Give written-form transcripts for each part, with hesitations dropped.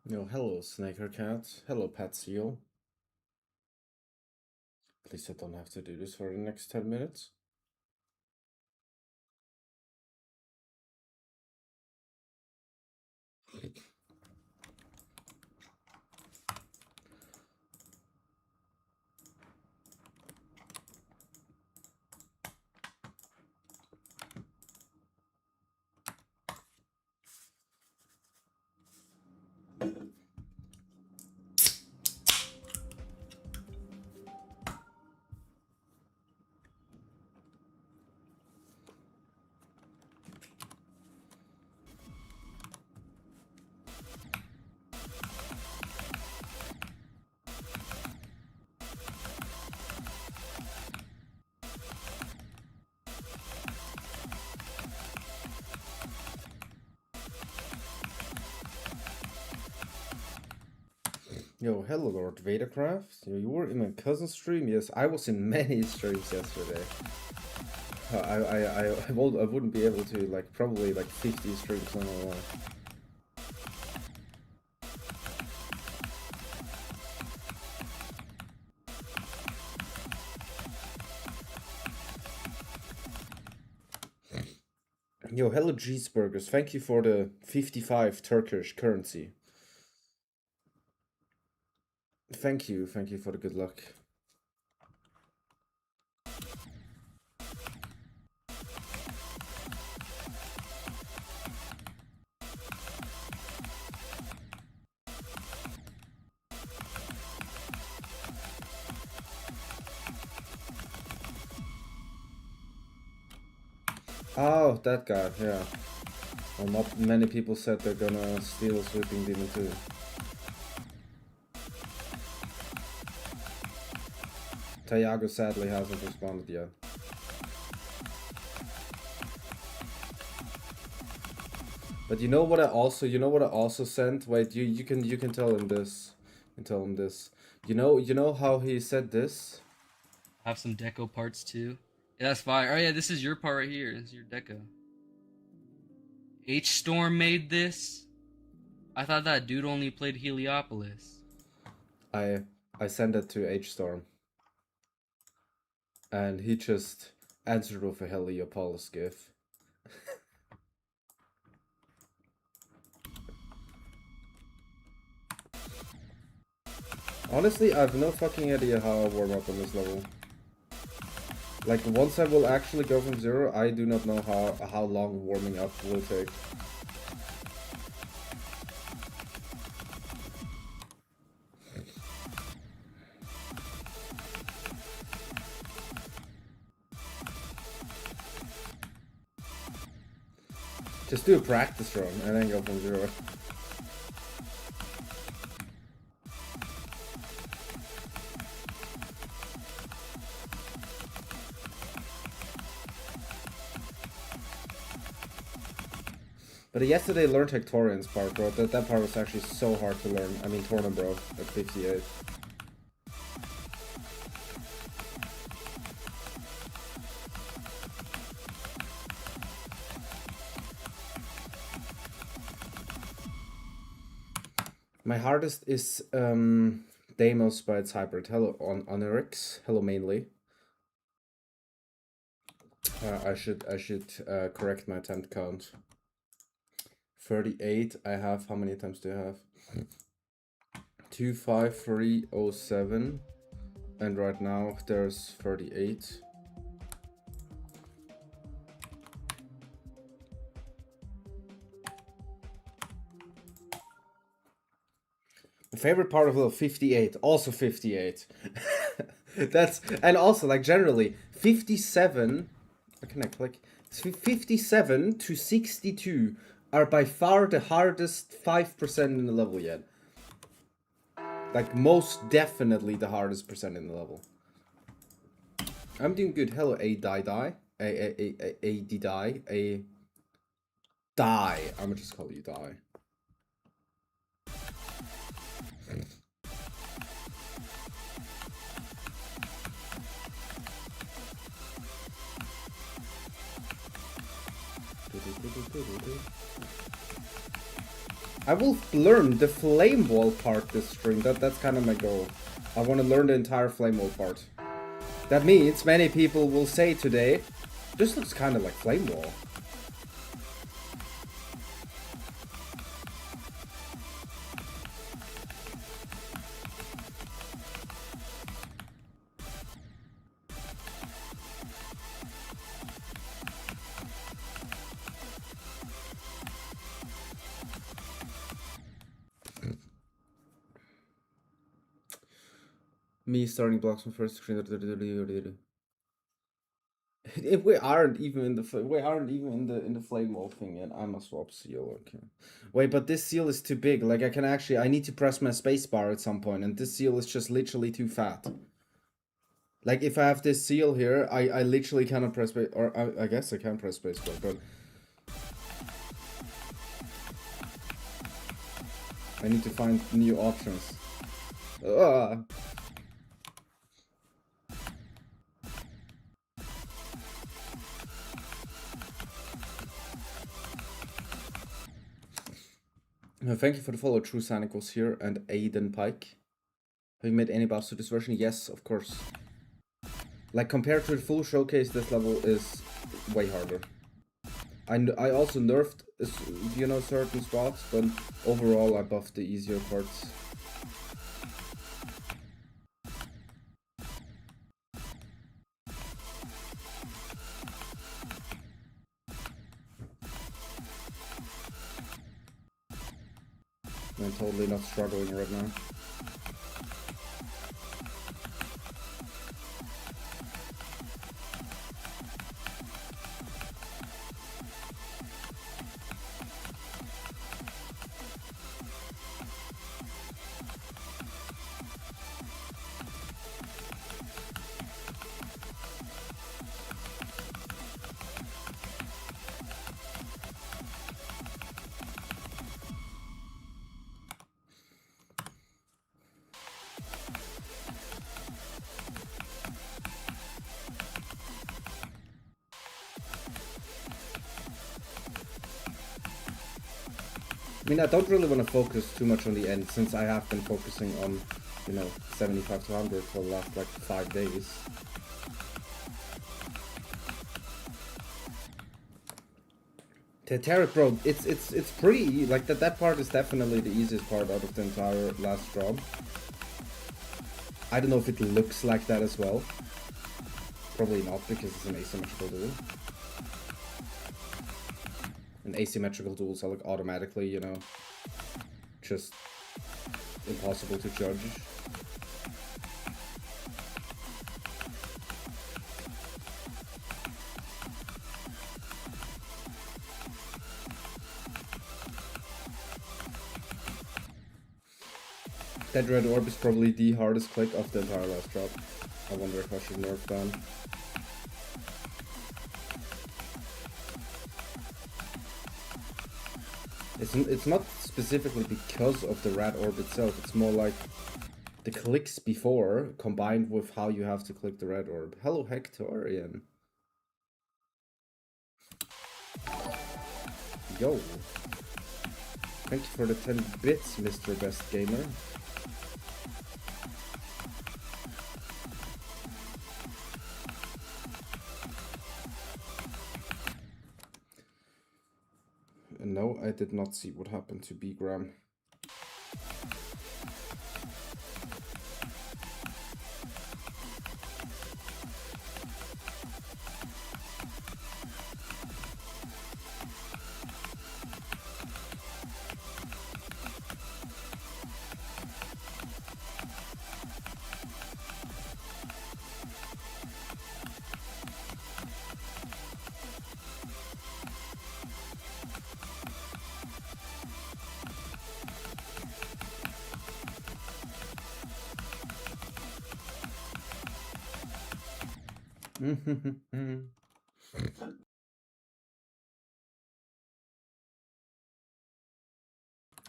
Yo, hello, Snaker Cat. Hello, Pat Seal. At least I don't have to do this for the next 10 minutes. Yo, hello, Lord Vadercraft. You were in my cousin's stream? Yes, I was in many streams yesterday. I wouldn't be able to, like, probably like 50 streams on a while. Yo, hello, cheeseburgers. Thank you for the 55 Turkish currency. Thank you for the good luck. Oh, that guy, yeah. Well, not many people said they're gonna steal Sweeping Demon too. Tayago sadly hasn't responded yet. But you know what I also sent? Wait, you can tell him this. You know how he said this? I have some deco parts too. Yeah, that's fire. Oh yeah, this is your part right here. This is your deco. H Storm made this. I thought that dude only played Heliopolis. I sent it to H Storm. And he just answered with a Heliopolis gif. Honestly, I have no fucking idea how I warm up on this level. Like, once I will actually go from 0, I do not know how long warming up will take. Just do a practice run and then go from 0. But yesterday I learned Hectorian's part, bro. That part was actually so hard to learn. I mean, Torna, bro, at 58. My hardest is Deimos by its hybrid. Hello, Onyrix. Hello, mainly. I should correct my attempt count. 38. I have, how many attempts do I have? 25307, and right now there's 38. Favorite part of level 58, also 58. That's, and also like generally 57. Can I click? 57 to 62 are by far the hardest 5% in the level yet. Like most definitely the hardest percent in the level. I'm doing good. Hello, a die. A die. I'm gonna just call you die. I will learn the flame wall part this stream. That's kind of my goal. I want to learn the entire flame wall part. That means many people will say today, this looks kind of like flame wall. Me starting blocks from first screen. If we aren't even in the flame wall thing yet, I must swap seal. Okay. Wait, but this seal is too big. Like I need to press my space bar at some point, and this seal is just literally too fat. Like if I have this seal here, I literally cannot press space, or I guess I can press space bar, but I need to find new options. Thank you for the follow, True Sanicos here, and Aiden Pike. Have you made any buffs to this version? Yes, of course. Like, compared to the full showcase, this level is way harder. I also nerfed, you know, certain spots, but overall I buffed the easier parts. I'm totally not struggling right now. I mean, I don't really want to focus too much on the end, since I have been focusing on, you know, 75 to 100 for the last, like, 5 days. Tarek, bro, it's pretty, like, that part is definitely the easiest part out of the entire last job. I don't know if it looks like that as well. Probably not, because it's an asymmetrical duel. And asymmetrical duels are like automatically, you know, just impossible to judge. That red orb is probably the hardest click of the entire last drop. I wonder if I should nerf down. It's not specifically because of the red orb itself, it's more like the clicks before combined with how you have to click the red orb. Hello, Hectorian. Yo. Thank you for the 10 bits, Mr. Best Gamer. No, I did not see what happened to B-Gram.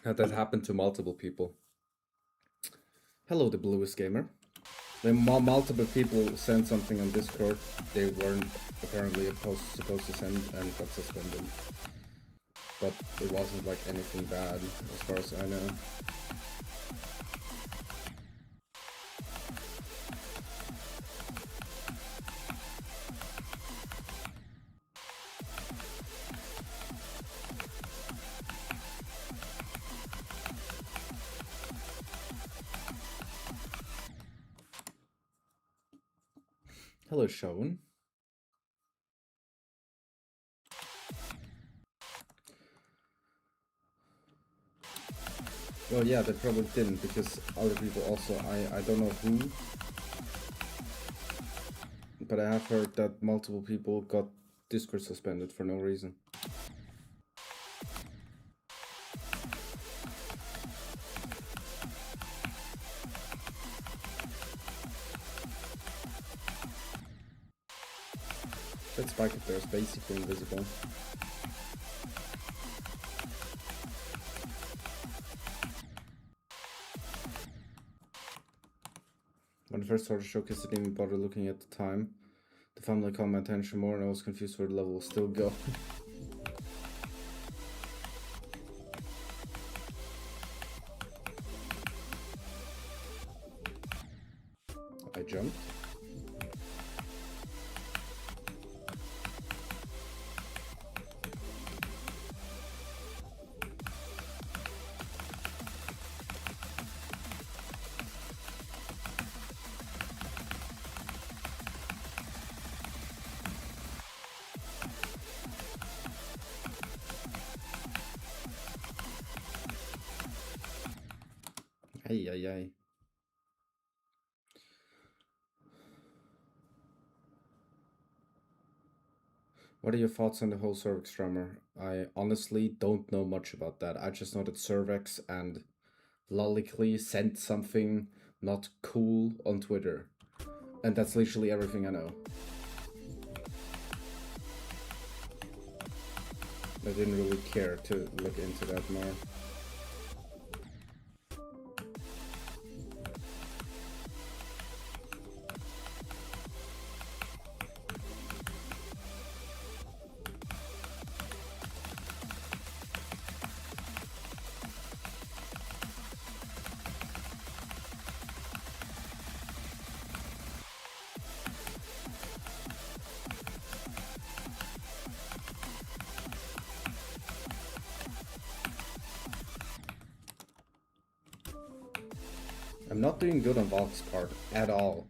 Had that happened to multiple people. Hello, the bluest gamer. When multiple people sent something on Discord they weren't apparently supposed to send and got suspended. But it wasn't like anything bad as far as I know. Hello, Sean. Well, yeah, they probably didn't because other people also, I don't know who, but I have heard that multiple people got Discord suspended for no reason. That spike up there is basically invisible. When I first started Showcase, I didn't even bother looking at the time. The family caught my attention more and I was confused where the level will still go. I jumped. Ay, ay, ay. What are your thoughts on the whole Cervix drummer? I honestly don't know much about that. I just know that Cervix and Lollicly sent something not cool on Twitter. And that's literally everything I know. I didn't really care to look into that more. I'm not doing good on Valk's part at all.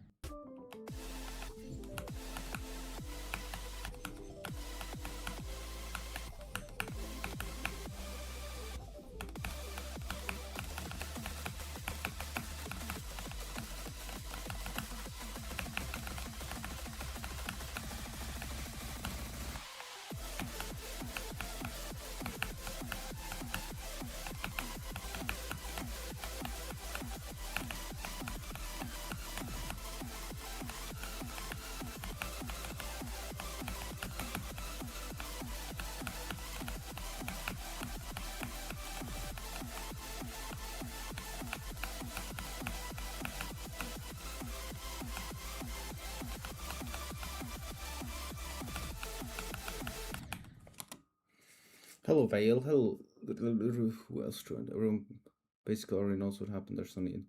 Hello, Vale. Hello. Who else joined? Everyone basically already knows what happened there, Sonny.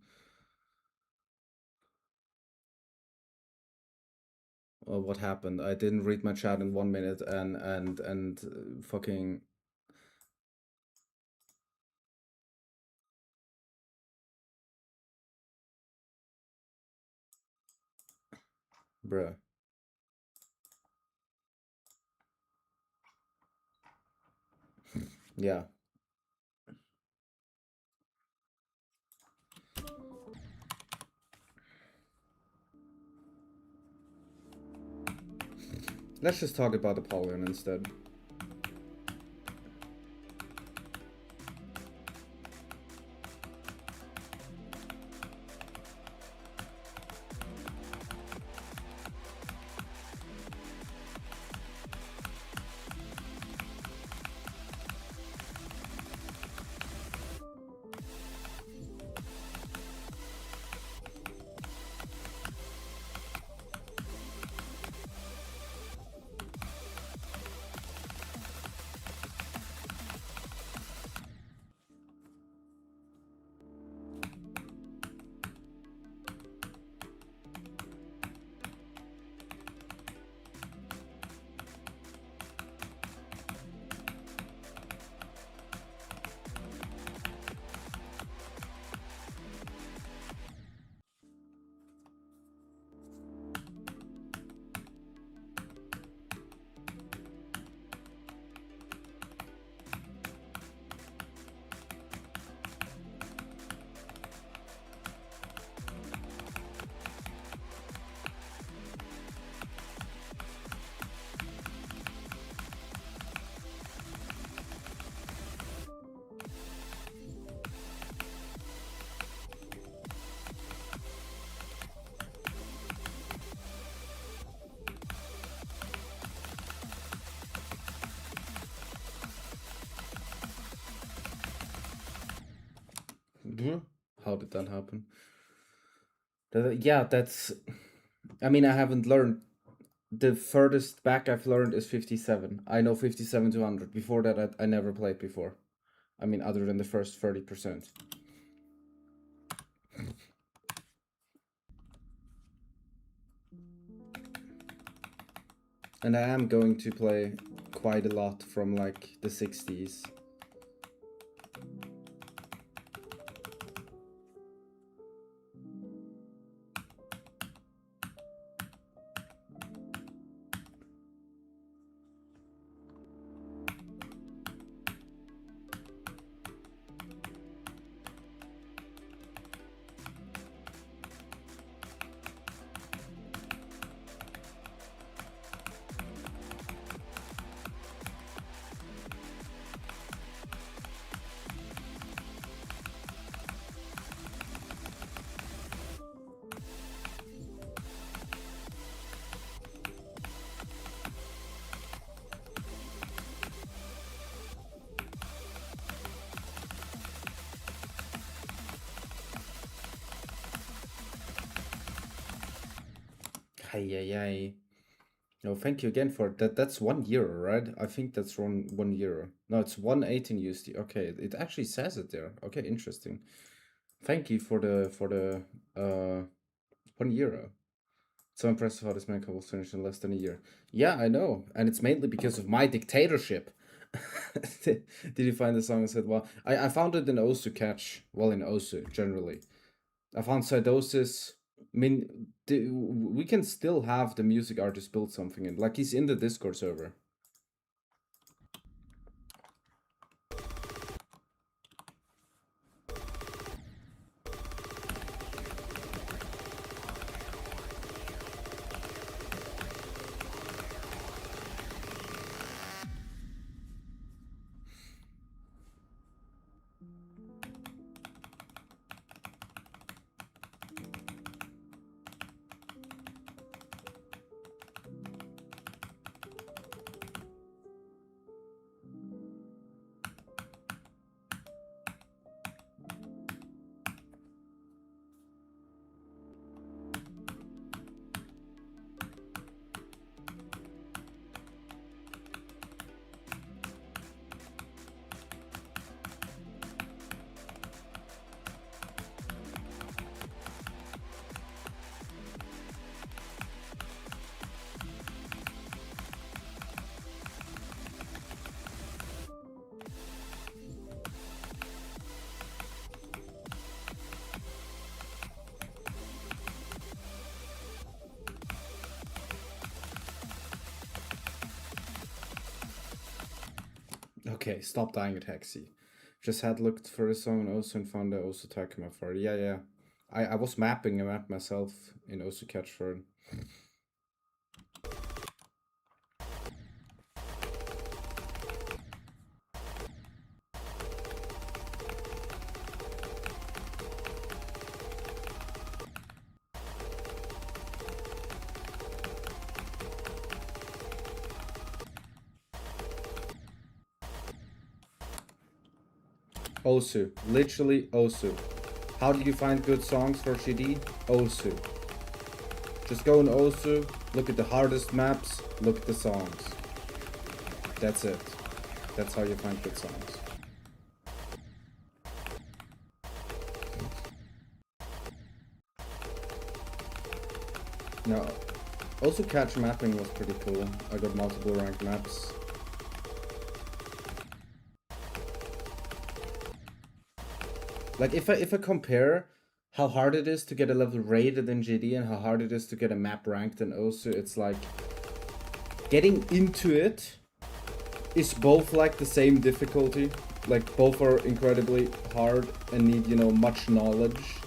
What happened? I didn't read my chat in 1 minute and fucking. Bruh. Yeah. Let's just talk about Apollyon instead. How did that happen? Yeah, that's. I mean, I haven't learned. The furthest back I've learned is 57. I know 57 to 100. Before that, I never played before. I mean, other than the first 30%. And I am going to play quite a lot from like the 60s. Hey. No, thank you again for that. That's €1, right? I think that's €1. No, it's 118 USD. Okay, it actually says it there. Okay, interesting. Thank you for the €1. So impressive how this man will finish in less than a year. Yeah, I know, and it's mainly because of my dictatorship. Did you find the song and said, well, I found it in Osu Catch. Well, in Osu generally. I found Cydosis. I mean, we can still have the music artist build something in. Like, he's in the Discord server. Okay, stop dying a taxi. Just had looked for a song in Osu and found the Osu tag map for it. Yeah. I was mapping a map myself in Osu Catch for it. Osu. Literally Osu. How do you find good songs for GD? Osu. Just go in Osu, look at the hardest maps, look at the songs. That's it. That's how you find good songs. No. Also catch mapping was pretty cool. I got multiple ranked maps. Like if I compare how hard it is to get a level rated in GD and how hard it is to get a map ranked in Osu, it's like getting into it is both like the same difficulty. Like both are incredibly hard and need, you know, much knowledge.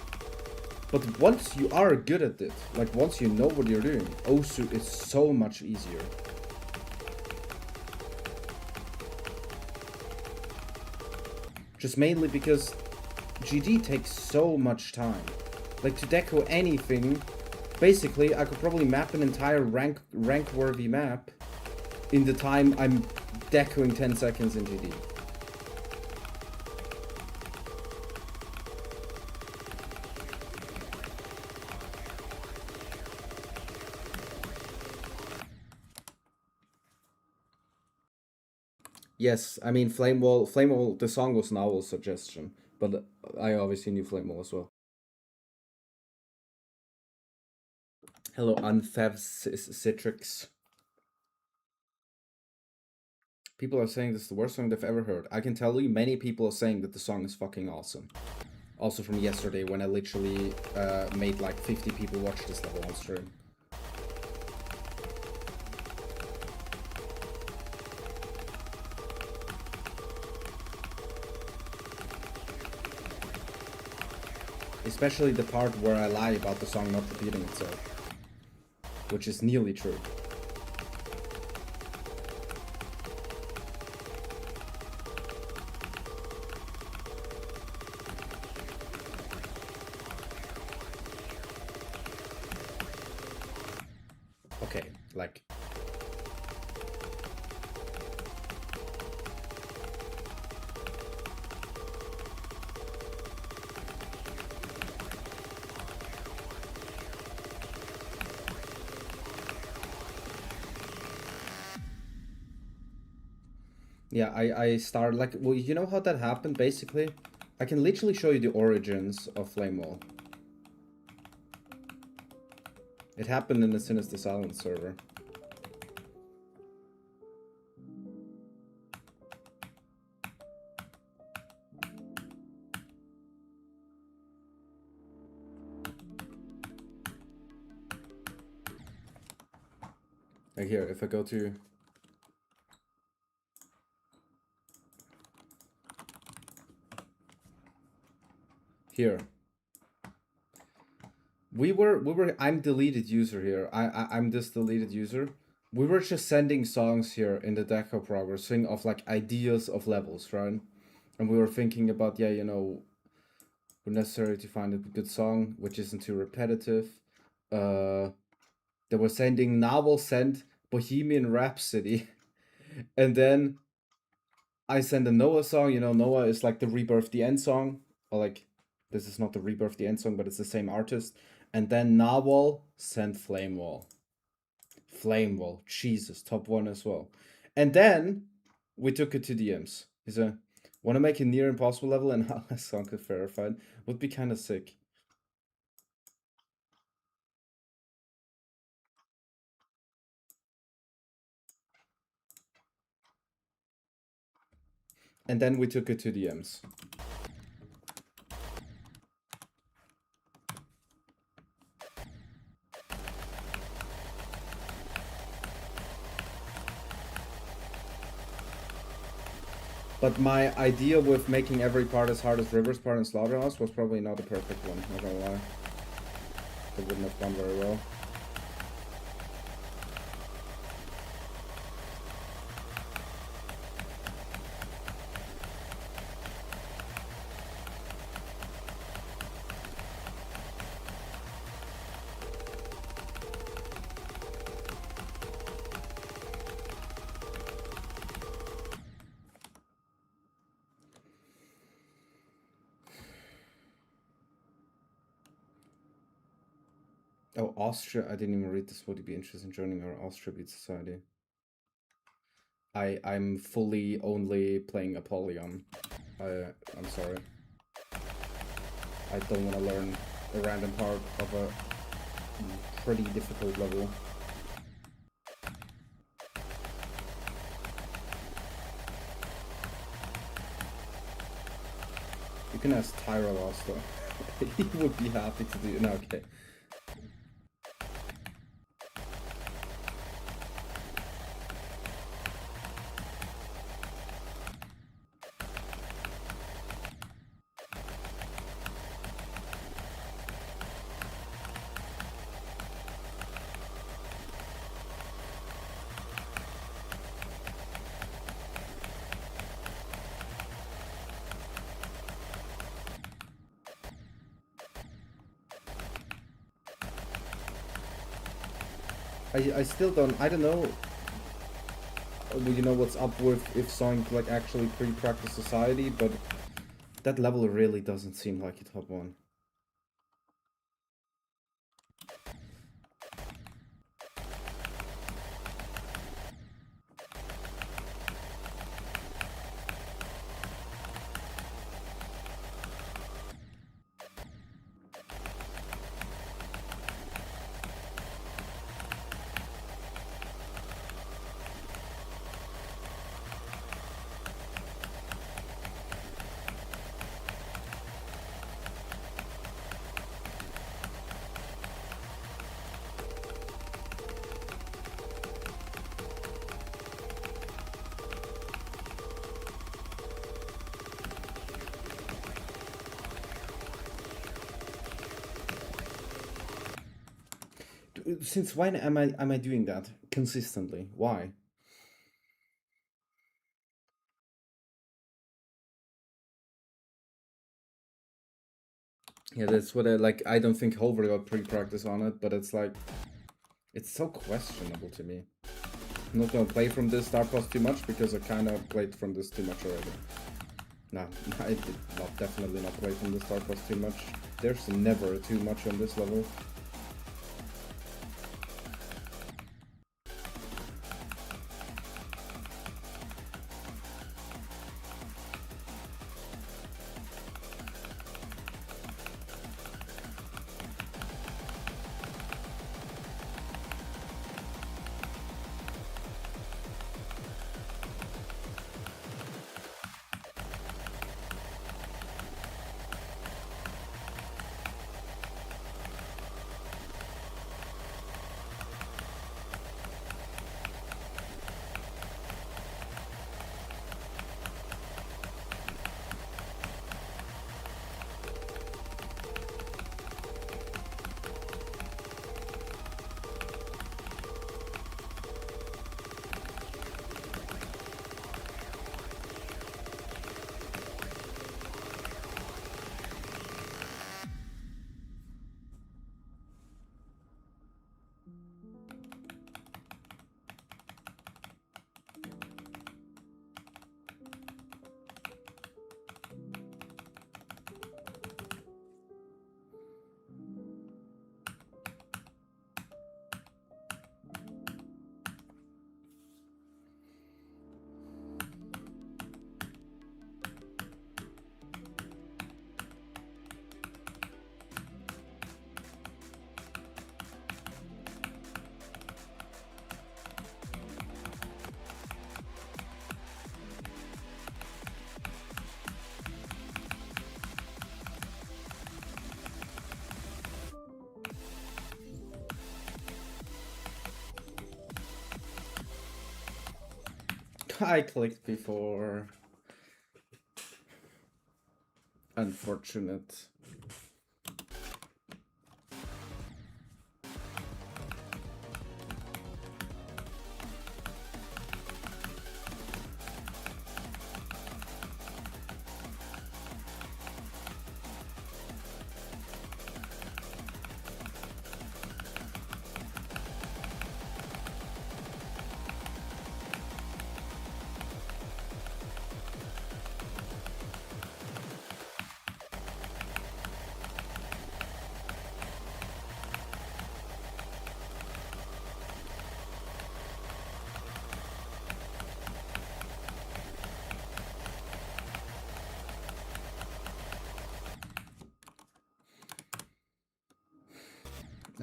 But once you are good at it, like once you know what you're doing, Osu is so much easier. Just mainly because GD takes so much time. Like to deco anything, basically I could probably map an entire rank-worthy map in the time I'm decoing 10 seconds in GD. Yes, I mean Flamewall. The song was Nowell's suggestion, but I obviously knew Flamewall as well. Hello, Unfev Citrix. People are saying this is the worst song they've ever heard. I can tell you, many people are saying that the song is fucking awesome. Also from yesterday, when I literally made like 50 people watch this level on stream. Especially the part where I lie about the song not repeating itself. Which is nearly true. Okay, like... Yeah, I started like, well, you know how that happened basically? I can literally show you the origins of Flamewall. It happened in the Sinister Silence server. Like here, if I go to... Here. I'm deleted user here. I'm this deleted user. We were just sending songs here in the deco progressing of like ideas of levels, right? And we were thinking about, yeah, you know, necessary to find a good song which isn't too repetitive. They were sending Novel sent Bohemian Rhapsody, and then I send a Noah song. You know, Noah is like the Rebirth the End song, or like this is not the Rebirth the End song, but it's the same artist. And then Nawal sent Flamewall. Flamewall, Jesus, top one as well. And then we took it to DMs. He said, "Want to make a near impossible level and how a song could verified would be kind of sick." And then we took it to DMs. But my idea with making every part as hard as River's part in Slaughterhouse was probably not the perfect one, not gonna lie. It wouldn't have gone very well. Oh, Austria. I didn't even read this. Would you be interested in joining our Austria Beat Society? I'm fully only playing Apollyon. I'm sorry. I don't want to learn a random part of a pretty difficult level. You can ask Tyra Losta. He would be happy to do. No, okay. I still don't. I don't know. You know what's up with if Sonic like actually pre-practice society, but that level really doesn't seem like a top one. since when am I doing that consistently? Why? Yeah, that's what I like. I don't think Holver got pre-practice on it, but it's like, it's so questionable to me. I'm not gonna play from this star plus too much because I kind of played from this too much already. No, I did not, definitely not play from the star plus too much. There's never too much on this level. I clicked before. Unfortunate.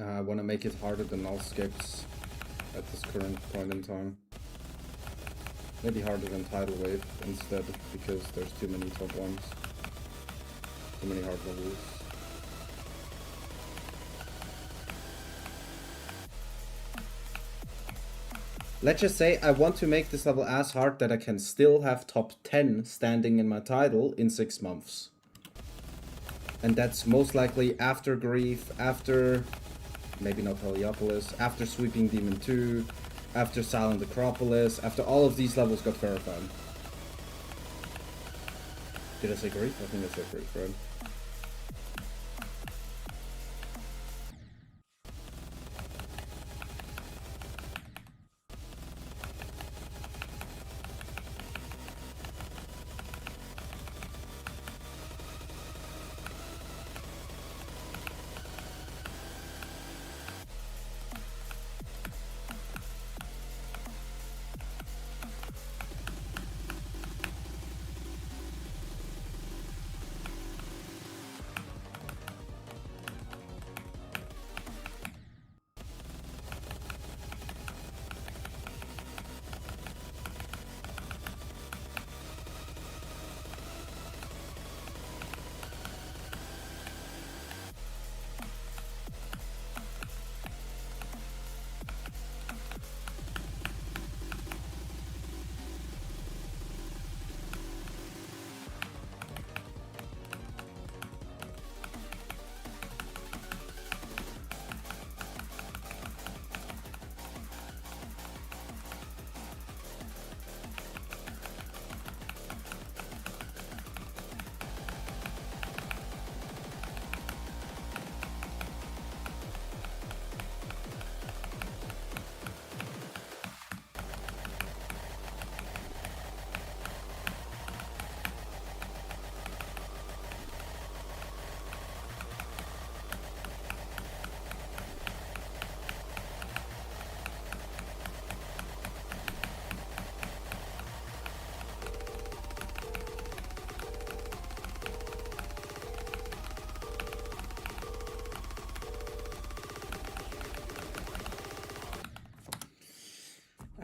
I want to make it harder than all skips at this current point in time. Maybe harder than Tidal Wave instead, because there's too many top ones. Too many hard levels. Let's just say I want to make this level as hard that I can still have top 10 standing in my title in 6 months. And that's most likely after Grief, after... maybe not Heliopolis, after Sweeping Demon 2, after Silent Acropolis, after all of these levels got verified. Did I say Grief? I think I said Grief, right?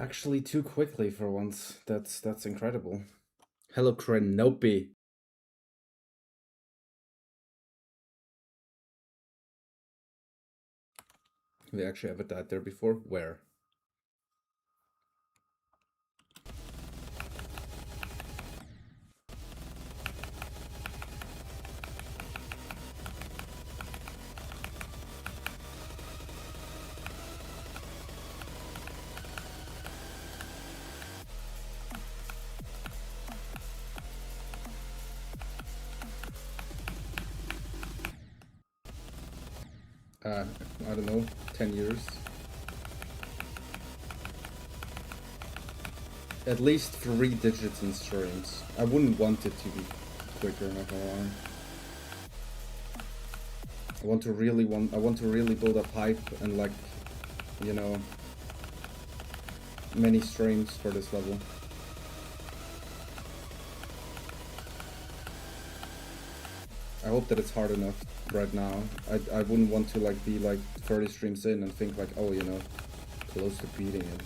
Actually, too quickly for once. That's incredible. Hello, Krenopi. Have you actually ever died there before? Where? I don't know, 10 years. At least 3 digits in streams. I wouldn't want it to be quicker, not gonna lie. I want to really build up hype and, like, you know, many streams for this level. I hope that it's hard enough right now. I wouldn't want to, like, be like 30 streams in and think like, oh, you know, close to beating it.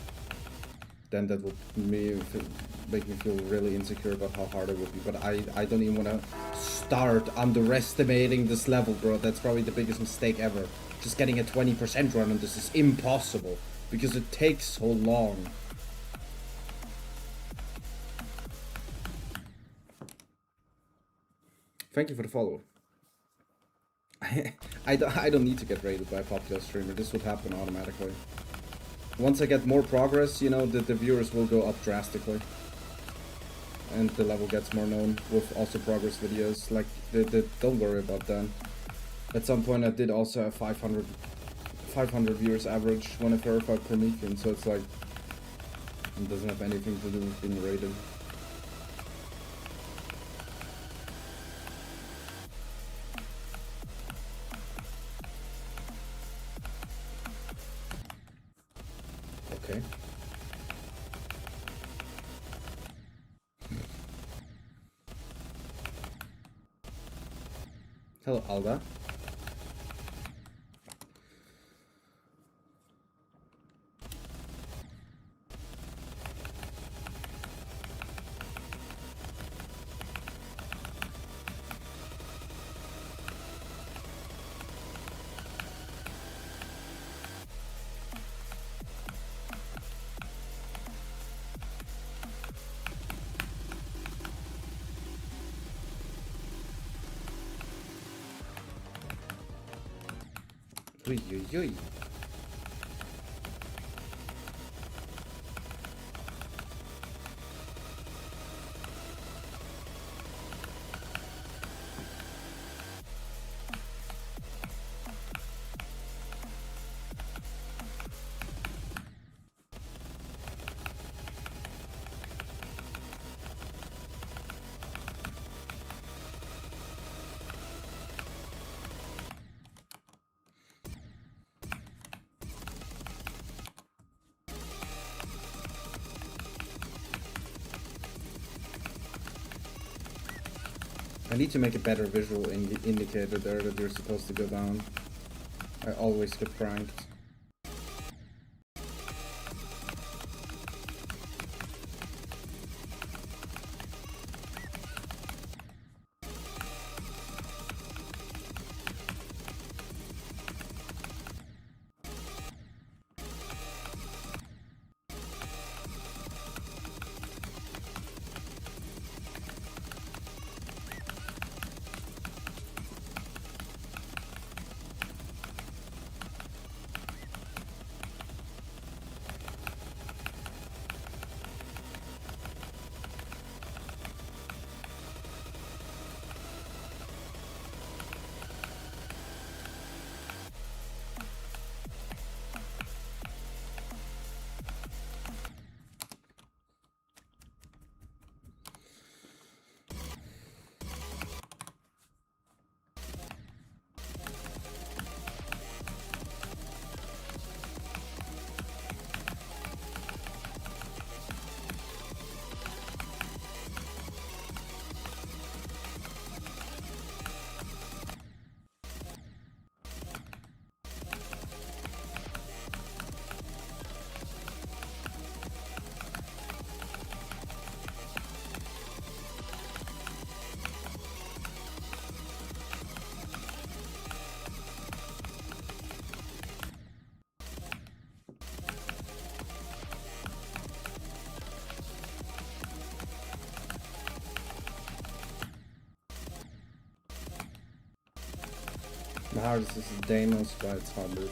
Then that would make me feel really insecure about how hard it would be. But I don't even want to start underestimating this level, bro. That's probably the biggest mistake ever. Just getting a 20% run on this is impossible because it takes so long. Thank you for the follow. I don't need to get rated by a popular streamer. This would happen automatically. Once I get more progress, you know, the viewers will go up drastically. And the level gets more known with also progress videos. Like, don't worry about that. At some point I did also have 500 viewers average when I verified Promethean, so it's like, it doesn't have anything to do with being rated. Okay. Hello, Alda. Uy, uy, uy. I need to make a better visual indicator there that you're supposed to go down. I always get pranked. My hardest is Deimos, but it's harder.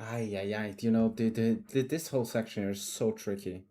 Ay, ay, ay. You know, this whole section here is so tricky.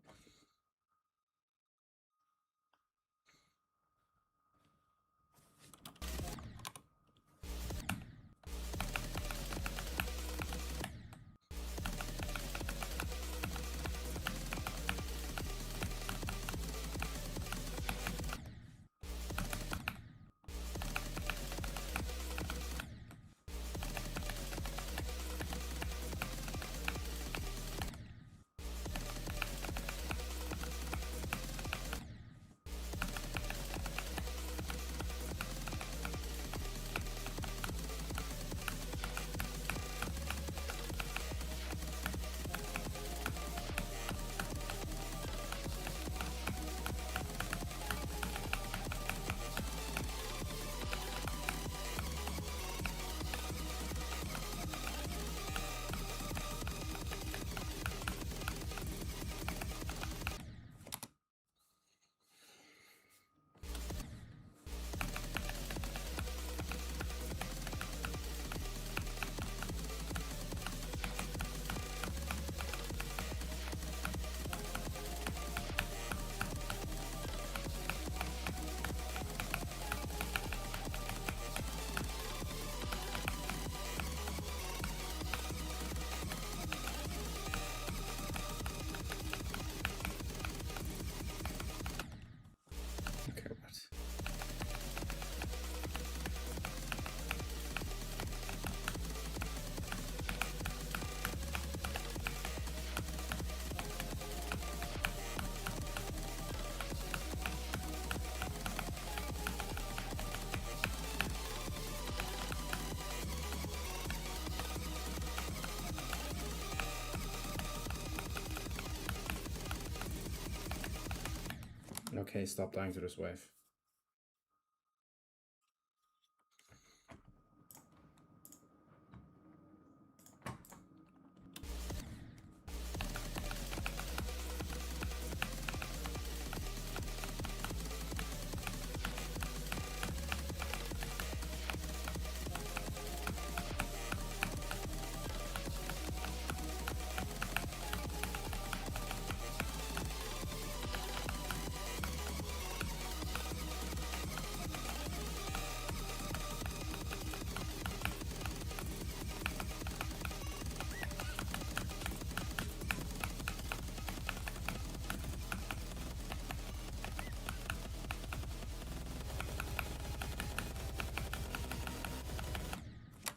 Okay, what? Okay, stop dying to this wave.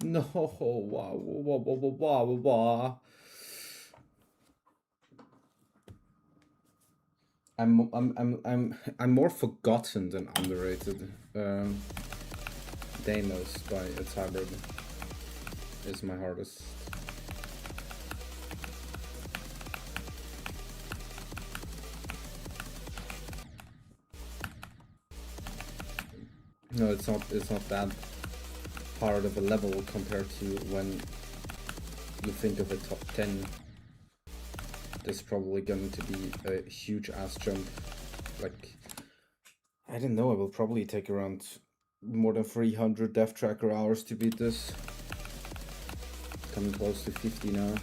No, wow, wow, wow, wow, wow, wow. I'm more forgotten than underrated. Deimos by its hybrid is my hardest. No, it's not. It's not that hard of a level compared to when you think of a top 10. This is probably going to be a huge ass jump. Like, I don't know. It will probably take around more than 300 Death Tracker hours to beat this. Coming close to 50 now.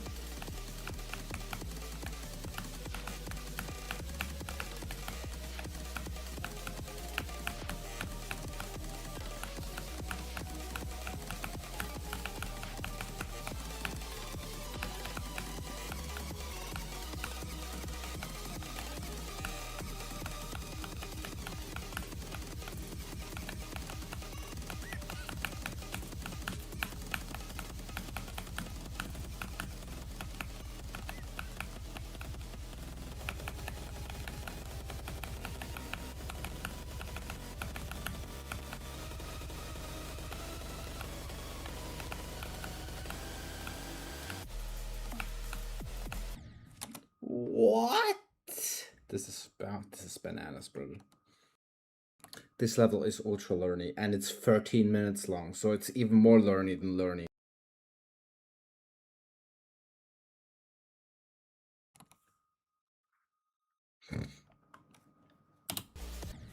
This is bananas, brother. This level is ultra learny, and it's 13 minutes long, so it's even more learny than learny.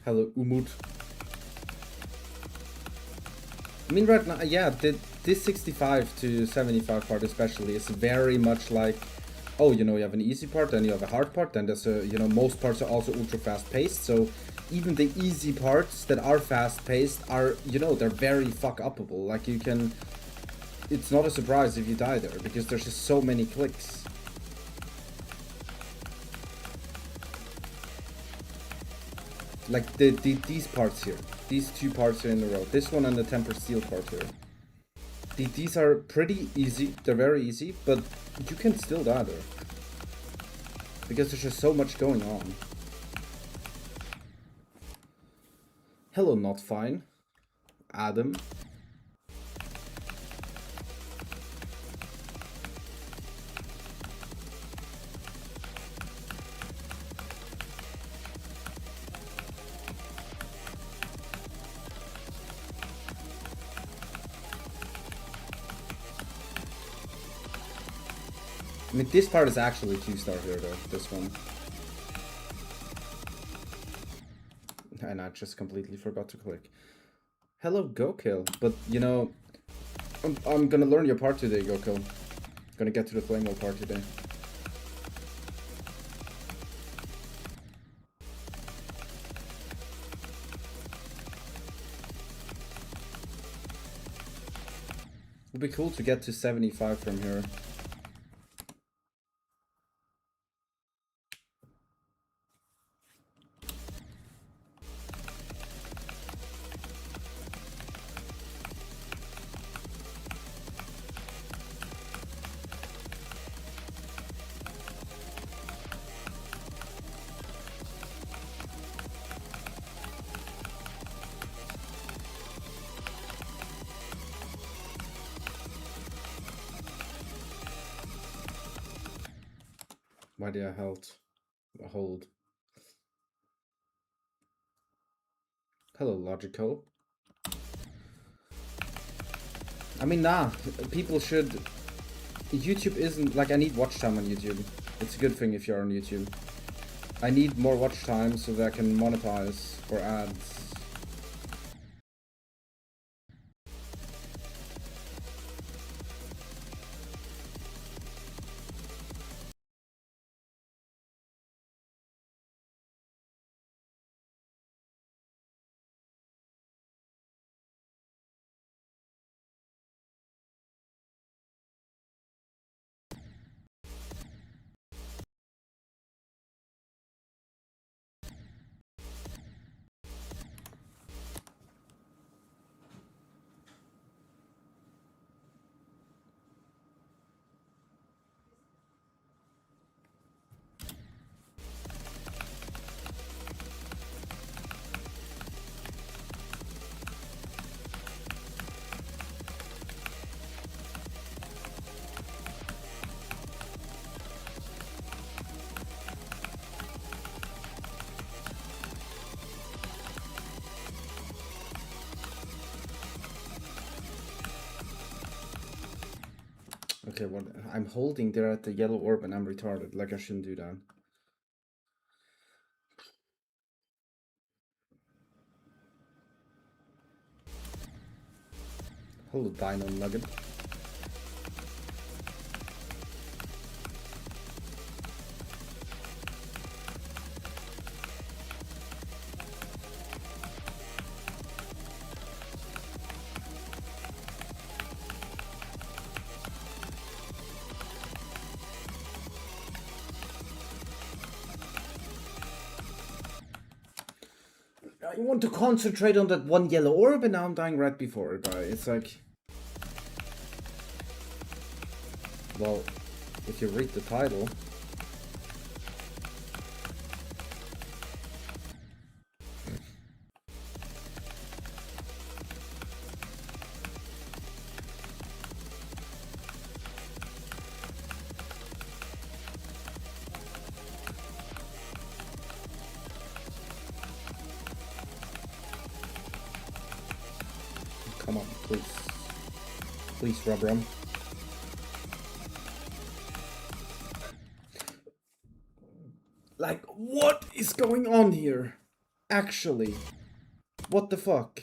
Hello, Umut. I mean, right now, yeah, this 65 to 75 part especially is very much like, oh, you know, you have an easy part, then you have a hard part, then there's a, you know, most parts are also ultra fast paced, so even the easy parts that are fast paced are, you know, they're very fuck upable. Like, you can, it's not a surprise if you die there, because there's just so many clicks. Like, these parts here, these two parts here in a row, this one and the temper steel part here. These are pretty easy, they're very easy, but you can still die there. Because there's just so much going on. Hello, not fine. Adam. I mean, this part is actually 2-star here though, this one. And I just completely forgot to click. Hello, Gokill. But, you know, I'm gonna learn your part today, Gokill. Gonna get to the flame wall part today. It'd be cool to get to 75 from here. Why did I hold? Hello, Logical. I mean, nah, people should... YouTube isn't... Like, I need watch time on YouTube. It's a good thing if you're on YouTube. I need more watch time so that I can monetize for ads. Okay, what I'm holding there at the yellow orb and I'm retarded. Like, I shouldn't do that. Hello, Dino Nugget. I want to concentrate on that one yellow orb and now I'm dying right before it. It's like... Well, if you read the title... Come on, please. Please, Rubrum. Like, what is going on here? Actually. What the fuck?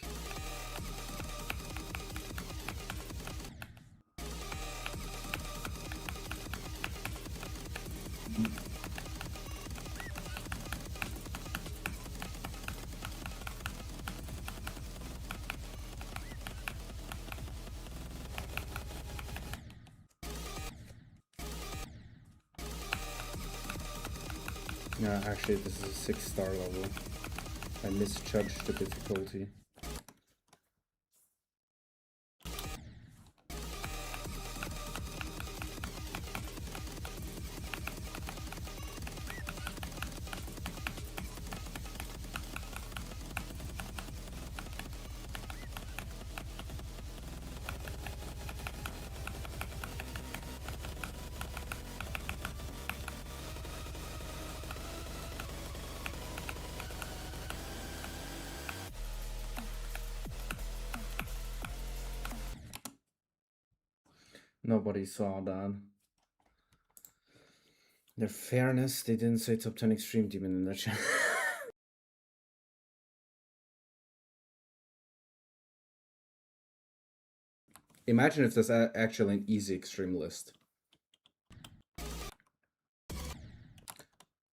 Yeah, actually, this is a 6-star level. I misjudged the difficulty. Nobody saw that. Their fairness, they didn't say top 10 extreme demon in the chat. Imagine if there's actually an easy extreme list.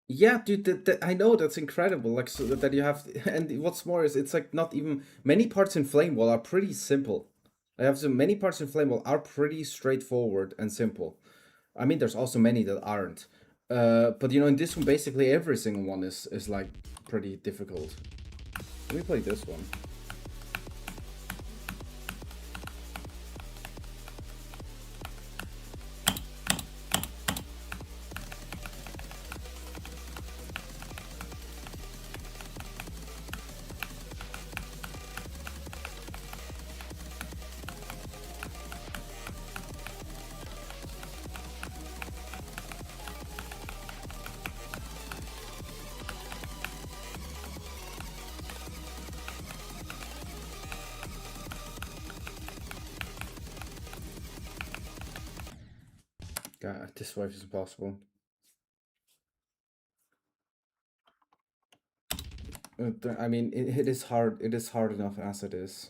Yeah, dude, I know, that's incredible. Like, so that you have, and what's more is it's like not even many parts in Flame Wall are pretty simple. I have so many parts in Flame Wall are pretty straightforward and simple. I mean, there's also many that aren't. But you know, in this one, basically every single one is like pretty difficult. Let me play this one. God, this wife is impossible. I mean, it is hard. It is hard enough as it is.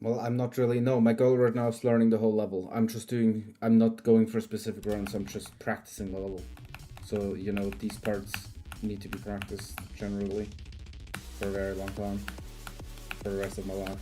Well, I'm not really, no, my goal right now is learning the whole level. I'm not going for specific runs, I'm just practicing the level. So, you know, these parts need to be practiced generally for a very long time, for the rest of my life.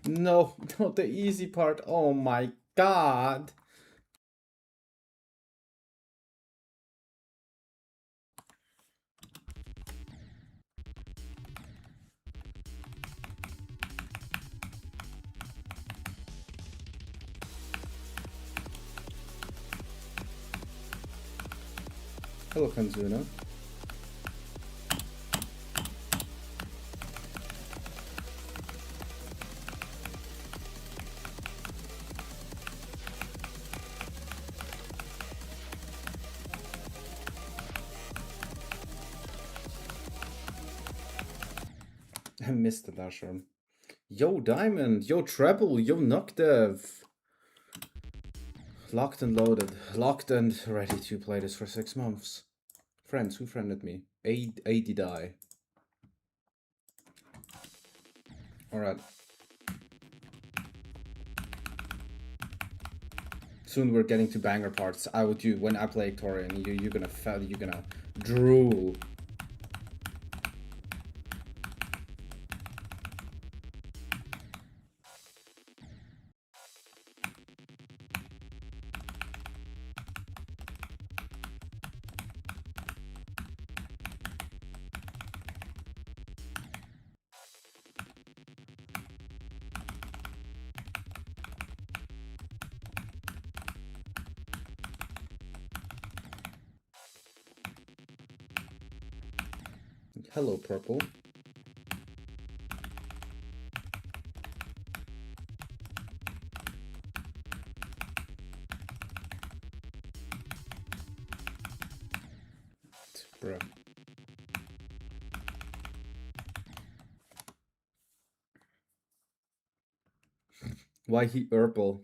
No, not the easy part. Oh my god. Hello, Kanzuna. I missed the dash run. Yo, Diamond. Yo, Treble. Yo, Nocdev. Locked and loaded. Locked and ready to play this for 6 months. Friends, who friended me? AD die. Alright. Soon we're getting to banger parts. I would do when I play Torian. You're gonna drool. Hello, Purple. Bruh. Why he purple?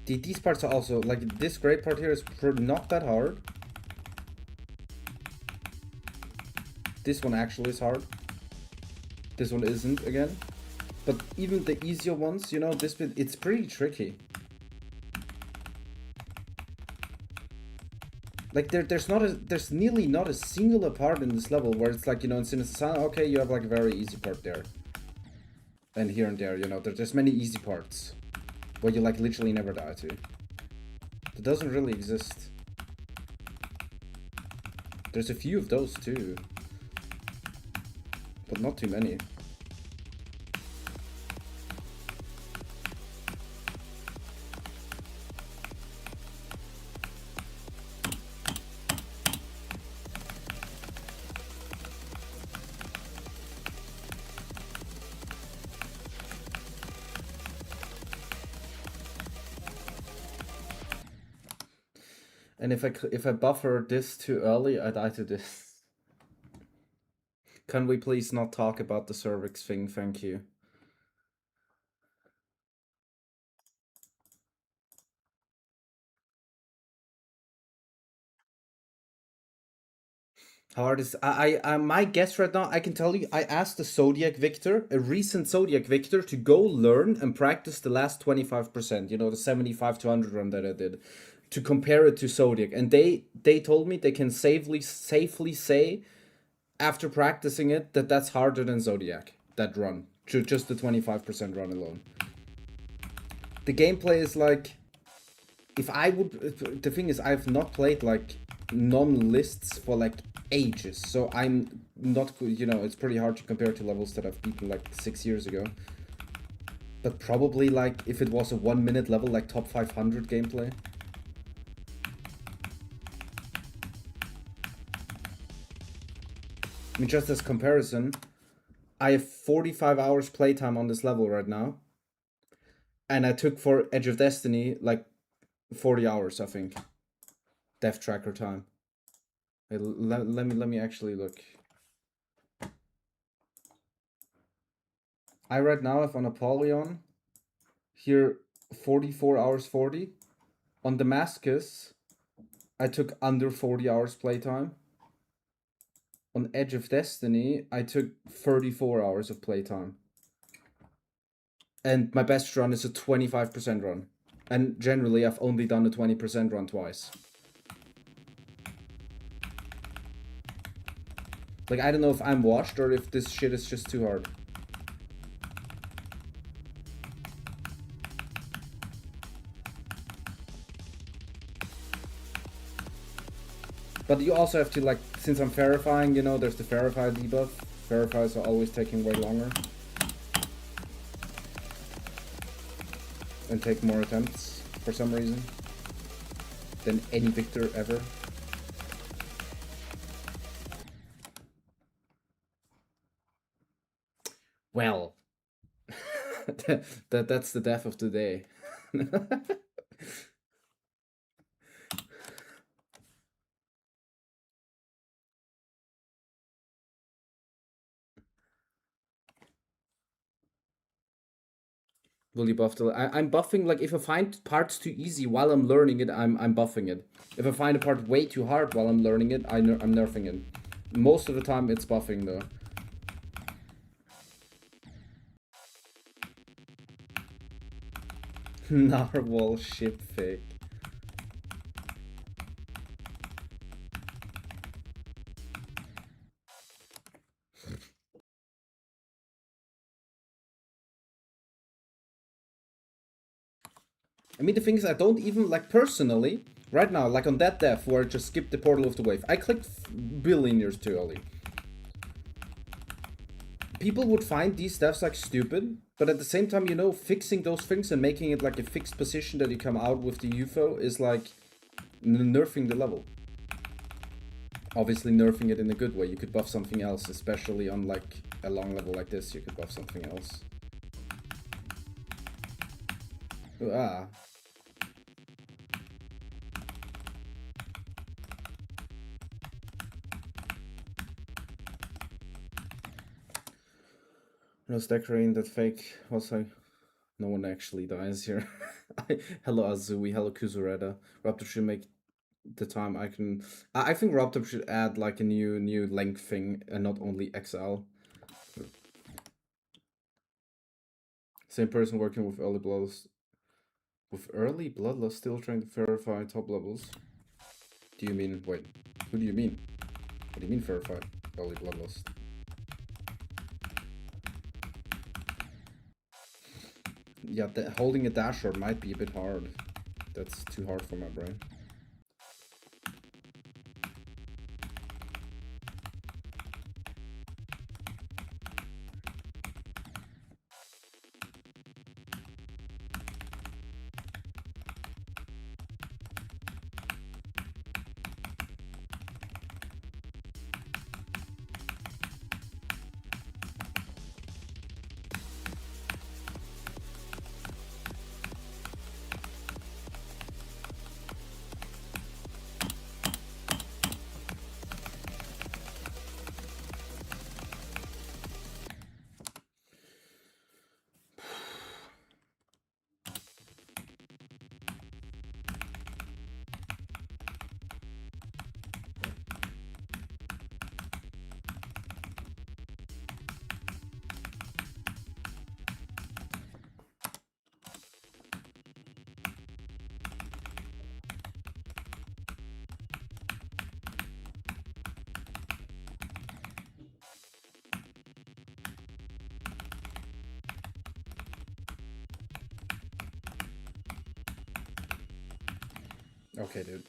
These parts are also, like, this great part here is not that hard. This one actually is hard. This one isn't, again. But even the easier ones, you know, this bit, it's pretty tricky. Like, there's nearly not a singular part in this level where it's like, you know, in Sinister, okay, you have like a very easy part there. And here and there, you know, there's many easy parts where you like literally never die to. That doesn't really exist. There's a few of those too, but not too many. And if I buffer this too early, I die to this. Can we please not talk about the cervix thing? Thank you. How hard is my guess right now? I can tell you. I asked the Zodiac Victor, a recent Zodiac Victor, to go learn and practice the last 25%. You know, the 75 to 100 run that I did, to compare it to Zodiac, and they told me they can safely say, after practicing it, that that's harder than Zodiac. That run, just the 25% run alone. The gameplay is like, if I would, the thing is, I've not played like non-lists for like ages, so I'm not, you know, it's pretty hard to compare to levels that I've beaten like 6 years ago. But probably like if it was a 1 minute level, like top 500 gameplay. I mean, just as comparison, I have 45 hours playtime on this level right now, and I took for Edge of Destiny like 40 hours, I think. Death tracker time. Hey, let me actually look. I right now have on Apollyon here 44 hours 40. On Damascus, I took under 40 hours playtime. on Edge of Destiny, I took 34 hours of playtime. And my best run is a 25% run. And generally, I've only done a 20% run twice. Like, I don't know if I'm washed or if this shit is just too hard. But you also have to, like, since I'm verifying, you know, there's the verify debuff. Verifies are always taking way longer. And take more attempts, for some reason, than any victor ever. Well, that's the death of the day. Will you buff the? I'm buffing, like, if I find parts too easy while I'm learning it, I'm buffing it. If I find a part way too hard while I'm learning it, I'm nerfing it. Most of the time it's buffing though. Narwhal ship fake. I mean, the thing is, I don't even, like, personally, right now, like on that death where I just skipped the portal of the wave, I clicked billion years too early. People would find these deaths, like, stupid, but at the same time, you know, fixing those things and making it like a fixed position that you come out with the UFO is like nerfing the level. Obviously nerfing it in a good way. You could buff something else, especially on, like, a long level like this, you could buff something else. Ooh, ah. No decorating that fake was like, no one actually dies here. Hello Azui, hello Kuzureta. Raptor should make the time I can. I think Raptor should add, like, a new length thing and not only XL. Same person working with early bloodlust. With early bloodlust, still trying to verify top levels. Do you mean, wait, who do you mean? What do you mean verify early bloodlust? Yeah, holding a dasher might be a bit hard. That's too hard for my brain. Okay, dude.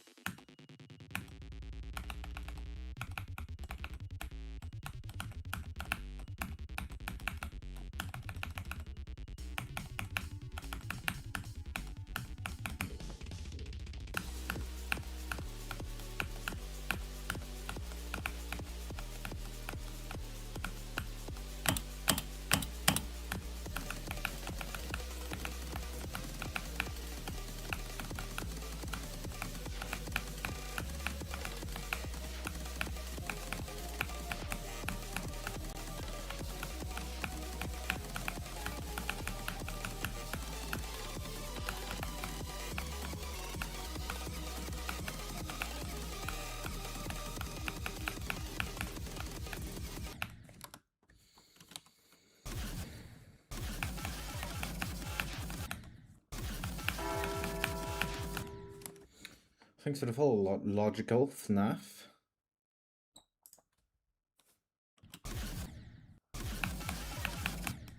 Thanks for the follow, logical FNAF.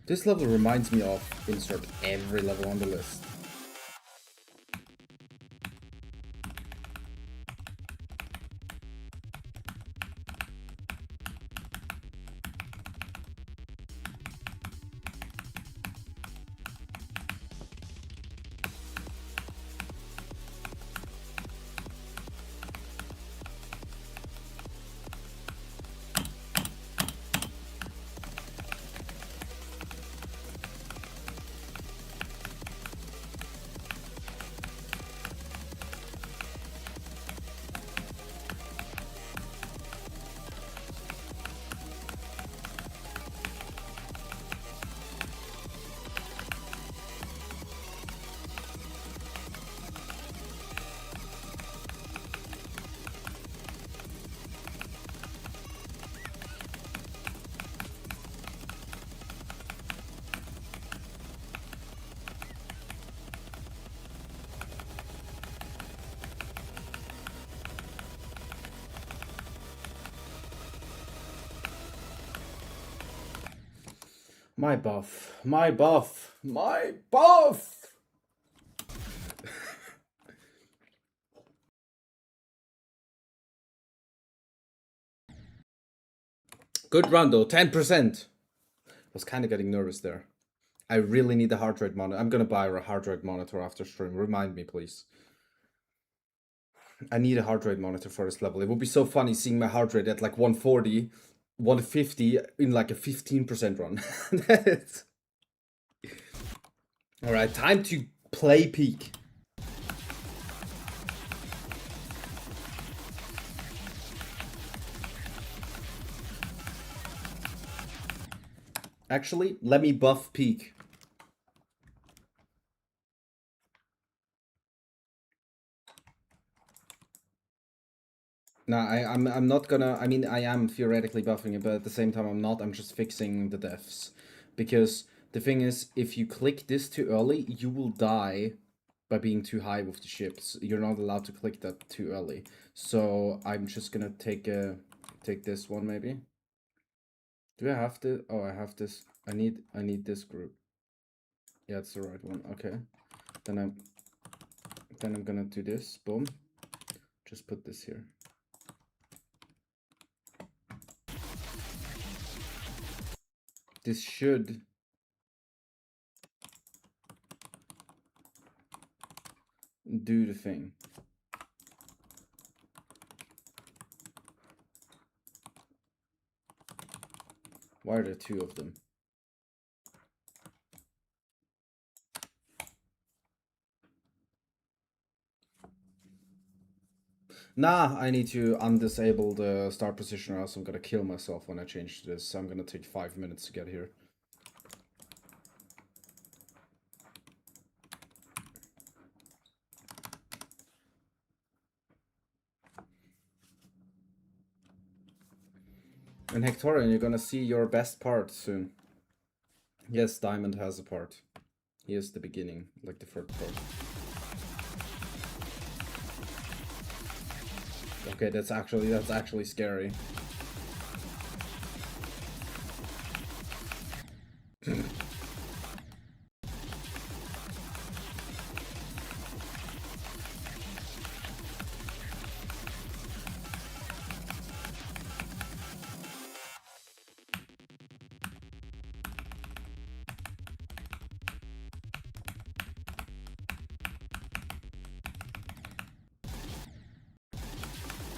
This level reminds me of insert every level on the list. My buff, my buff, my buff! Good run though, 10%. Was kind of getting nervous there. I really need a heart rate monitor. I'm gonna buy a heart rate monitor after stream. Remind me, please. I need a heart rate monitor for this level. It would be so funny seeing my heart rate at like 140, 150 in like a 15% run. Alright, time to play peak. Actually, let me buff peak. No, I'm not gonna. I mean, I am theoretically buffing it, but at the same time, I'm not. I'm just fixing the deaths, because the thing is, if you click this too early, you will die by being too high with the ships. You're not allowed to click that too early. So I'm just gonna take this one maybe. Do I have to? Oh, I have this. I need this group. Yeah, it's the right one. Okay. Then I'm gonna do this. Boom. Just put this here. This should do the thing. Why are there two of them? Nah, I need to undisable the start position or else I'm gonna kill myself when I change this. So I'm gonna take 5 minutes to get here. And Hectorian, you're gonna see your best part soon. Yes, Diamond has a part. Here's the beginning, like the third part. Okay, that's actually scary.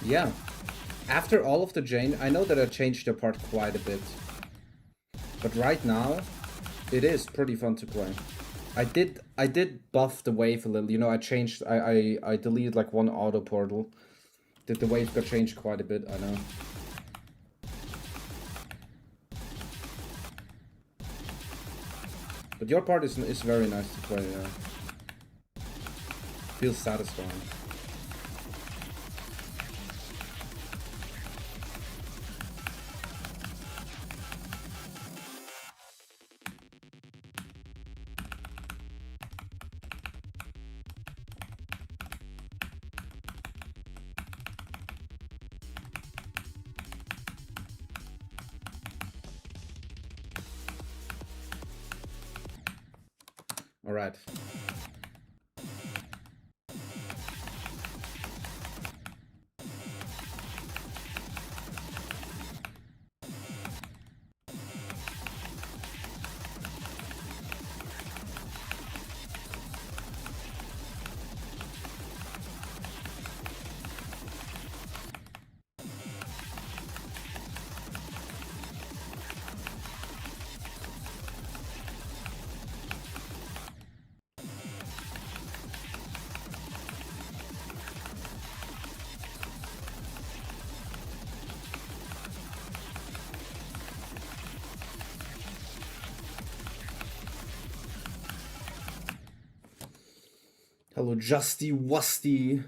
Yeah. After all of the Jane, I know that I changed the part quite a bit. But right now, it is pretty fun to play. I did buff the wave a little. You know, I changed. I deleted like one auto portal. The wave got changed quite a bit. I know. But your part is very nice to play. Feels satisfying. All right. Hello, Justy Wusty.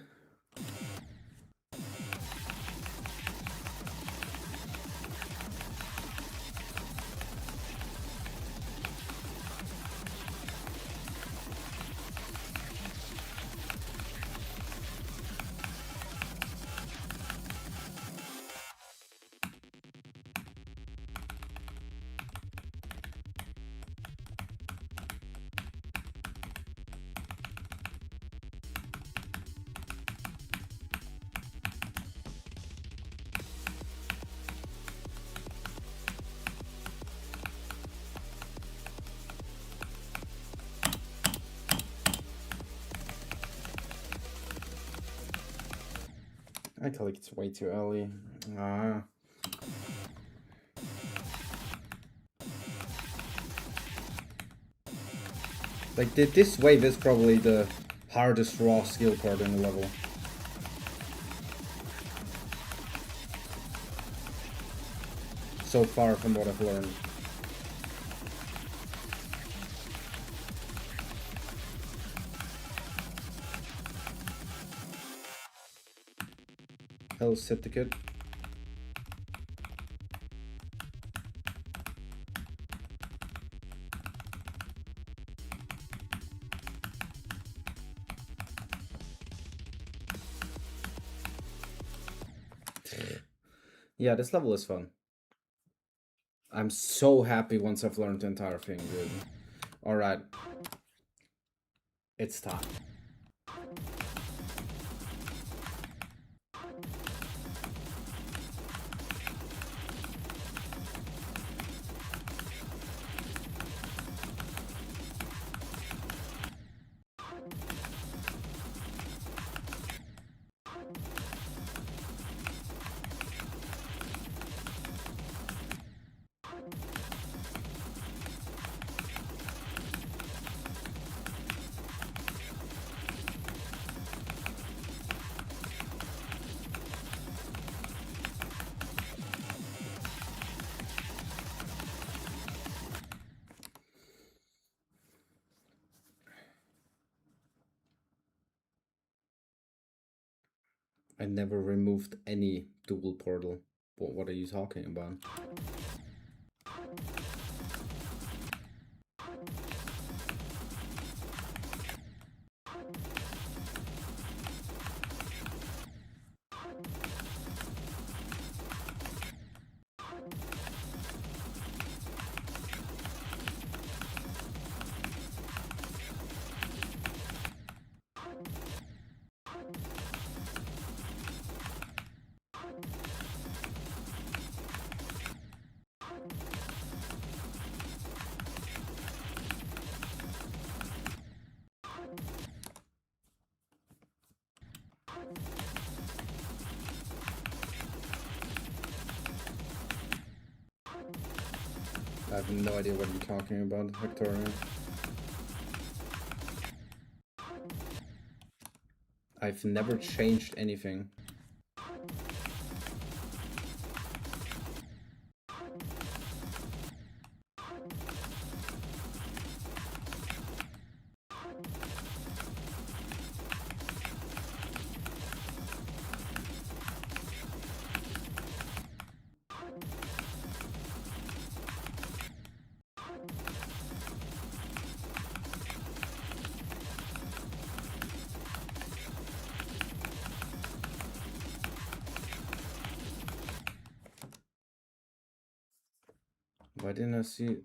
I feel like it's way too early. Like, this wave is probably the hardest raw skill part in the level. So far from what I've learned. Hello, Syndicate. Yeah, this level is fun. I'm so happy once I've learned the entire thing, dude. Alright. It's time. I never removed any dual portal. What are you talking about? I have no idea what you're talking about, Victoria. I've never changed anything. Why didn't I see...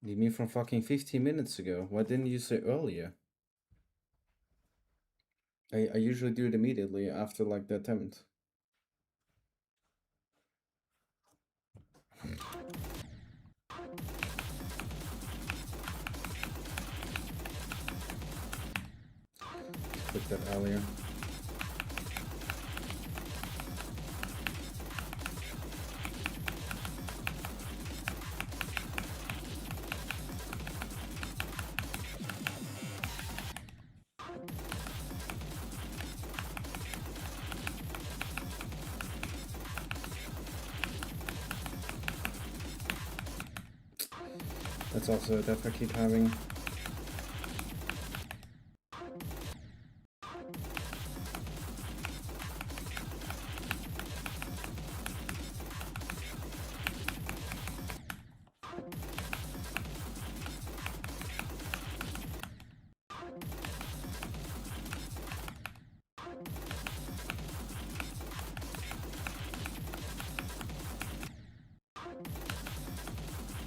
You mean from fucking 15 minutes ago? Why didn't you say earlier? I usually do it immediately after like the attempt. Click that earlier. That's also a death I keep having.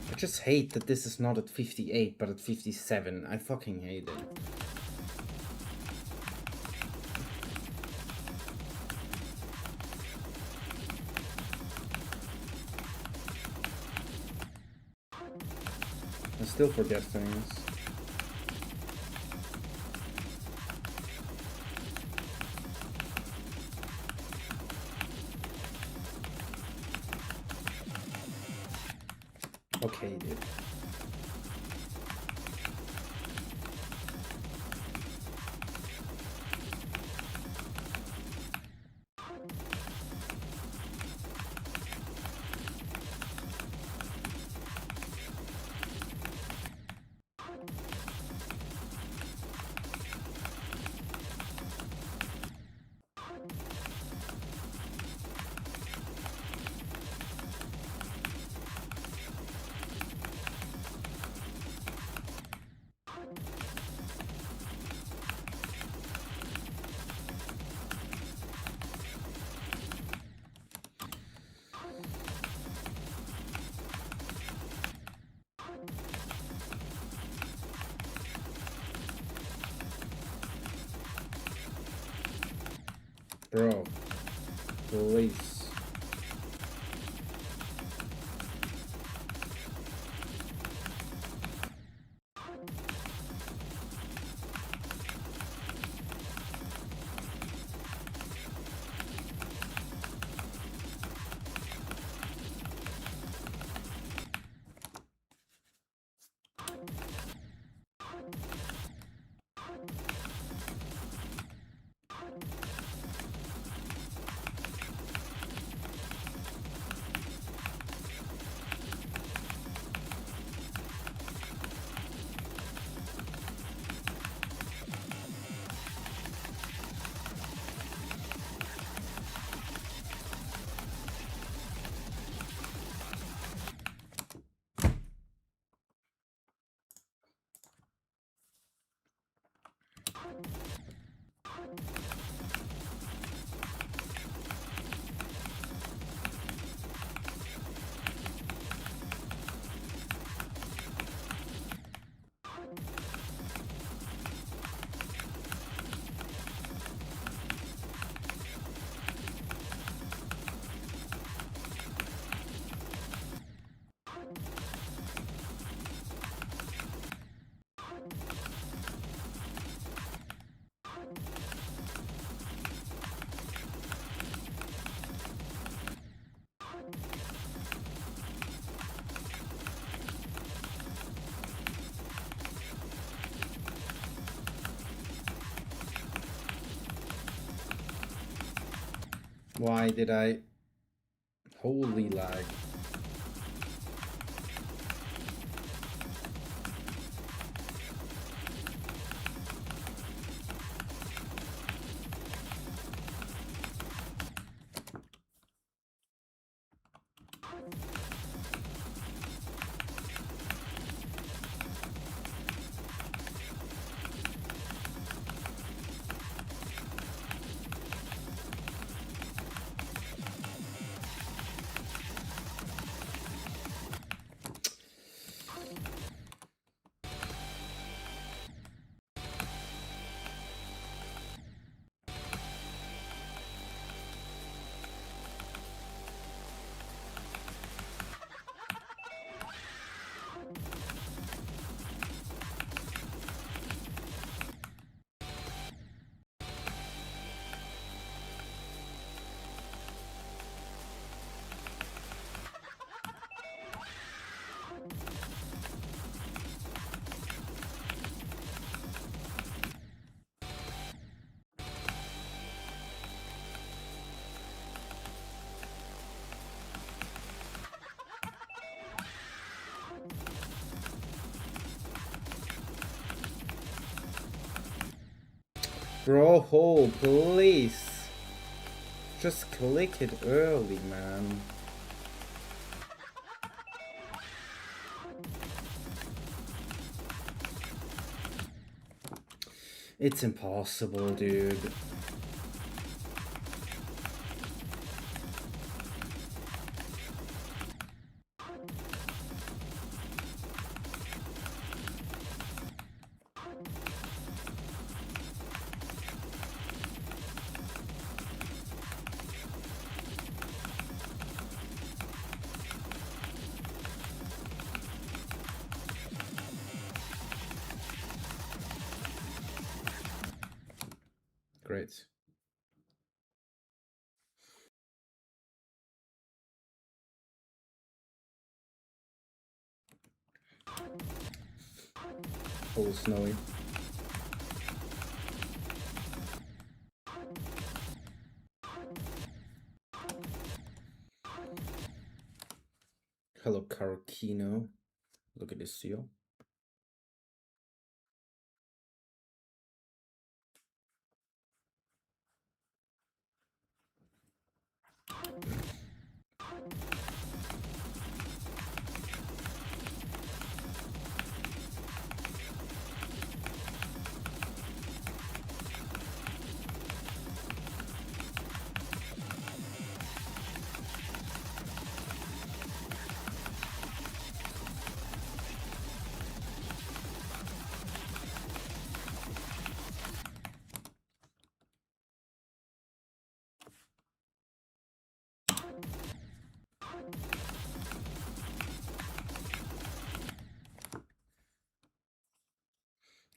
I just hate that this is not at 58 but at 57. I fucking hate it. I still forget things. Okay, dude. Bro, please. Why did I... Holy lag. Bro, please. Just click it early, man. It's impossible, dude. Great. Full snowy. Hello, Carokino. Look at this seal.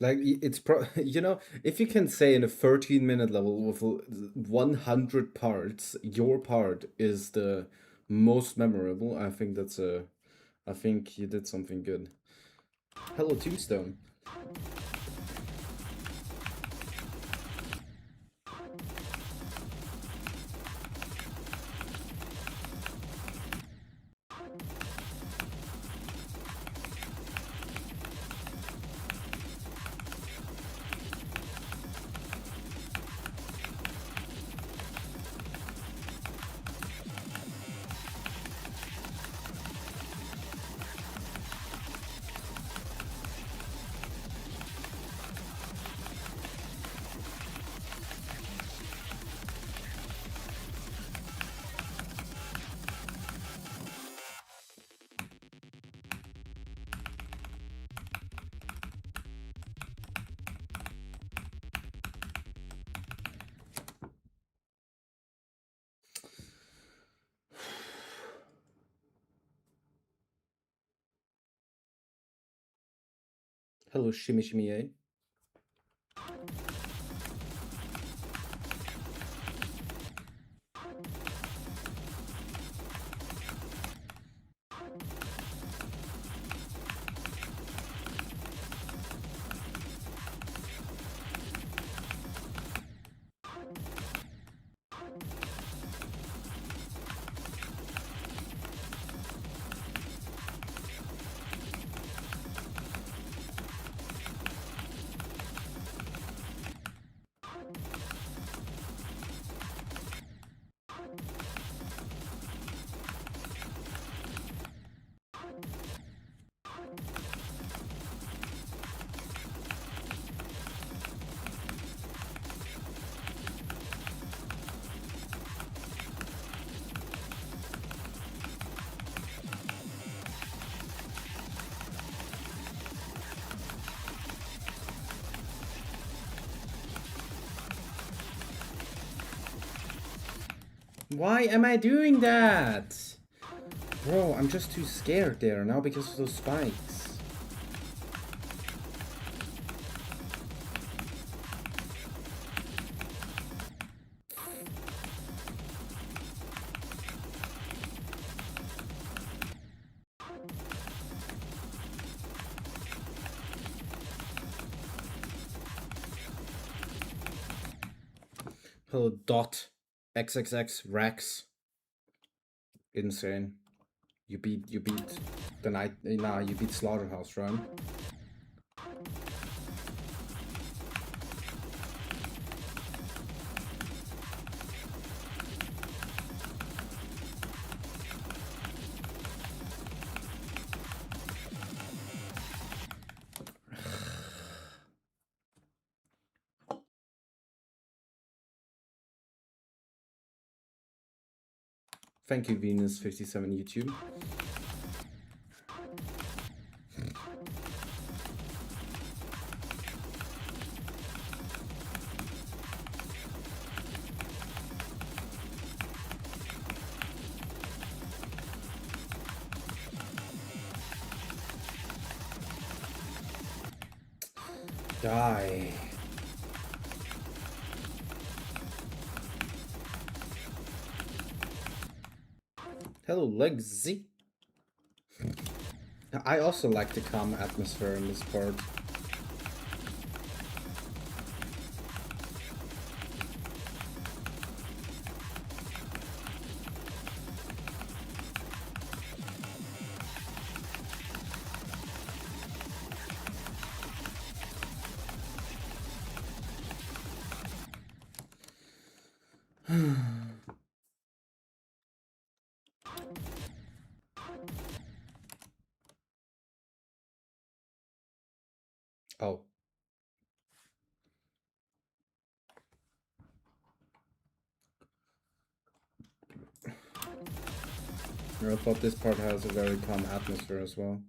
Like it's you know, if you can say in a 13-minute level with 100 parts, your part is the most memorable. I think I think you did something good. Hello, Tombstone. Hello, Shimmy Shimmy A. Why am I doing that? Bro, I'm just too scared there now because of those spikes. Hello, Dot XXX Rex. Insane. You beat the night. Nah, you beat Slaughterhouse Run. Thank you, Venus57 YouTube. Die. Hello, Legsy. I also like the calm atmosphere in this part. Oh. I thought this part has a very calm atmosphere as well.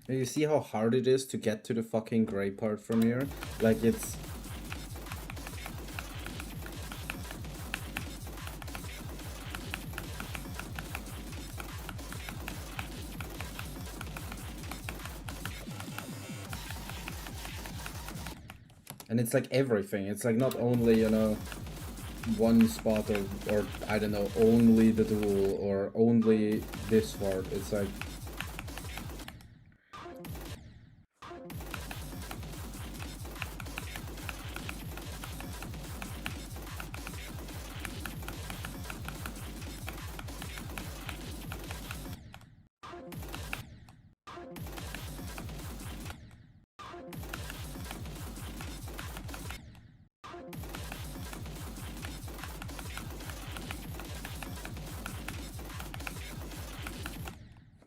You see how hard it is to get to the fucking gray part from here? Like, it's... And it's like everything. It's like not only, you know, one spot or I don't know, only the duel or only this part. It's like...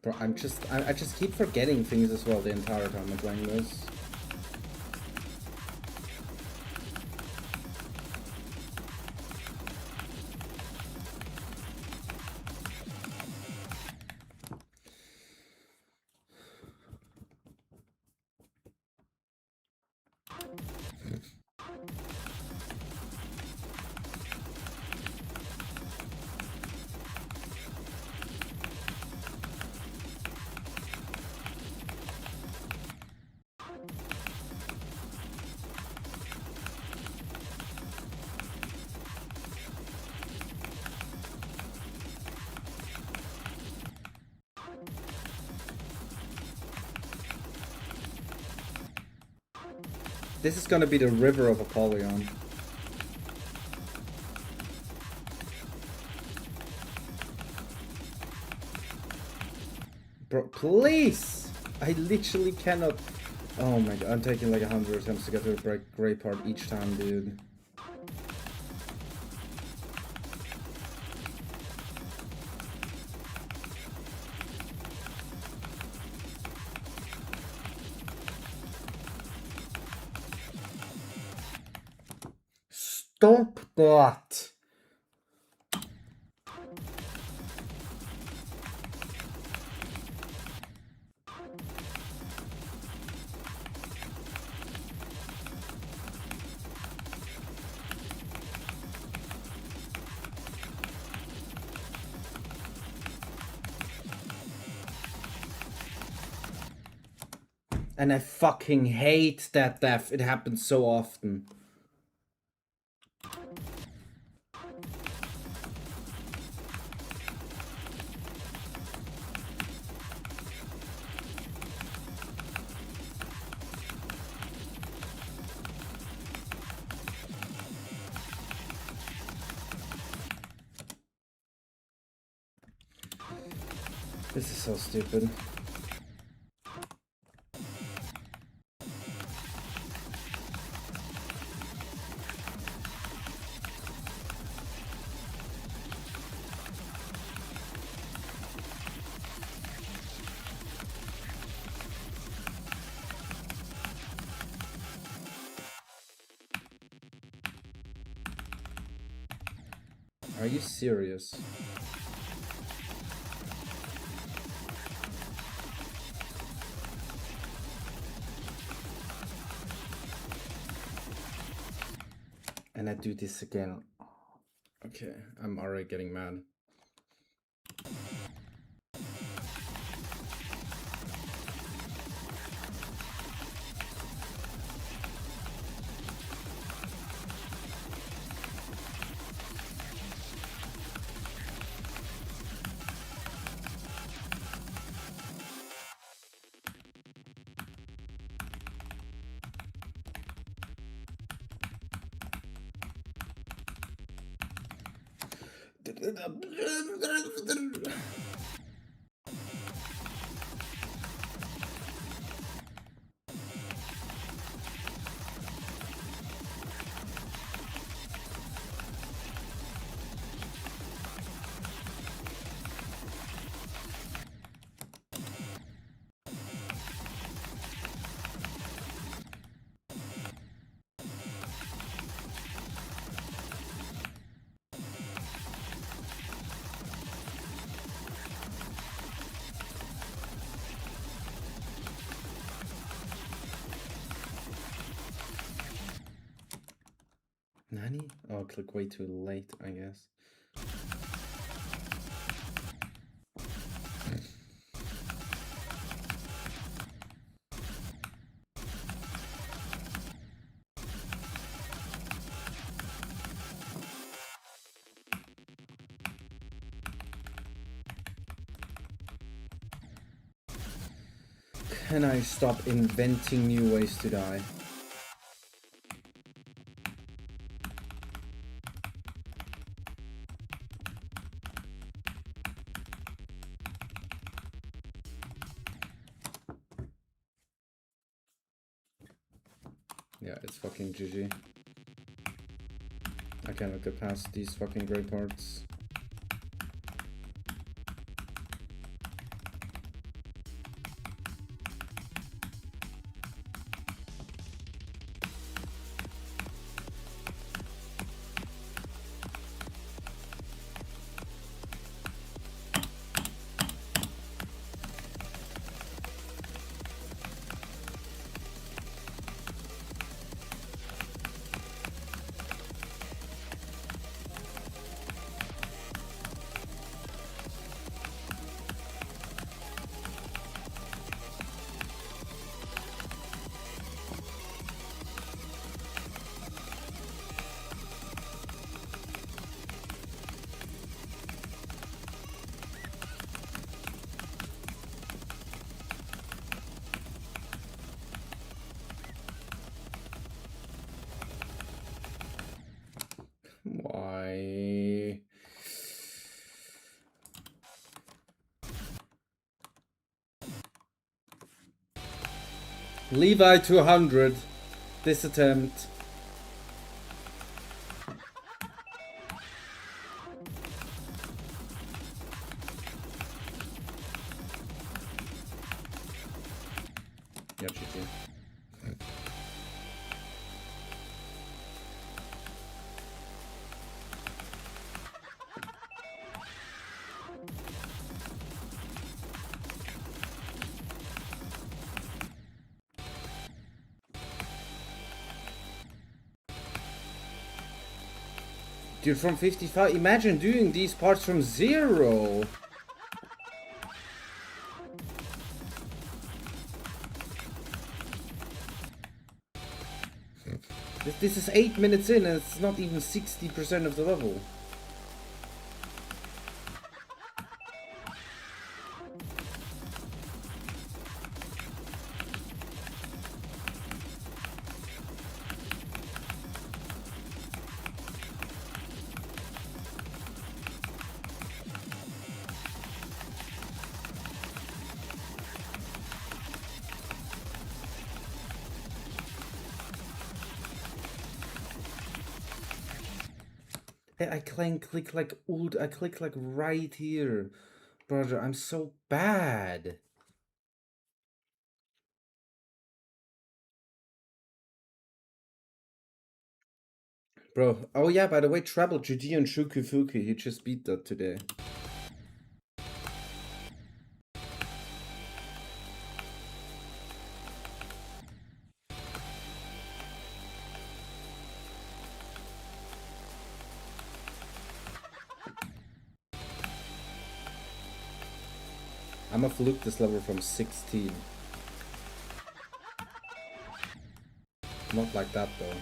Bro, I just keep forgetting things as well the entire time I'm playing this. This is gonna be the river of Apollyon. Bro, please! I literally cannot... Oh my god, I'm taking like 100 attempts to get to the gray part each time, dude. Stop that! And I fucking hate that death. It happens so often. This is so stupid. you serious? And I do this again. Okay, I'm already getting mad. Nani? Oh, click way too late, I guess. Can I stop inventing new ways to die? Yeah, it's fucking GG. I cannot get past these fucking gray parts. Why? Levi 200. This attempt. Yeah, GG. Dude, from 55, imagine doing these parts from 0. This is 8 minutes in and it's not even 60% of the level. I click like ult. I click like right here, brother. I'm so bad. Bro, oh yeah, by the way, Treble Judean Shukufuki, he just beat that today. I'm a fluke this level from 16. Not like that though.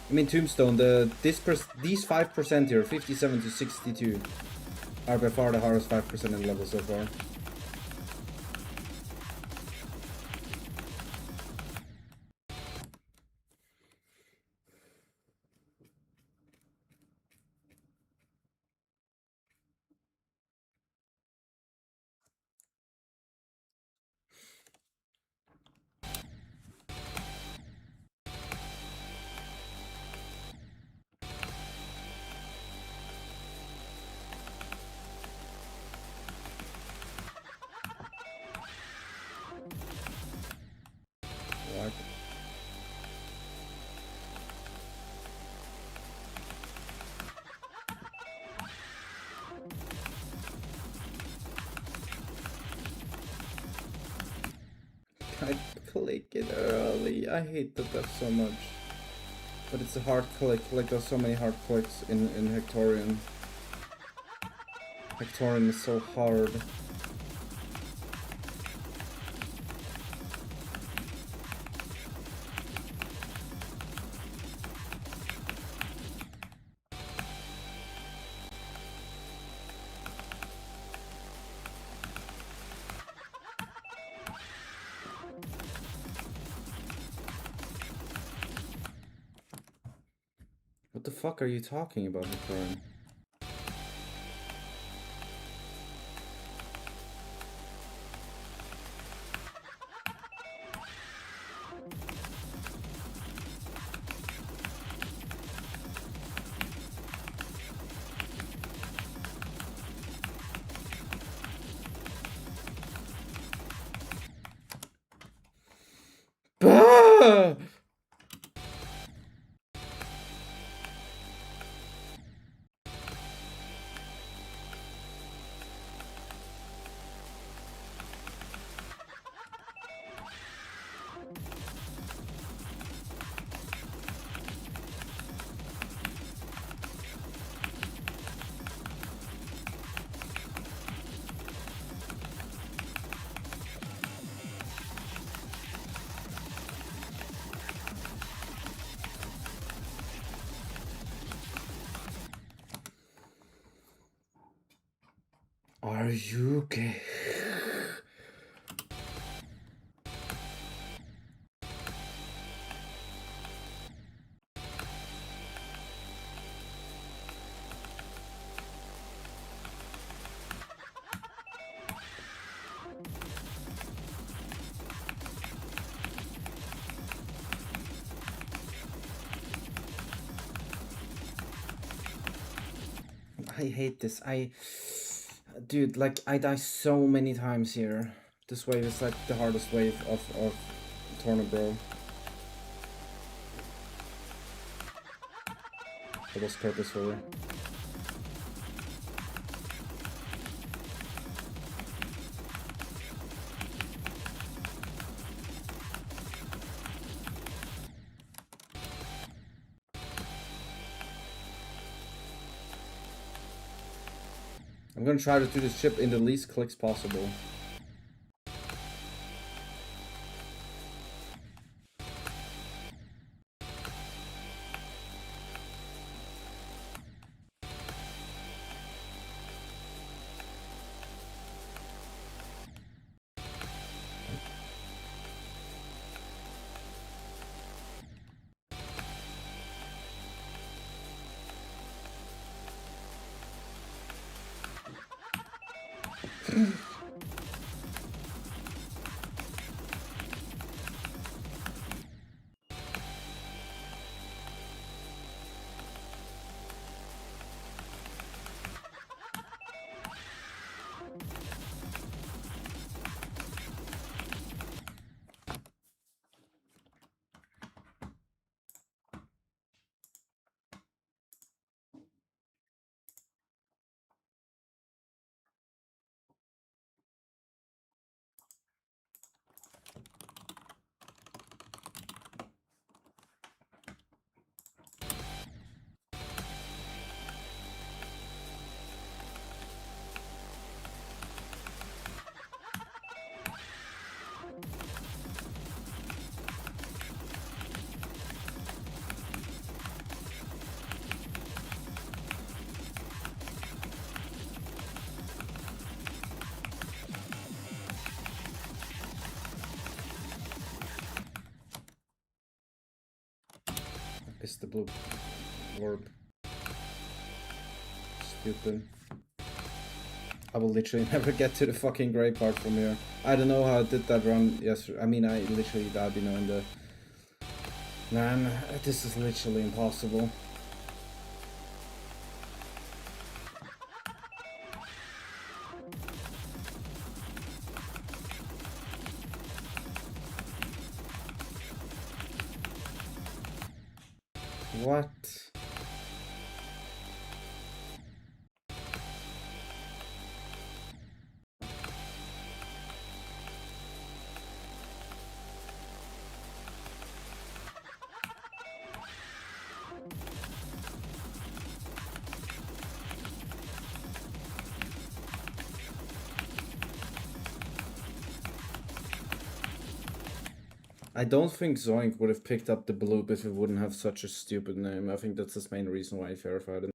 I mean, Tombstone, these 5% here, 57 to 62, are by far the hardest 5% in the level so far. What? I click it early. I hate that so much. But it's a hard click. Like, there's so many hard clicks in Hectorian. Hectorian is so hard. What the fuck are you talking about, Hectorian? Bah! Are you okay? I hate this. Dude, like, I die so many times here. This wave is like the hardest wave of Torna, bro. That was purposefully. I'm gonna try to do this chip in the least clicks possible. It's the blue orb. Stupid. I will literally never get to the fucking gray part from here. I don't know how I did that run yesterday. I mean, I literally died, you know, in the... Man, this is literally impossible. What? I don't think Zoink would have picked up the bloop if it wouldn't have such a stupid name. I think that's the main reason why he verified it.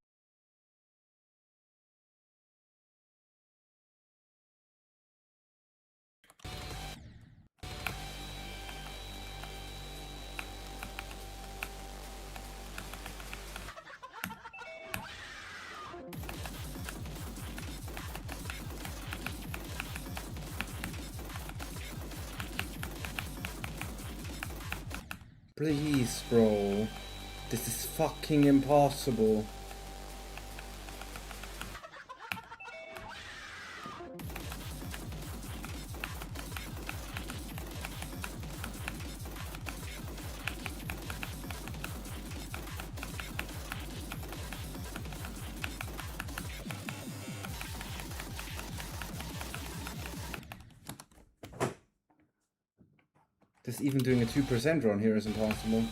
Please, bro. This is fucking impossible. Just even doing a 2% run here is impossible.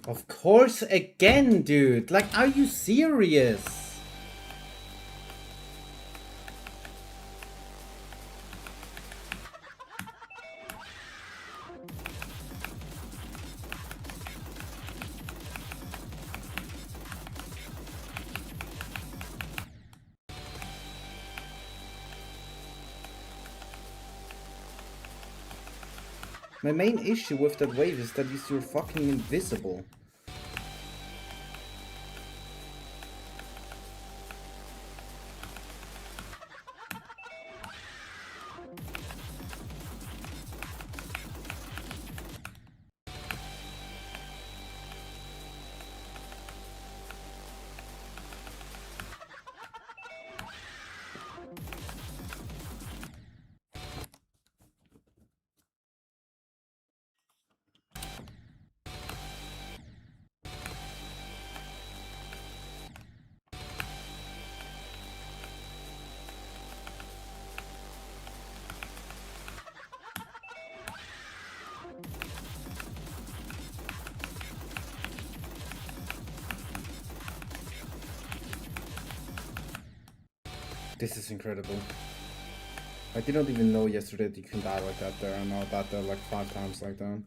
Of course, again, dude. Like, are you serious? My main issue with that wave is that you're fucking invisible. This is incredible. I did not even know yesterday that you can die like that there. I know about that like 5 times like that.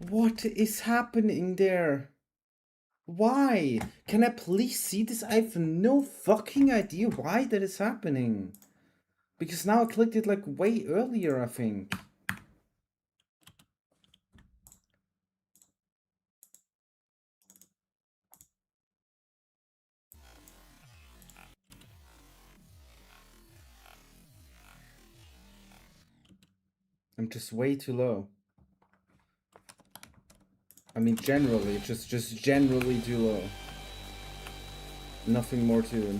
What is happening there? Why? Can I please see this? I have no fucking idea why that is happening. Because now I clicked it like way earlier, I think. I'm just way too low. I mean, generally, just generally too low. Nothing more to it.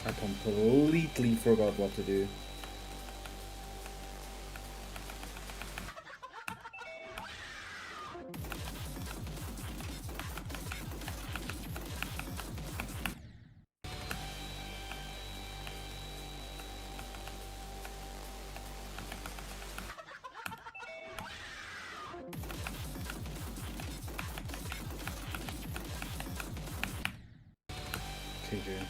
I completely forgot what to do. KJ.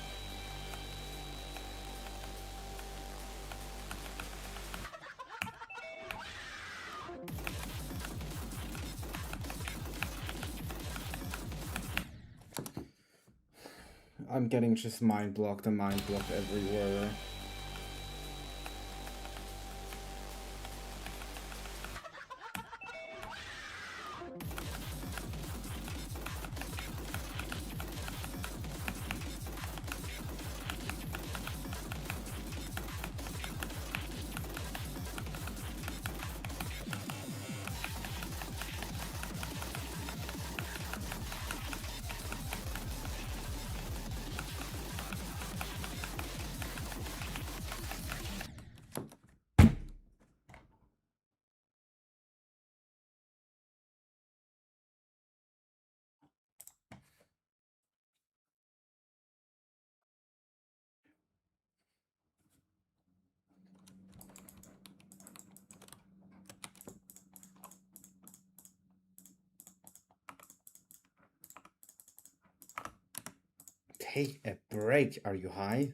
I'm getting just mind blocked and mind blocked everywhere. Take a break. Are you high?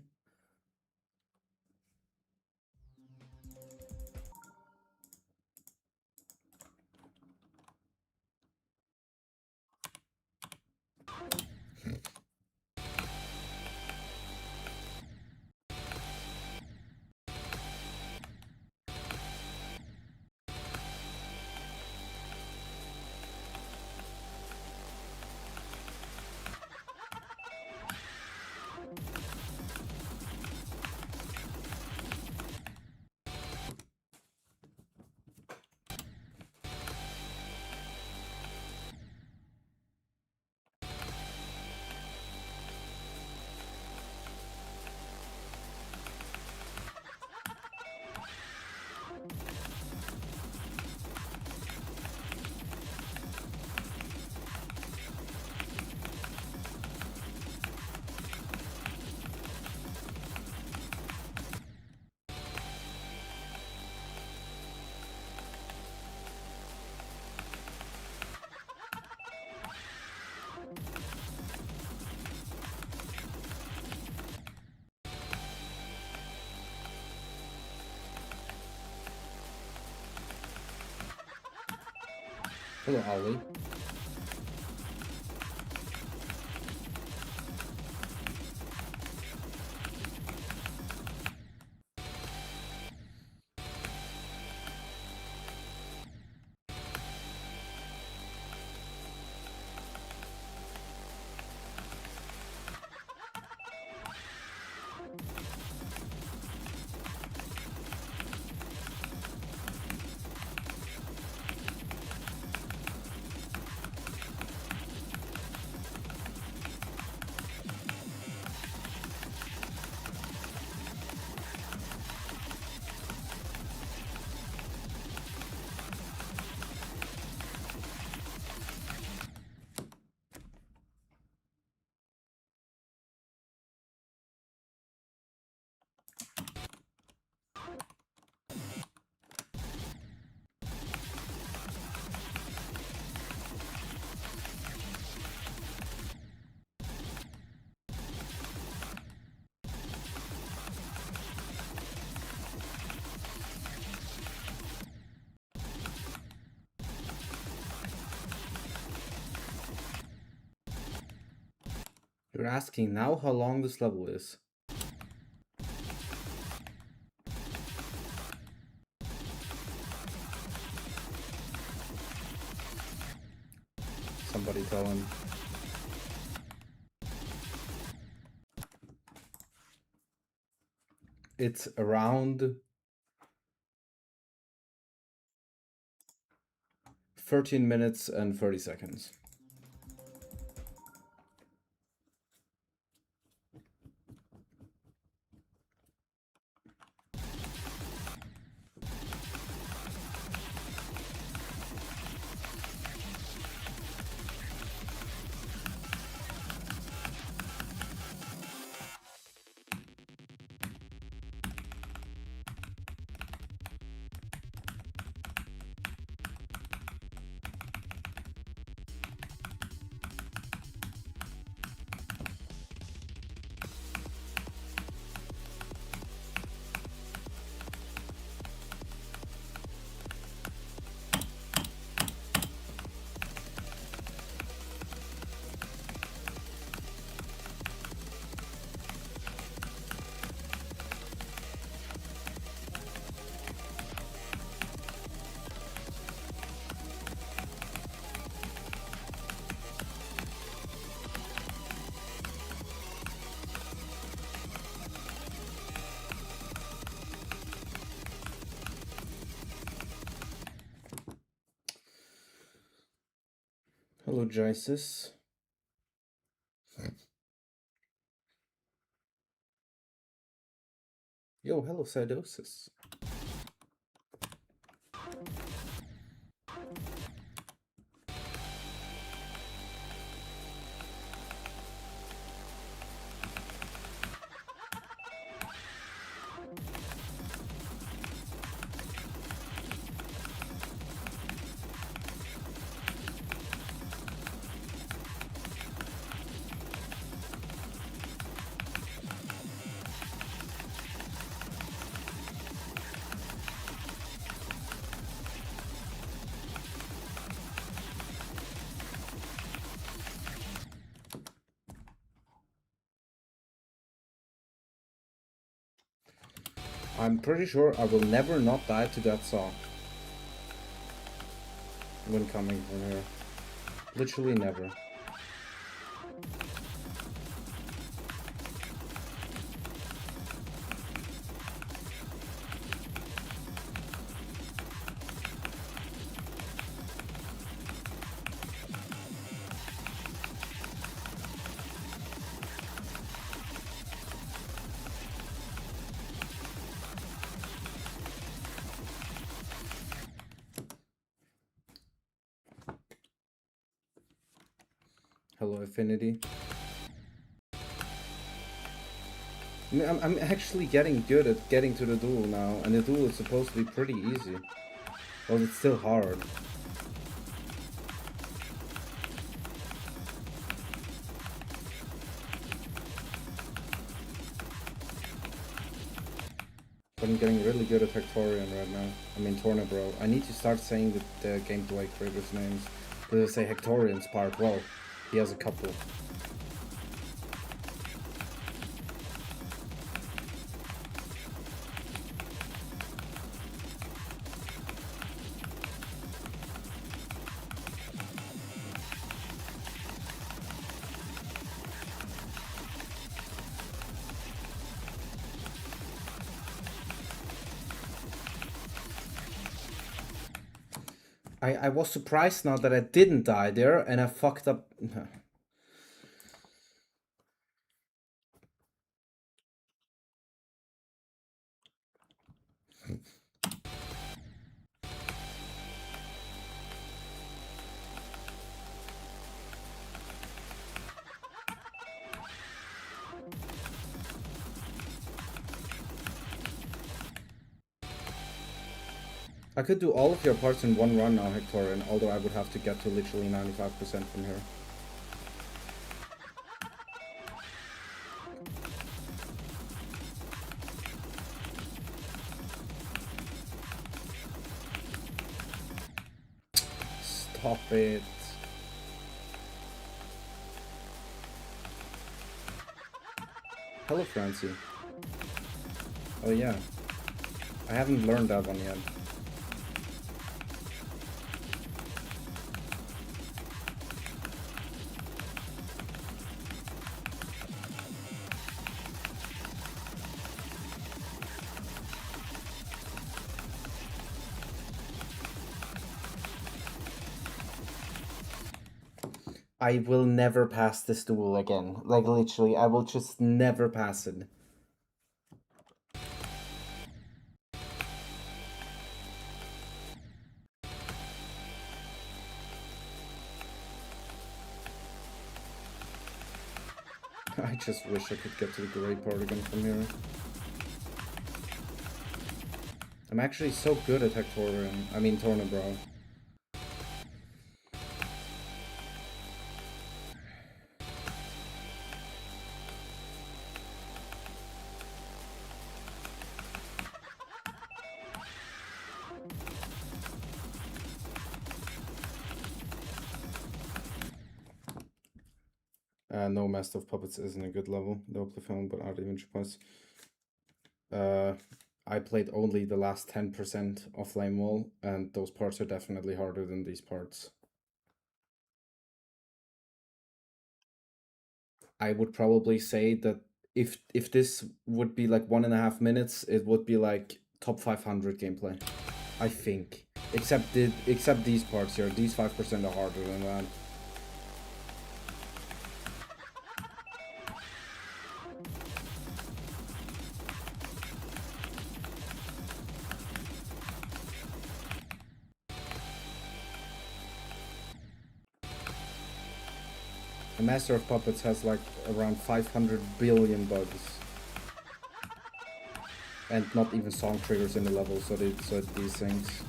Hello, Ollie. You're asking now how long this level is. Somebody tell him. It's around 13 minutes and 30 seconds. Hello, Jisis. Yo, hello, Sidosis. I'm pretty sure I will never not die to that song when coming from here. Literally never. Hello, Affinity. I'm actually getting good at getting to the duel now, and the duel is supposed to be pretty easy. Well, it's still hard. But I'm getting really good at Hectorian right now. I mean, Tornabro. I need to start saying the gameplay creators' names. Because I say Hectorian's part, well, he has a couple. I was surprised now that I didn't die there, and I fucked up. I could do all of your parts in one run now, Hectorian, although I would have to get to literally 95% from here. Stop it. Hello, Francie. Oh yeah. I haven't learned that one yet. I will never pass this duel again. Like, literally, I will just never pass it. I just wish I could get to the great part again from here. I'm actually so good at Hectorian. I mean, Tornabro. No, Master of Puppets isn't a good level. No play film, but aren't even points. I played only the last 10% of Flame Wall, and those parts are definitely harder than these parts. I would probably say that if this would be like 1.5 minutes, it would be like top 500 gameplay. I think. Except these parts here. These 5% are harder than that. The Master of Puppets has like around 500 billion bugs. And not even song triggers in the level, so these things.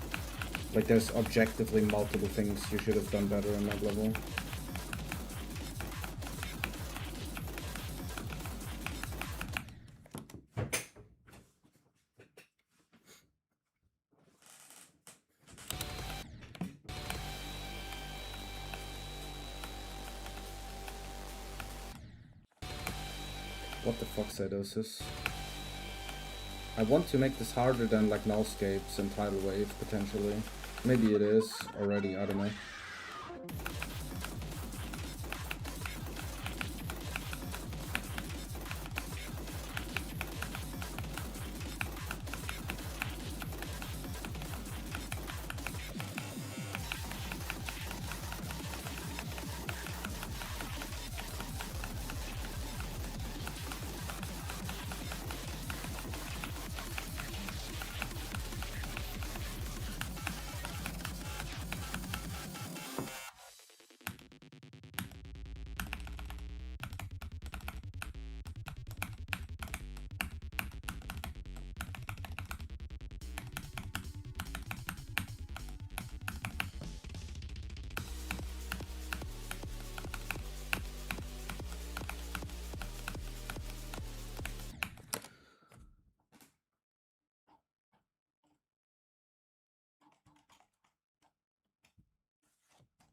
Like, there's objectively multiple things you should have done better in that level. What the fuck, Cydosis? I want to make this harder than like Nullscapes and Tidal Wave, potentially. Maybe it is already, I don't know.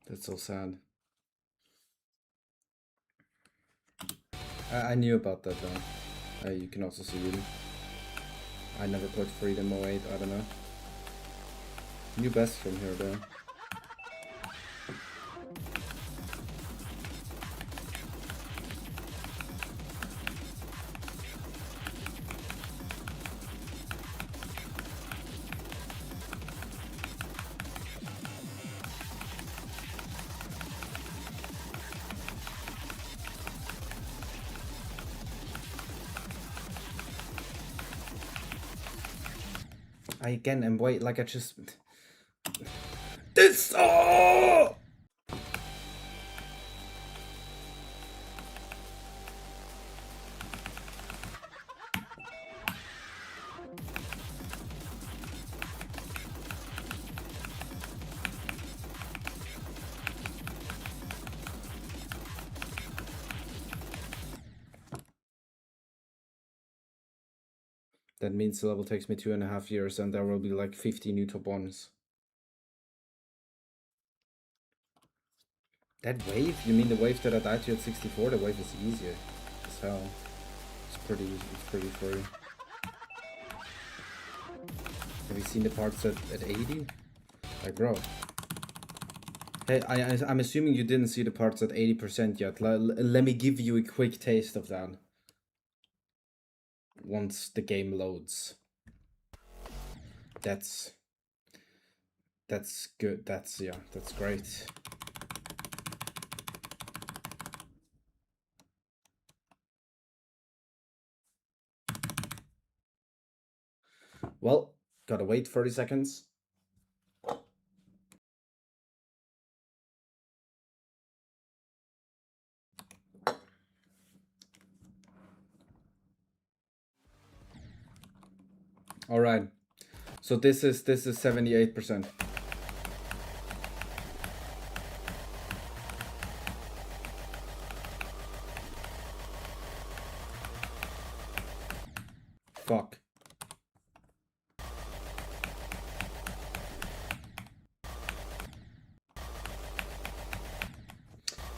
That's so sad. I knew about that though. You can also see it. I never played Freedom 08, I don't know. New best from here though. I again am wait like I just this oh! That means the level takes me 2.5 years and there will be like 50 new top 1s. That wave? You mean the wave that I died to at 64? The wave is easier as hell. It's pretty free. Have you seen the parts at 80? Like bro. Hey, I'm assuming you didn't see the parts at 80% yet. Let me give you a quick taste of that. Once the game loads. That's good. That's great. Well, gotta wait 30 seconds. All right. So this is 78%. Fuck.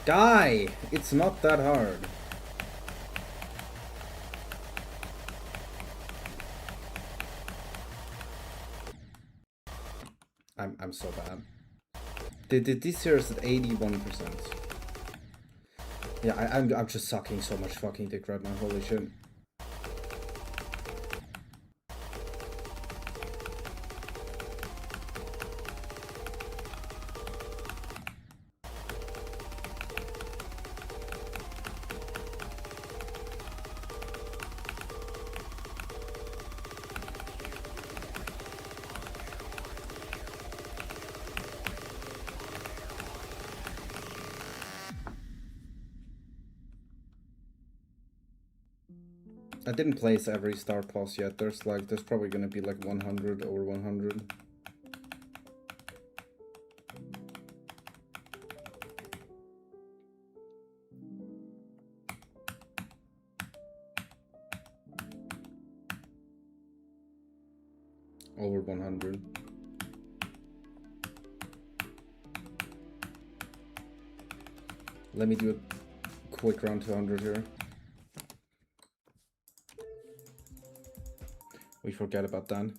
Guy, it's not that hard. I'm so bad. This here is at 81%. Yeah, I'm just sucking so much fucking dick right now. Holy shit. I didn't place every star plus yet. There's probably gonna be like 100 over 100. Over 100. Let me do a quick round 200 here. We forget about that.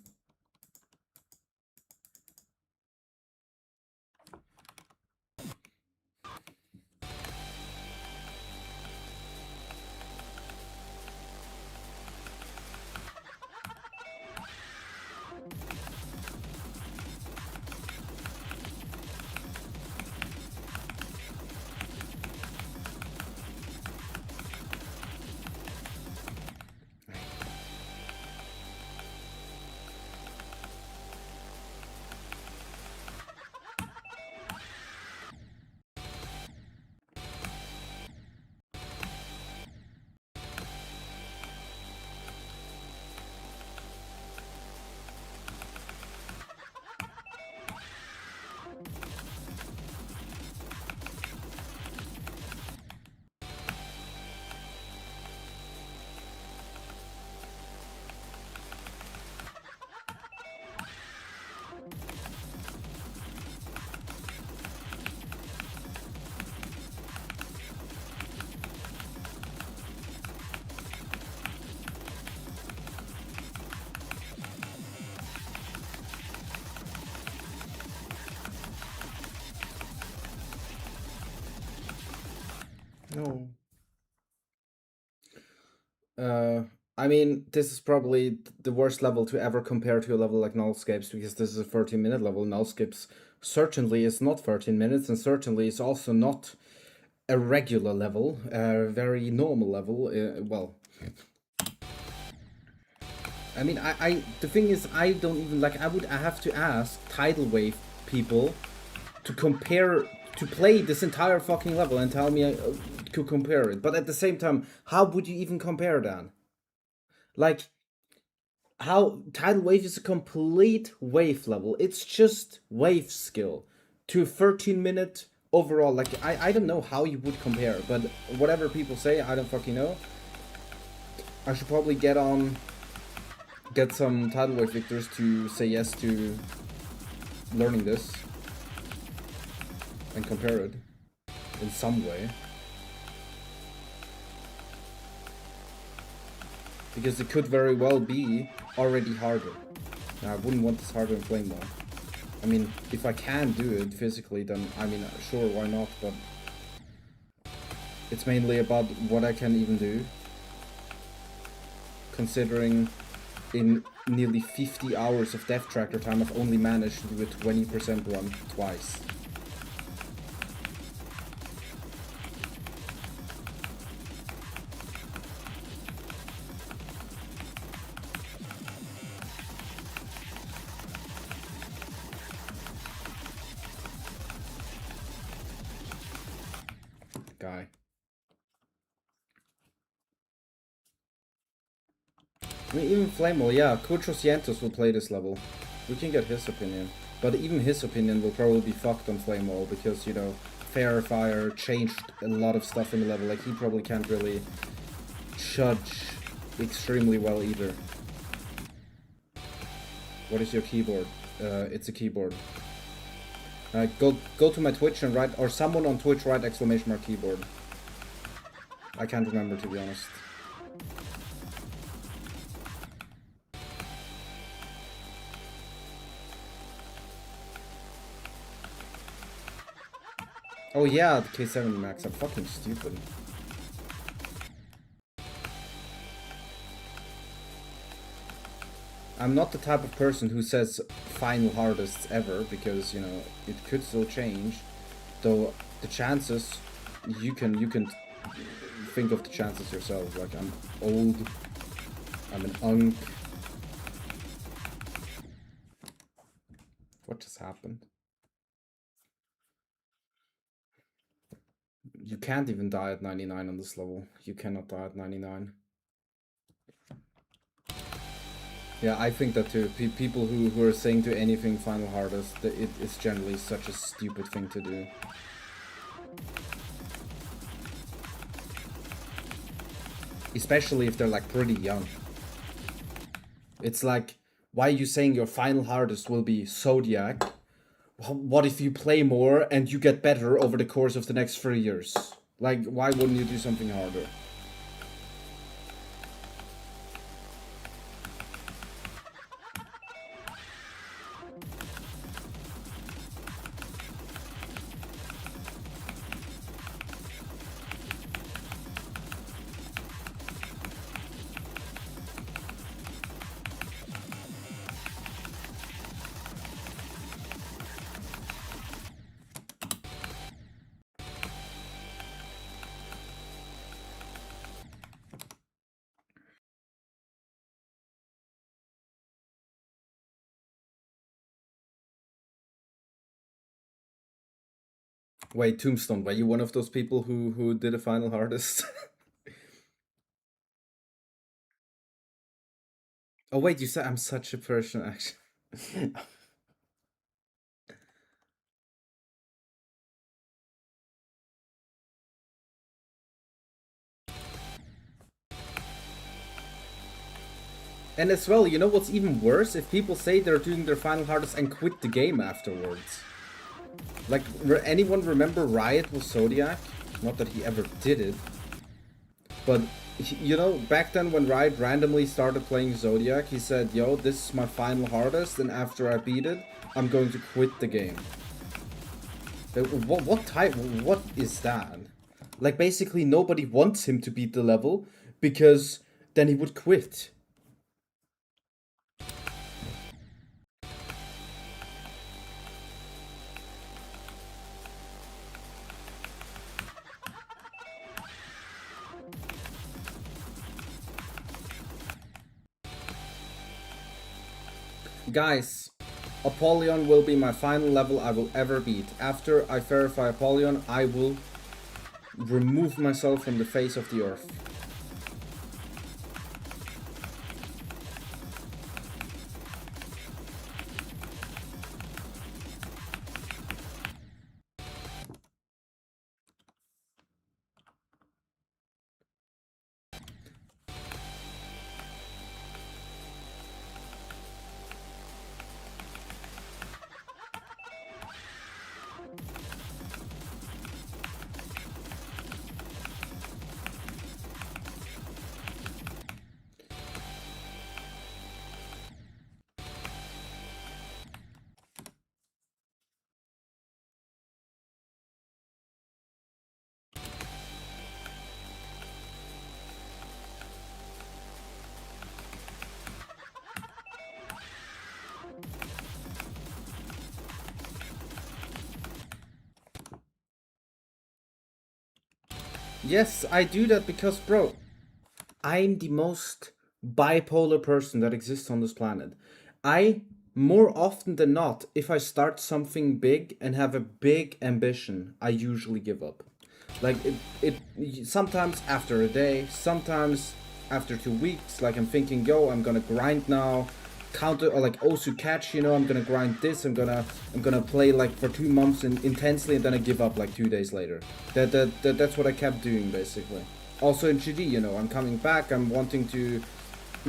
No. I mean, this is probably the worst level to ever compare to a level like Nullscapes, because this is a 13-minute level. Nullscapes certainly is not 13 minutes, and certainly is also not a regular level, a very normal level. Well, I mean, the thing is, I don't even, like, I have to ask Tidal Wave people to compare, to play this entire fucking level and tell me to compare it. But at the same time, how would you even compare that? Like, how Tidal Wave is a complete wave level. It's just wave skill to 13-minute overall. Like, I don't know how you would compare, but whatever people say, I don't fucking know. I should probably get some Tidal Wave victors to say yes to learning this and compare it in some way. Because it could very well be already harder. Now, I wouldn't want this harder in Flame Wall. I mean, if I can do it physically, then, I mean, sure, why not, but it's mainly about what I can even do. Considering in nearly 50 hours of Death Tracker time, I've only managed to do a 20% run twice. Guy. I mean, even Flamel, yeah, Kutrosientos will play this level. We can get his opinion. But even his opinion will probably be fucked on Flamewall because, you know, Fair Fire changed a lot of stuff in the level. Like, he probably can't really judge extremely well either. What is your keyboard? It's a keyboard. Go to my Twitch and write, or someone on Twitch write !! keyboard. I can't remember, to be honest. Oh yeah, the K7 Max, I'm fucking stupid. I'm not the type of person who says final hardest ever, because, you know, it could still change. Though the chances, you can think of the chances yourself. Like, I'm old, I'm an unk. What just happened? You can't even die at 99 on this level. You cannot die at 99. Yeah, I think that too. People who are saying to anything final hardest, it's generally such a stupid thing to do. Especially if they're like pretty young. It's like, why are you saying your final hardest will be Zodiac? What if you play more and you get better over the course of the next 3 years? Like, why wouldn't you do something harder? Wait, Tombstone, were you one of those people who did a final hardest? Oh wait, you said I'm such a person, actually. And as well, you know what's even worse? If people say they're doing their final hardest and quit the game afterwards. Like, anyone remember Riot with Zodiac? Not that he ever did it. But, you know, back then when Riot randomly started playing Zodiac, he said, yo, this is my final hardest, and after I beat it, I'm going to quit the game. What type, what is that? Like, basically, nobody wants him to beat the level because then he would quit. Guys, Apollyon will be my final level I will ever beat. After I verify Apollyon, I will remove myself from the face of the earth. Yes, I do that because, bro, I'm the most bipolar person that exists on this planet. I, more often than not, if I start something big and have a big ambition, I usually give up. Like, sometimes after a day, sometimes after 2 weeks, like I'm thinking, yo, I'm gonna grind now, counter or like Osu catch, you know, I'm gonna grind this, I'm gonna play like for 2 months intensely, and then I give up like 2 days later. That's what I kept doing basically. Also in GD, you know, I'm coming back, I'm wanting to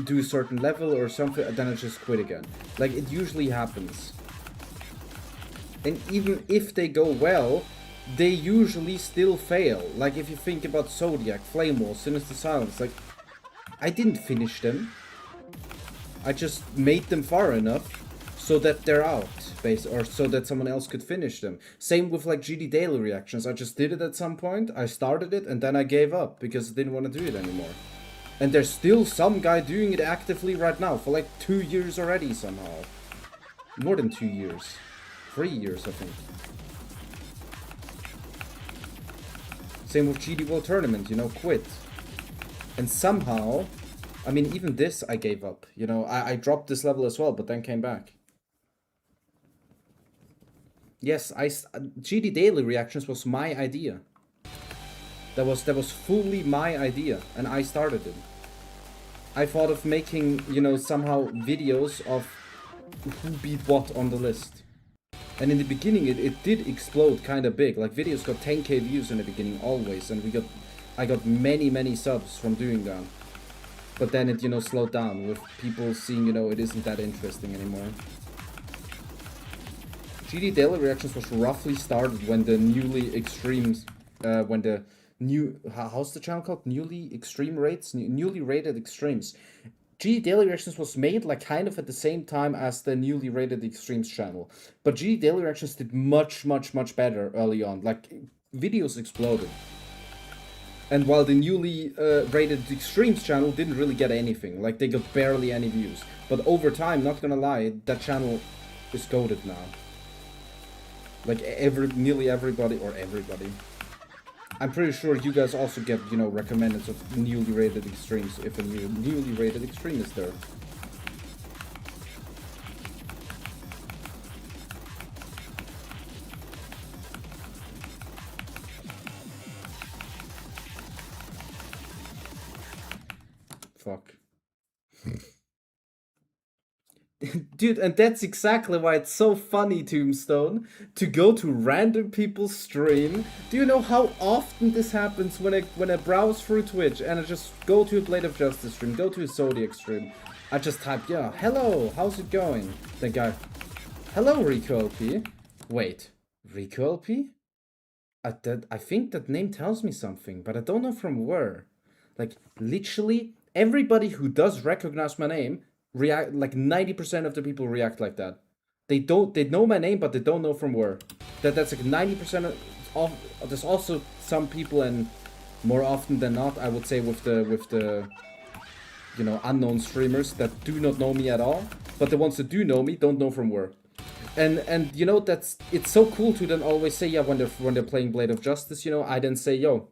do a certain level or something, and then I just quit again. Like, it usually happens. And even if they go well, they usually still fail. Like, if you think about Zodiac, Flame Wall, Sinister Silence, like, I didn't finish them. I just made them far enough so that they're out, or so that someone else could finish them. Same with like GD daily reactions. I just did it at some point, I started it, and then I gave up because I didn't want to do it anymore. And there's still some guy doing it actively right now for like 2 years already somehow. More than 2 years. 3 years, I think. Same with GD World Tournament, you know, quit. And somehow, I mean, even this I gave up. You know, I dropped this level as well, but then came back. Yes, GD Daily Reactions was my idea. That was fully my idea, and I started it. I thought of making, you know, somehow videos of who beat what on the list. And in the beginning, it did explode kind of big. Like, videos got 10k views in the beginning, always, and I got many subs from doing that. But then it, you know, slowed down with people seeing, you know, it isn't that interesting anymore. GD Daily Reactions was roughly started when the newly extremes, when the new, how's the channel called? Newly extreme rates? Newly rated extremes. GD Daily Reactions was made like kind of at the same time as the newly rated extremes channel. But GD Daily Reactions did much better early on. Like, videos exploded. And while the newly rated extremes channel didn't really get anything. Like, they got barely any views. But over time, not gonna lie, that channel is goated now. Like, nearly everybody, or everybody. I'm pretty sure you guys also get, you know, recommended of newly rated extremes if a newly rated extreme is there. Fuck. Dude, and that's exactly why it's so funny, Tombstone, to go to random people's stream. Do you know how often this happens when I browse through Twitch and I just go to a Blade of Justice stream, go to a Zodiac stream, I just type, yeah, hello, how's it going? The guy, hello, Rico LP. Wait, Rico LP? I think that name tells me something, but I don't know from where. Like, literally, everybody who does recognize my name react, like 90% of the people react like that. They know my name, but they don't know from where. That's like 90% of, there's also some people, and more often than not, I would say with the you know, unknown streamers that do not know me at all, but the ones that do know me don't know from where. And you know, that's, it's so cool to then always say, yeah, when they're playing Blade of Justice, you know, I then say, yo,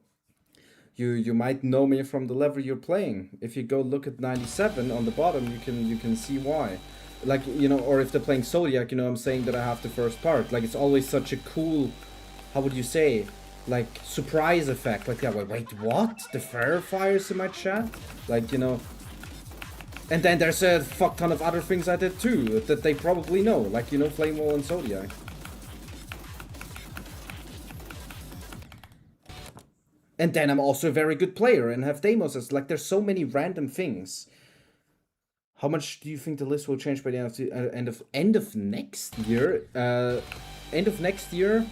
you might know me from the level you're playing. If you go look at 97 on the bottom, you can see why. Like, you know, or if they're playing Zodiac, you know, I'm saying that I have the first part. Like, it's always such a cool, how would you say, like, surprise effect. Like, yeah, wait, what? The Fairfire's in my chat? Like, you know. And then there's a fuck ton of other things I did too that they probably know, like, you know, Flame Wall and Zodiac. And then I'm also a very good player and have Deimoses. Like, there's so many random things. How much do you think the list will change by the end of next year? End of next year,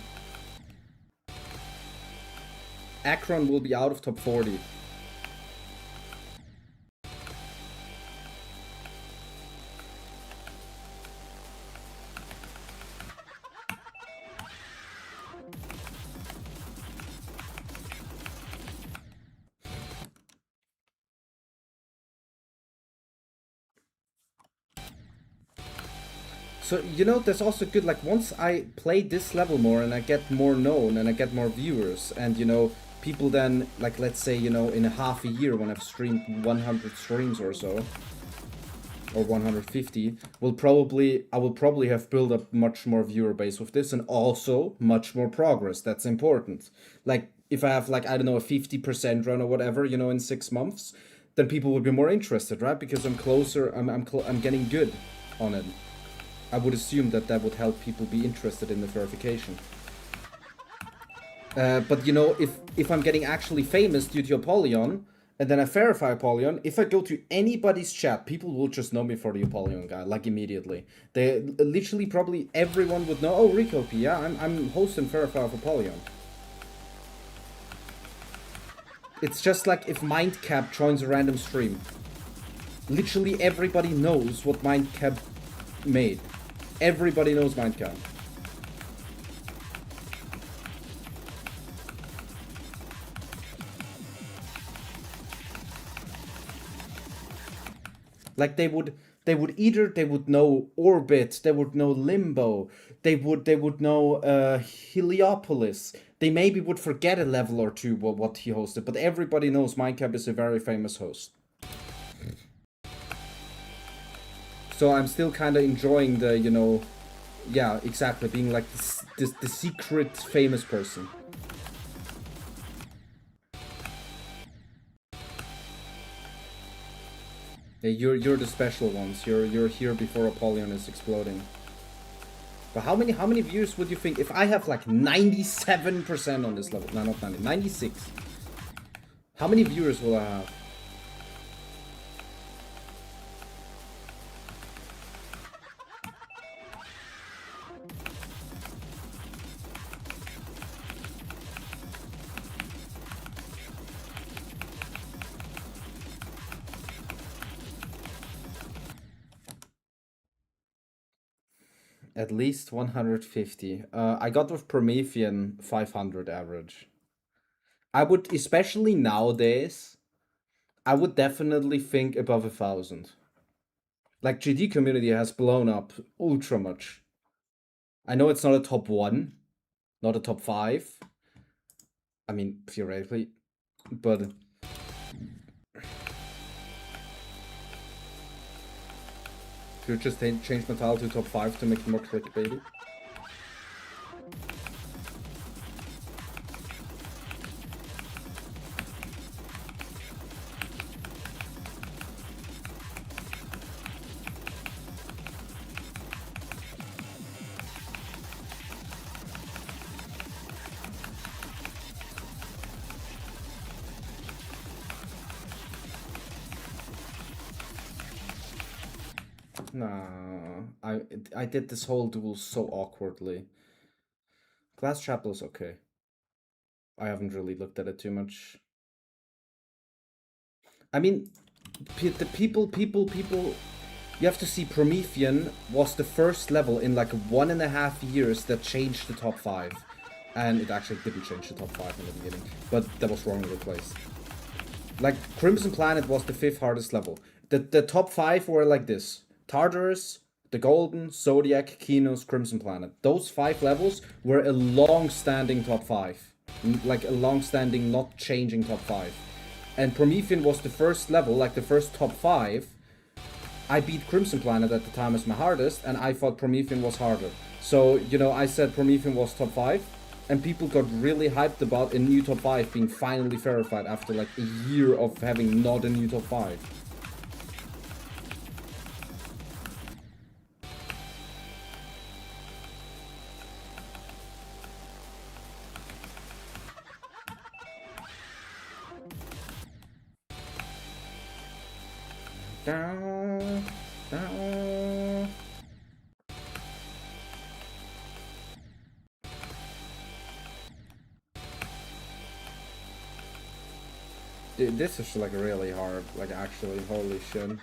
Akron will be out of top 40. So, you know, that's also good, like, once I play this level more and I get more known and I get more viewers and, you know, people then, like, let's say, you know, in a half a year when I've streamed 100 streams or so, or 150, I will probably have built up much more viewer base with this and also much more progress. That's important. Like, if I have, like, I don't know, a 50% run or whatever, you know, in 6 months, then people would be more interested, right? Because I'm closer, I'm getting good on it. I would assume that that would help people be interested in the verification. But you know, if I'm getting actually famous due to Apollyon, and then I verify Apollyon, if I go to anybody's chat, people will just know me for the Apollyon guy, like immediately. They literally probably everyone would know, oh, Rico P, yeah, I'm host and verifier of Apollyon. It's just like if Mindcap joins a random stream. Literally everybody knows what Mindcap made. Everybody knows Mindcap. Like they would know Orbit, they would know Limbo, they would know Heliopolis. They maybe would forget a level or two what he hosted, but everybody knows Mindcap is a very famous host. So I'm still kind of enjoying the, you know, yeah, exactly, being like the secret famous person. Yeah, you're the special ones. You're here before Apollyon is exploding. But how many views would you think if I have like 97% on this level? No, not 90, 96. How many viewers will I have? At least 150. I got with Promethean 500 average. I would, especially nowadays, I would definitely think above 1,000. Like, GD community has blown up ultra much. I know it's not a top 1, not a top 5. I mean, theoretically, but if you just change my tile to top 5 to make it more clickbaity. Nah, I did this whole duel so awkwardly. Glass Chapel's okay. I haven't really looked at it too much. I mean, the people. You have to see, Promethean was the first level in like 1.5 years that changed the top 5. And it actually didn't change the top 5 in the beginning, but that was wrongly placed. Like, Crimson Planet was the 5th hardest level. The top 5 were like this. Tartarus, the Golden, Zodiac, Kinos, Crimson Planet. Those 5 levels were a long-standing top 5. Like, a long-standing, not changing top 5. And Promethean was the first level, like the first top 5. I beat Crimson Planet at the time as my hardest, and I thought Promethean was harder. So, you know, I said Promethean was top 5, and people got really hyped about a new top 5 being finally verified after like a year of having not a new top 5. Down, down. Dude, this is like really hard, like actually, holy shit.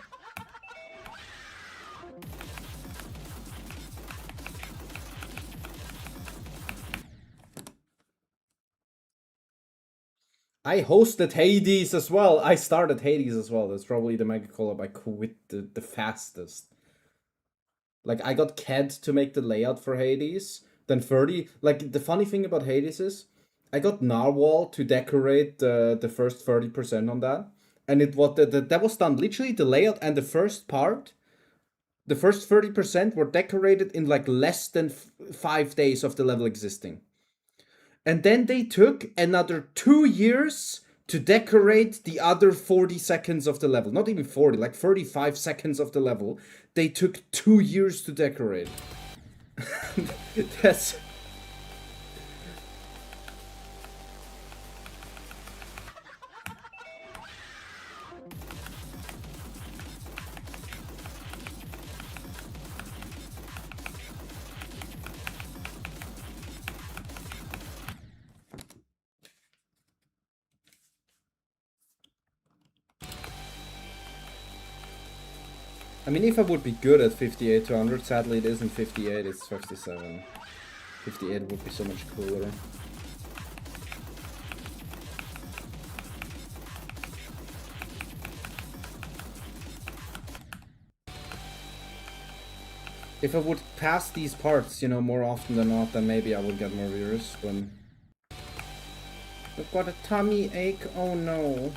I hosted Hades as well. I started Hades as well. That's probably the mega collab I quit the fastest. Like, I got Ked to make the layout for Hades. Then 30. Like, the funny thing about Hades is, I got Narwhal to decorate the first 30% on that. And it was that was done literally the layout and the first part. The first 30% were decorated in like less than 5 days of the level existing. And then they took another 2 years to decorate the other 40 seconds of the level. Not even 40, like 35 seconds of the level. They took 2 years to decorate. That's... I mean, if I would be good at 58 to 100, sadly it isn't 58, it's 57. 58 would be so much cooler. If I would pass these parts, you know, more often than not, then maybe I would get more viewers, but... I've got a tummy ache, oh no.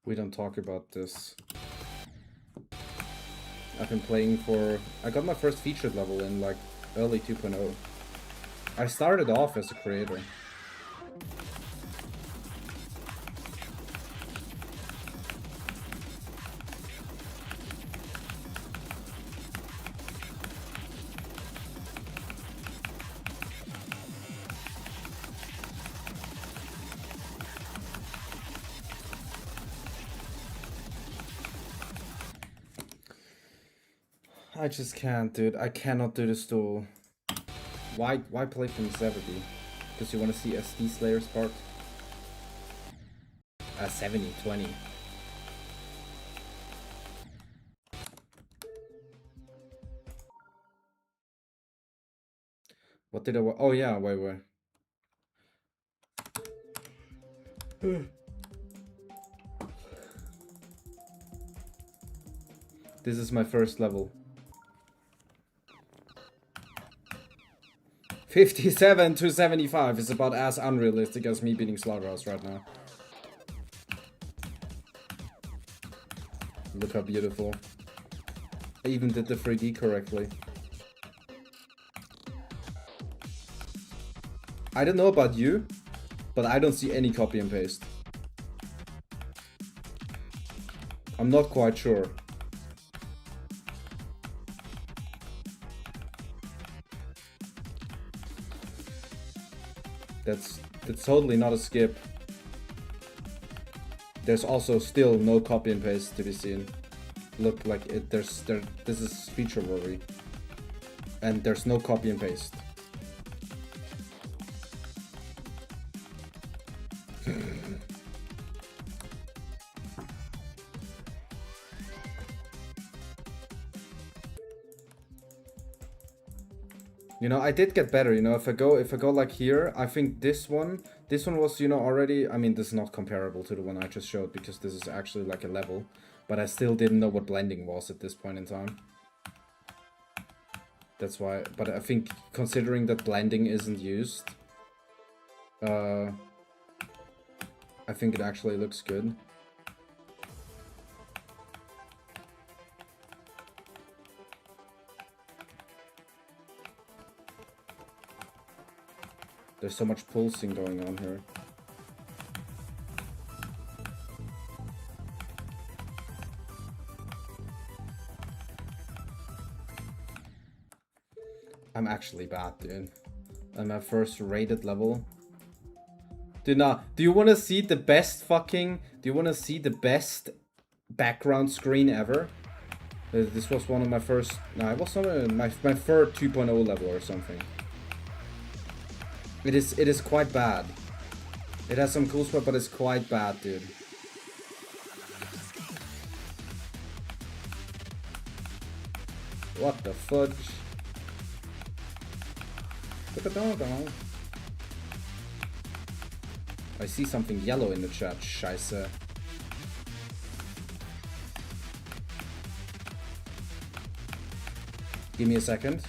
We don't talk about this. I've been playing for... I got my first featured level in like early 2.0. I started off as a creator. I just can't, dude. I cannot do this duel. Why play from 70? Because you want to see SD Slayer's part? 70, 20. What did I... Oh yeah, wait. This is my first level. 57 to 75 is about as unrealistic as me beating Slaughterhouse right now. Look how beautiful. I even did the 3D correctly. I don't know about you, but I don't see any copy and paste. I'm not quite sure. That's totally not a skip. There's also still no copy and paste to be seen. Look, like this is feature worthy. And there's no copy and paste. You know, I did get better, you know, if I go like here, I think this one was, you know, already, I mean, this is not comparable to the one I just showed because this is actually like a level, but I still didn't know what blending was at this point in time. That's why, but I think considering that blending isn't used, I think it actually looks good. There's so much pulsing going on here. I'm actually bad, dude. I'm my first rated level. Dude, nah, do you want to see the best background screen ever? This was one of my first... No, it was my third 2.0 level or something. It is quite bad. It has some cool stuff, but it's quite bad, dude. What the fudge? I see something yellow in the chat, scheiße. Give me a second.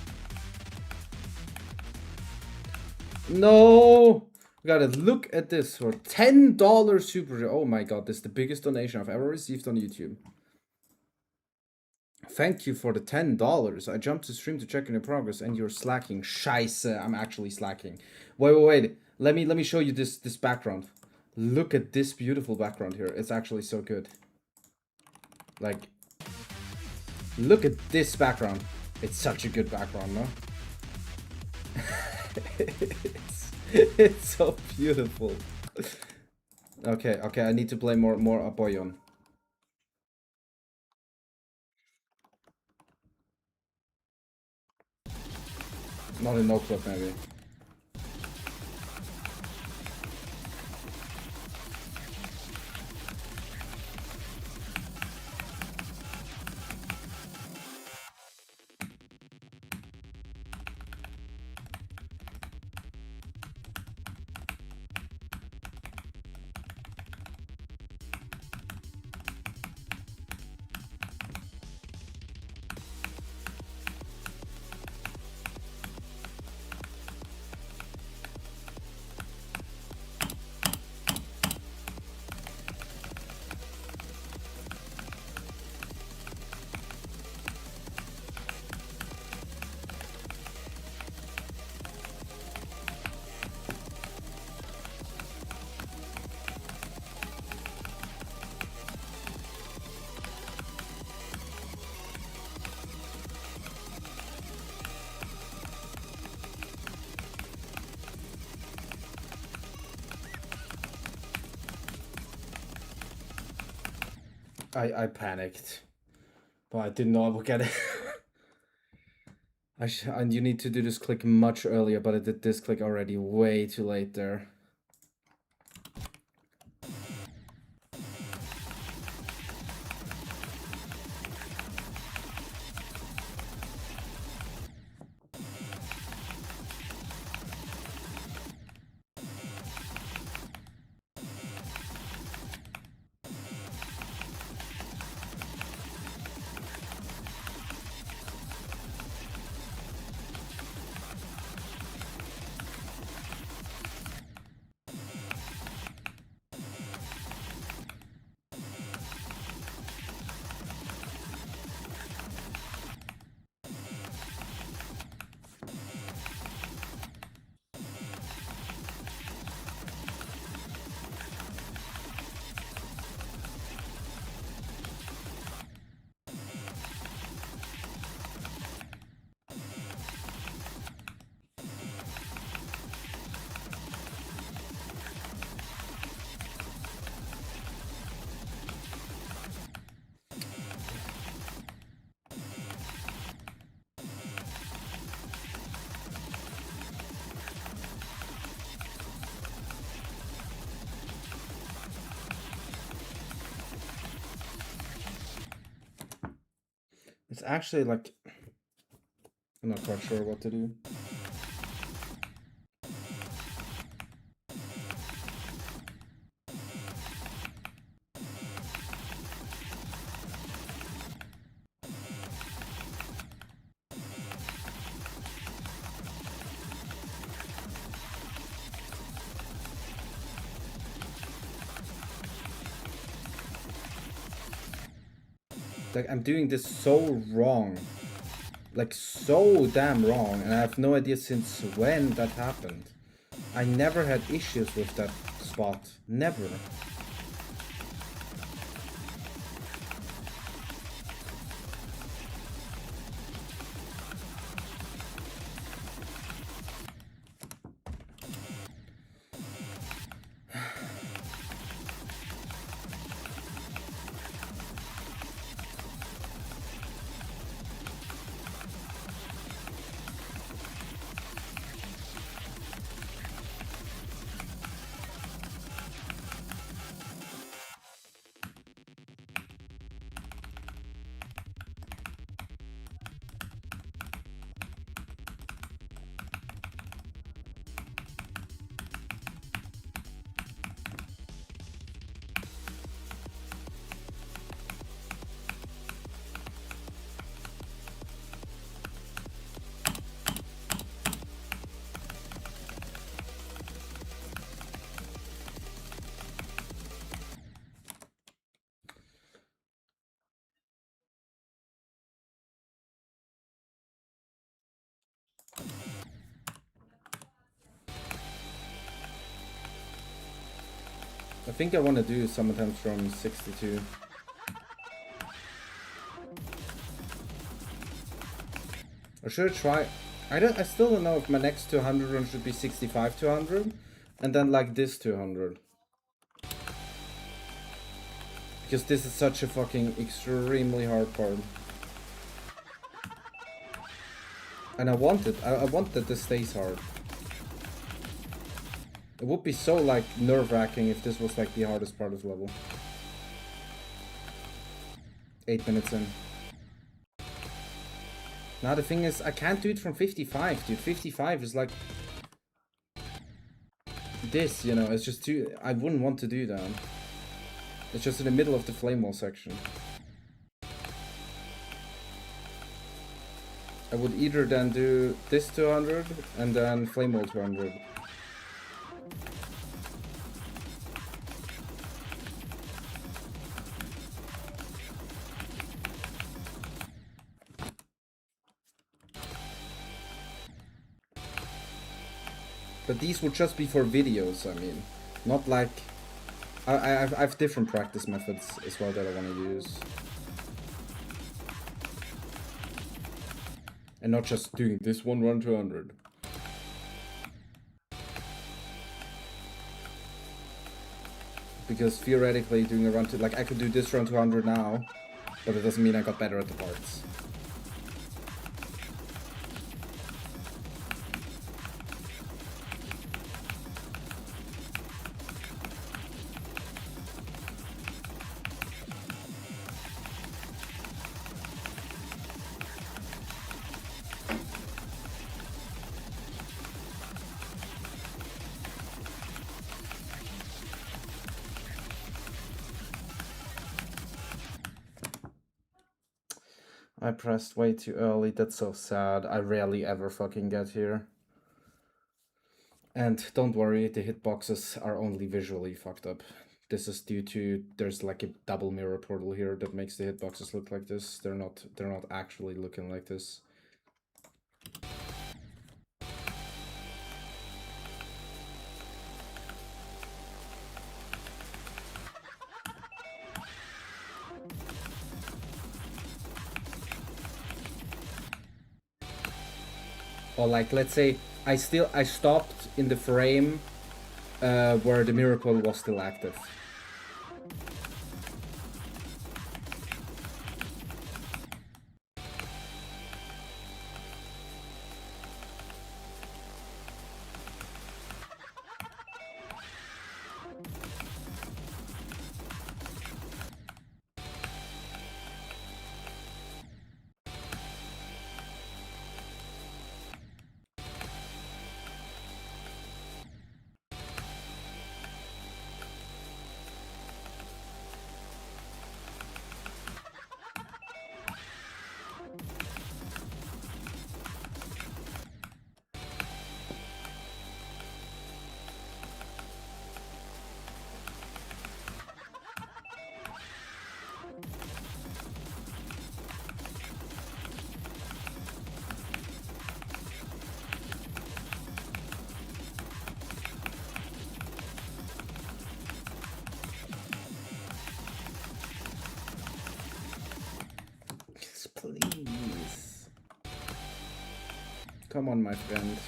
No! We gotta look at this for $10 super. Oh my god, this is the biggest donation I've ever received on YouTube. Thank you for the $10. I jumped to stream to check in your progress and you're slacking. Scheiße, I'm actually slacking. Wait. Let me show you this background. Look at this beautiful background here. It's actually so good. Like, look at this background. It's such a good background, no? it's so beautiful. Okay, I need to play more Apollyon. Not in no club, maybe. I panicked, but I didn't know I would get it. And you need to do this click much earlier, but I did this click already way too late there. It's actually like, I'm not quite sure what to do. Like, I'm doing this so wrong. Like, so damn wrong, and I have no idea since when that happened. I never had issues with that spot. Never. I think I want to do sometimes from 62. Or should I try? I still don't know if my next 200 run should be 65 200 and then like this 200. Because this is such a fucking extremely hard part. And I want it. I want that this stays hard. It would be so like nerve-wracking if this was like the hardest part of the level. 8 minutes in. Now the thing is, I can't do it from 55, dude. 55 is like this, you know. It's just too. I wouldn't want to do that. It's just in the middle of the flame wall section. I would either then do this 200 and then flame wall 200. But these would just be for videos, I mean. Not like... I have different practice methods as well that I want to use. And not just doing this one run 200. Because theoretically doing a run to... Like, I could do this run 200 now, but it doesn't mean I got better at the parts. I pressed way too early, that's so sad. I rarely ever fucking get here. And don't worry, the hitboxes are only visually fucked up. This is due to there's like a double mirror portal here that makes the hitboxes look like this. They're not actually looking like this. Or like, let's say I stopped in the frame where the miracle was still active. Come on, my friend.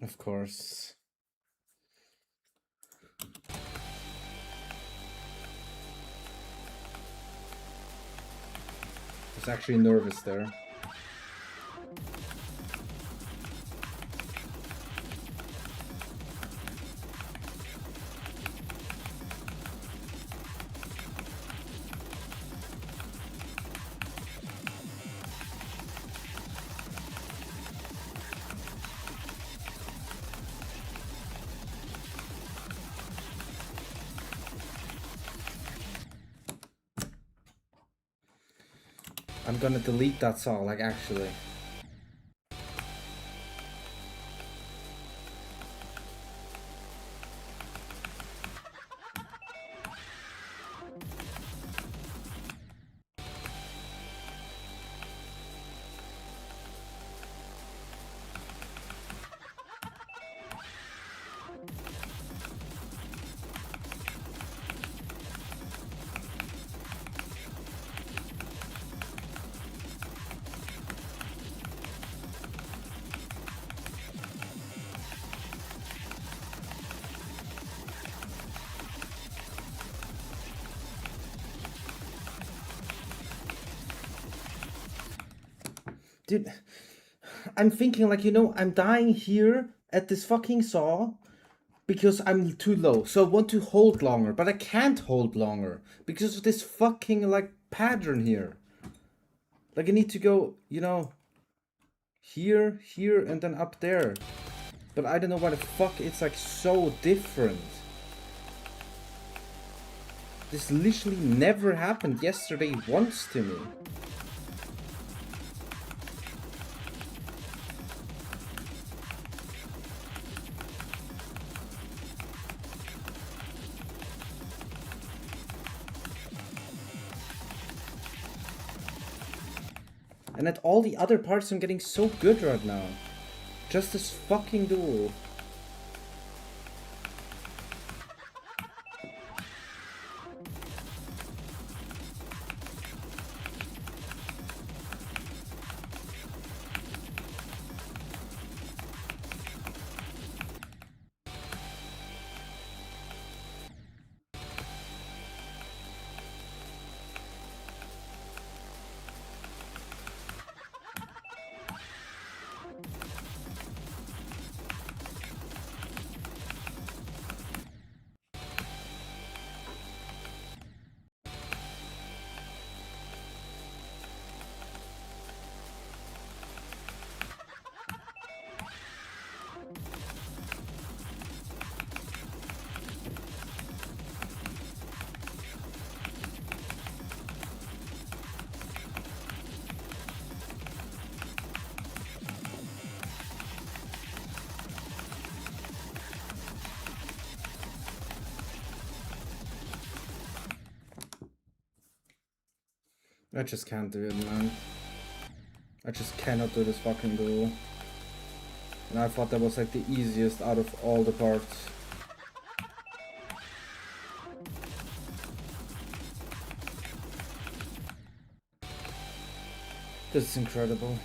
Of course. I was actually nervous there. I'm gonna delete that saw, like, actually. Dude, I'm thinking, like, you know, I'm dying here at this fucking saw because I'm too low. So I want to hold longer, but I can't hold longer because of this fucking, like, pattern here. Like, I need to go, you know, here, here, and then up there. But I don't know why the fuck it's, like, so different. This literally never happened yesterday once to me. And at all the other parts I'm getting so good right now. Just this fucking duel. I just can't do it, man. I just cannot do this fucking duel. And I thought that was like the easiest out of all the parts. This is incredible.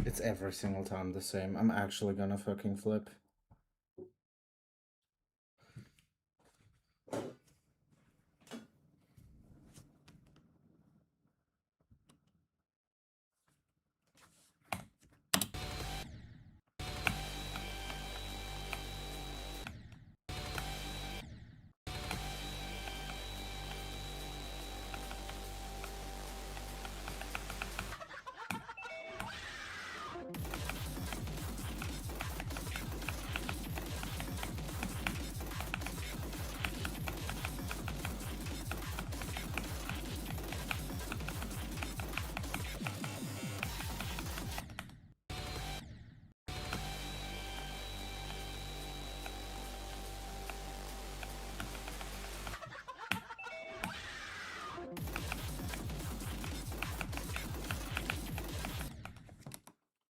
It's every single time the same. I'm actually gonna fucking flip.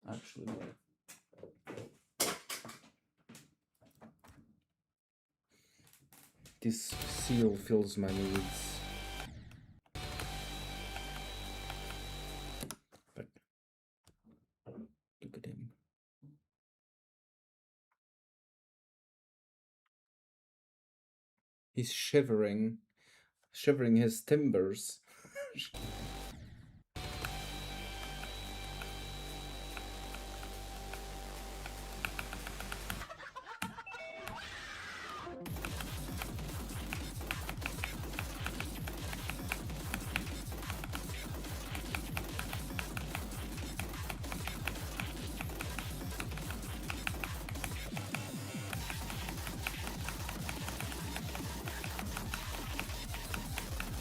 Actually, this seal fills my needs. But look at him. He's shivering his timbers.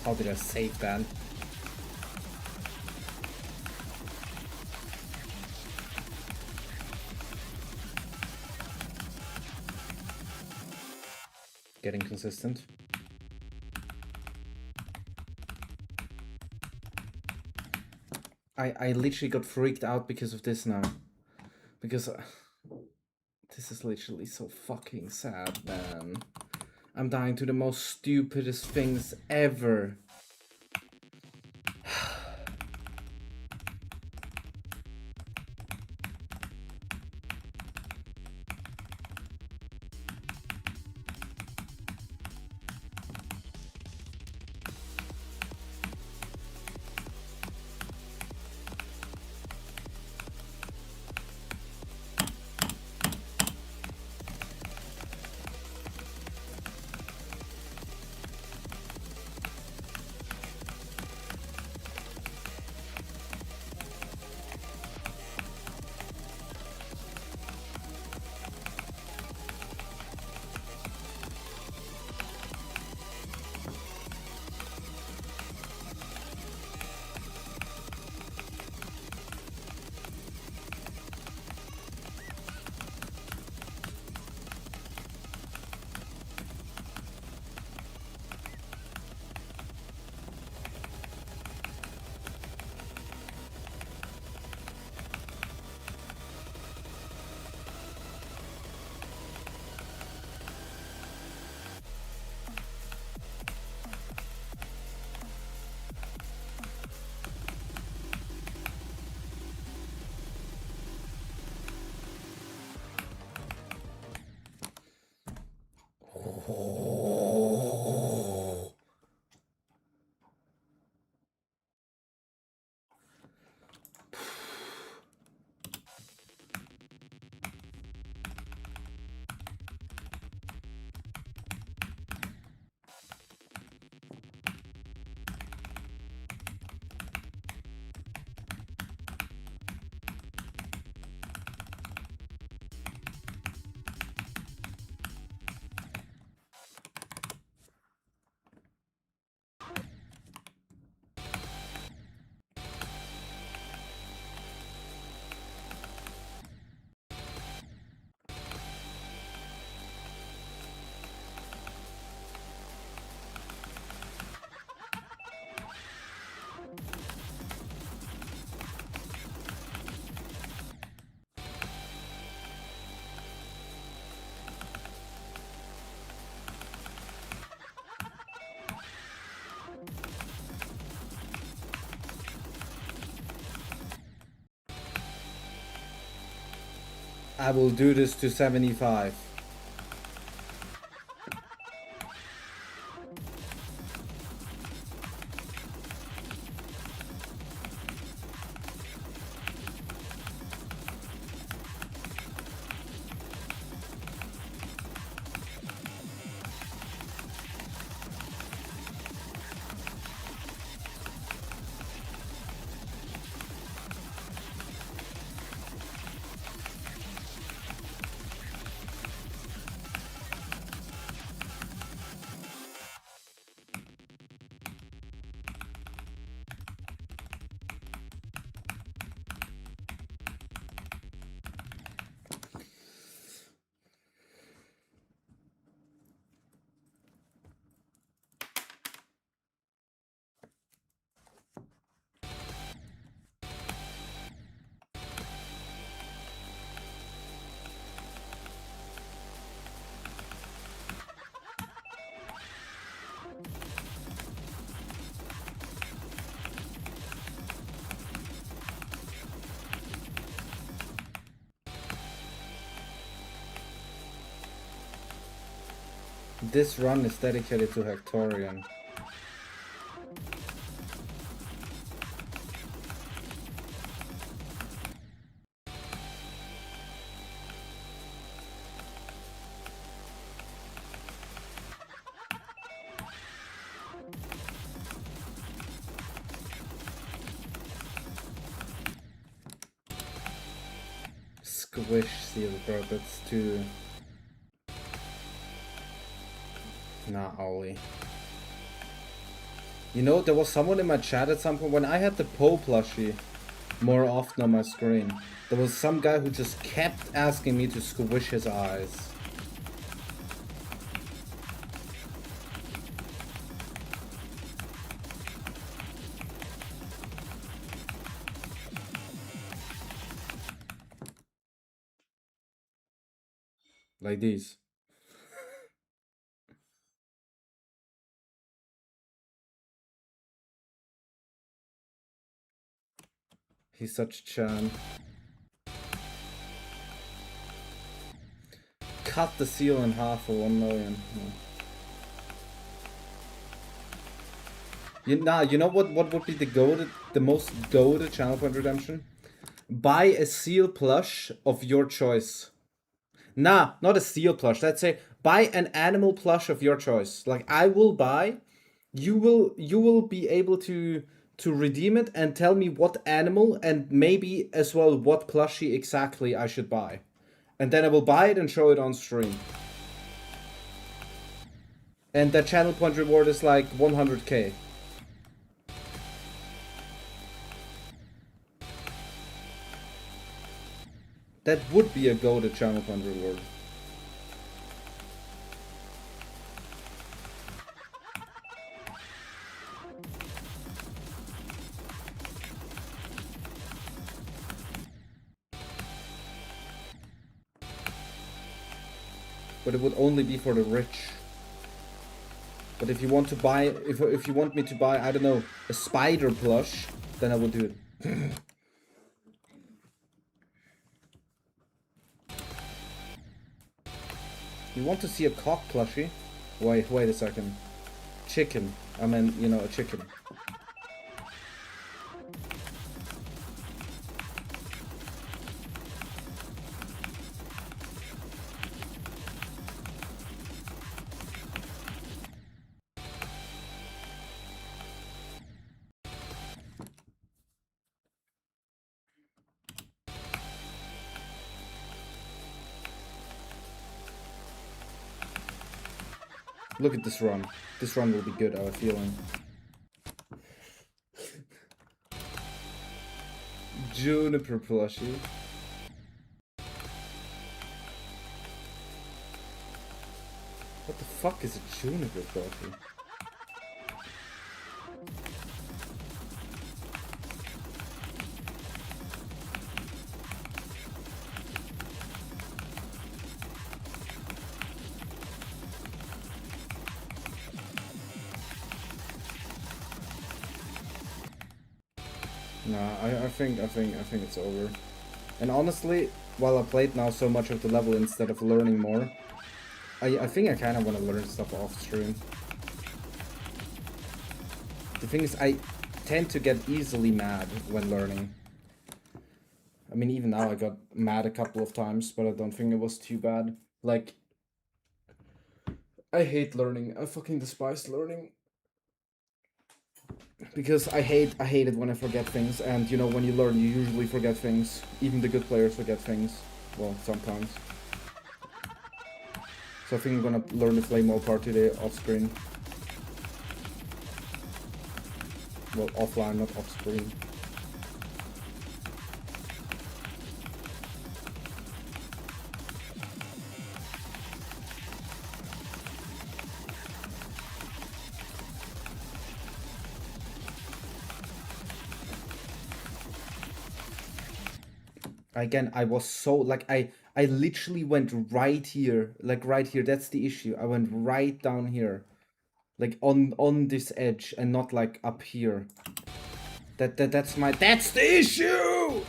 How did I save that? Getting consistent. I literally got freaked out because of this now. Because this is literally so fucking sad, man. I'm dying to the most stupidest things ever. I will do this to 75. This run is dedicated to Hectorian. Squish seal, bro, that's too... Nah, Ollie. You know, there was someone in my chat at some point, when I had the Poe plushie more often on my screen, there was some guy who just kept asking me to squish his eyes. Like these. He's such a chan. Cut the seal in half for 1 million. No. You know what would be the most goated channel point redemption? Buy a seal plush of your choice. Nah, not a seal plush. Let's say buy an animal plush of your choice. Like I will buy, you will be able to redeem it and tell me what animal and maybe as well what plushie exactly I should buy. And then I will buy it and show it on stream. And the channel point reward is like 100k. That would be a goated channel point reward. But it would only be for the rich. But if you want to buy, if you want me to buy, I don't know, a spider plush, then I will do it. You want to see a cock plushie? Wait a second. Chicken. I mean, you know, a chicken. Look at this run. This run will be good, I have a feeling. Juniper plushie. What the fuck is a juniper plushie? Nah, I think it's over. And honestly, while I played now so much of the level instead of learning more. I think I kind of want to learn stuff off stream. The thing is, I tend to get easily mad when learning. I mean, even now I got mad a couple of times, but I don't think it was too bad. Like, I hate learning. I fucking despise learning. Because I hate it when I forget things, and you know, when you learn, you usually forget things. Even the good players forget things. Well, sometimes. So I think I'm gonna learn the flame wall part today off screen. Well, offline, not off screen. Again, I was so, like, I literally went right here. Like, right here. That's the issue. I went right down here. Like, on this edge, and not, like, up here. That's the issue!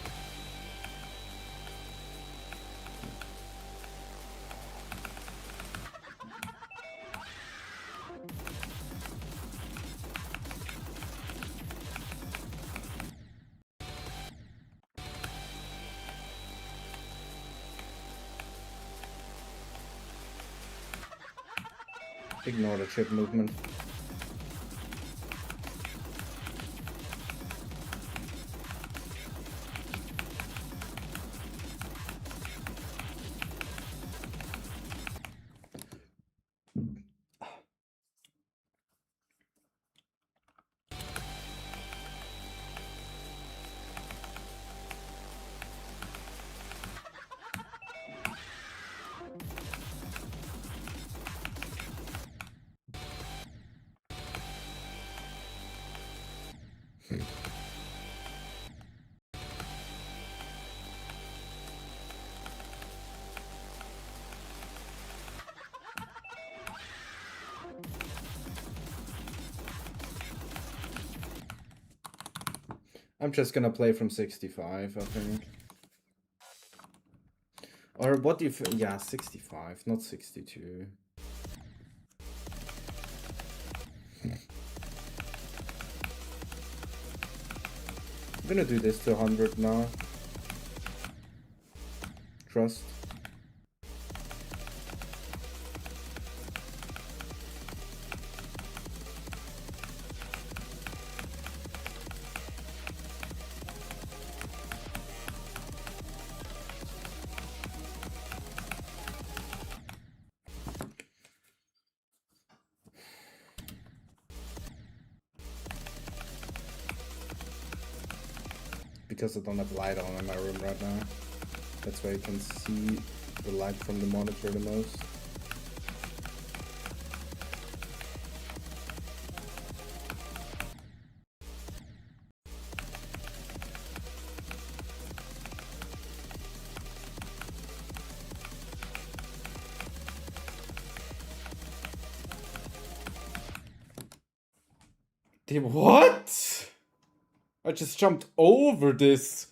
Ignore the chip movement. I'm just gonna play from 65, I think. Or what do you... Yeah, 65, not 62. I'm gonna do this to 100 now. Trust. Because I don't have light on in my room right now. That's why you can see the light from the monitor the most. What? I just jumped over this.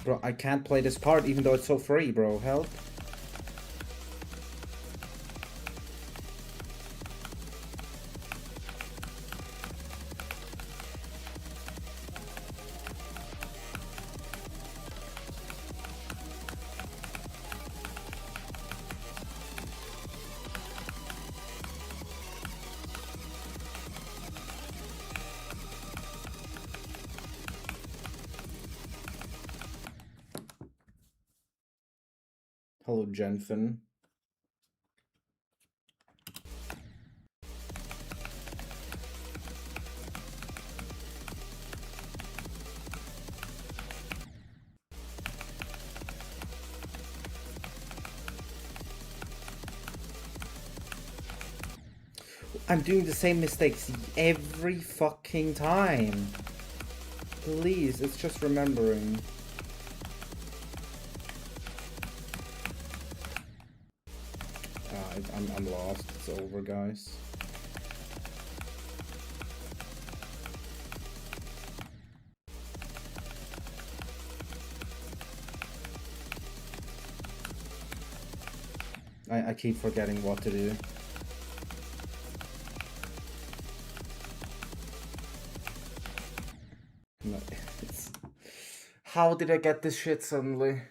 Bro, I can't play this part even though it's so free, bro. Help. Hello, Jensen. I'm doing the same mistakes every fucking time. Please, it's just remembering. I'm lost. It's over, guys. I keep forgetting what to do. No, how did I get this shit suddenly?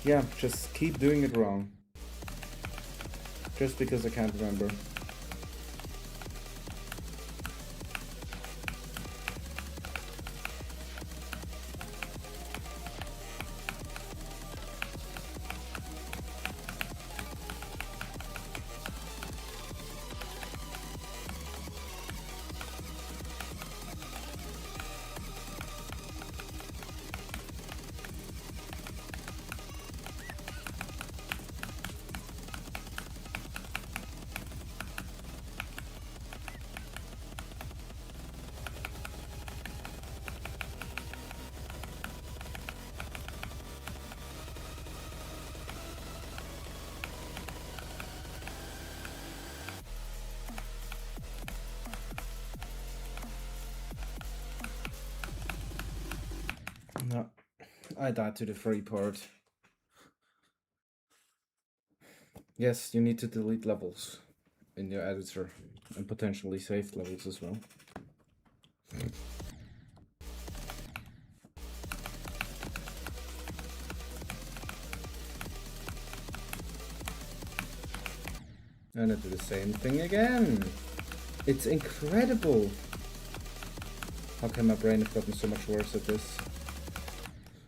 Yeah, just keep doing it wrong. Just because I can't remember. No, I died to the free part. Yes, you need to delete levels in your editor and potentially saved levels as well. And I do the same thing again. It's incredible. How can my brain have gotten so much worse at this?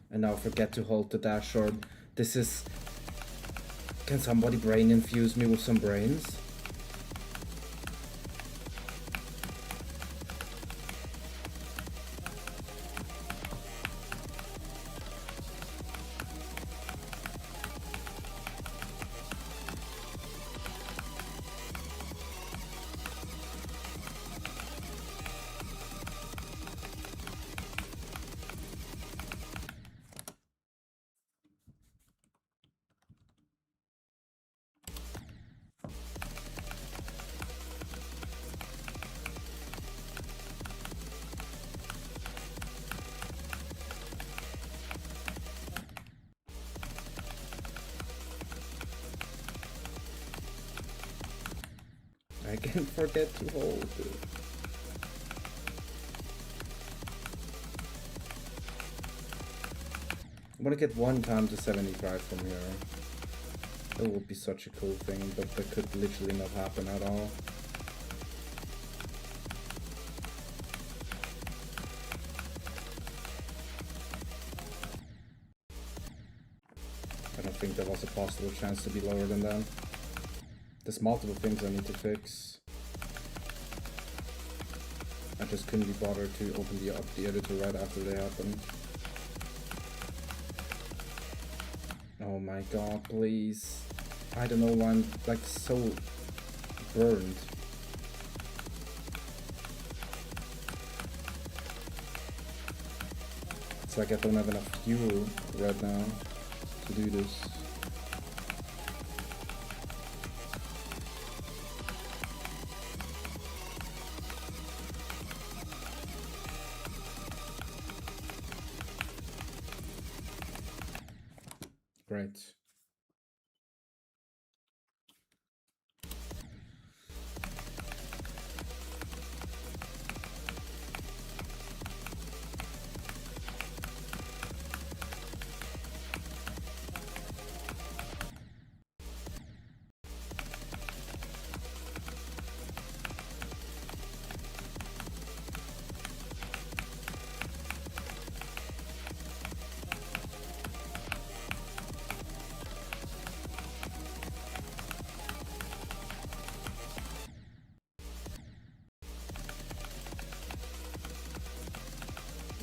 And now forget to hold the dash or this is... Can somebody brain infuse me with some brains? I can forget to hold it. I want to get 1 time to 75 from here. That would be such a cool thing, but that could literally not happen at all. I don't think there was a possible chance to be lower than that. There's multiple things I need to fix. I just couldn't be bothered to open the editor right after they happened. Oh my god, please. I don't know why I'm like so burned. It's like I don't have enough fuel right now to do this. Great.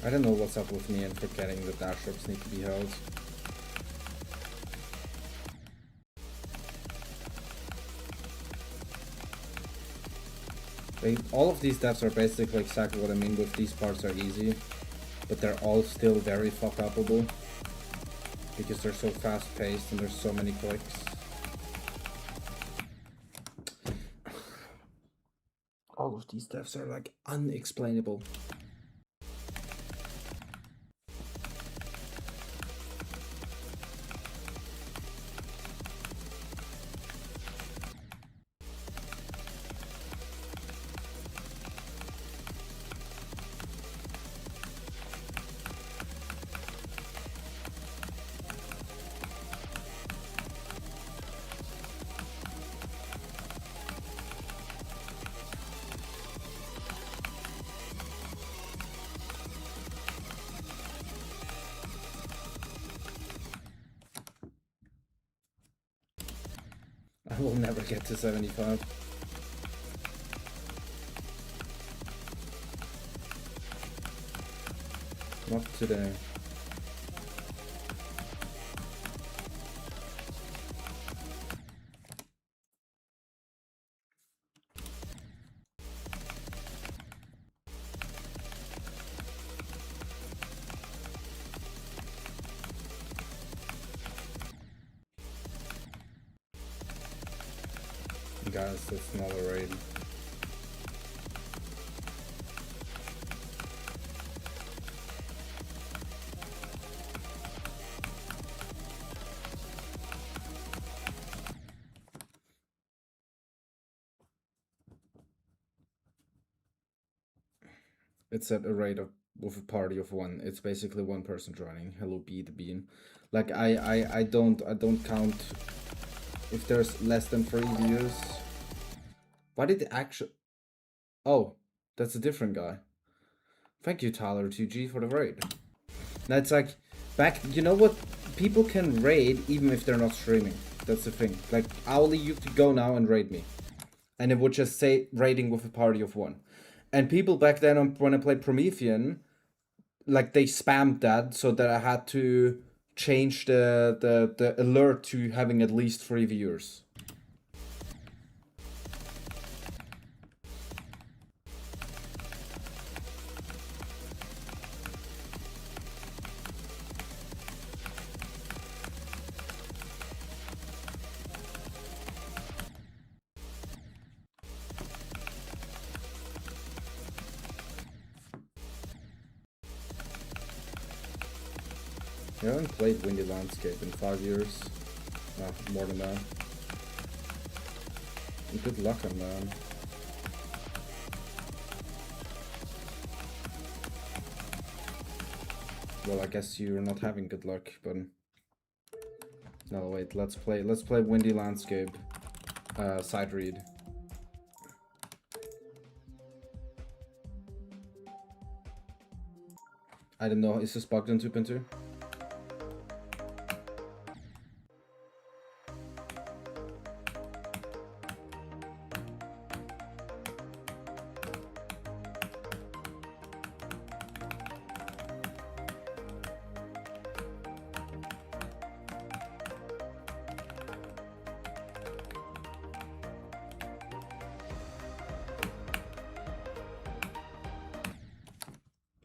I don't know what's up with me and forgetting that dash ropes need to be held. All of these devs are basically exactly what I mean with these parts are easy, but they're all still very fuck-upable because they're so fast-paced and there's so many clicks. All of these devs are like unexplainable. I will never get to 75. Not today. Guys, that's not a raid. It's at a rate of with a party of one. It's basically one person joining. Hello be the bean. Like I don't count if there's less than 3 views. Why did the actual Oh, that's a different guy. Thank you, Tyler2G, for the raid. Now it's like back you know what? People can raid even if they're not streaming. That's the thing. Like Owly, you could go now and raid me. And it would just say raiding with a party of one. And people back then when I played Promethean, like they spammed that so that I had to change the alert to having at least 3 viewers. I haven't played Windy Landscape in 5 years. More than that. Good luck on that. Well, I guess you're not having good luck, but no, wait. Let's play Windy Landscape. Side read. I don't know. Is this bugged in 2.2?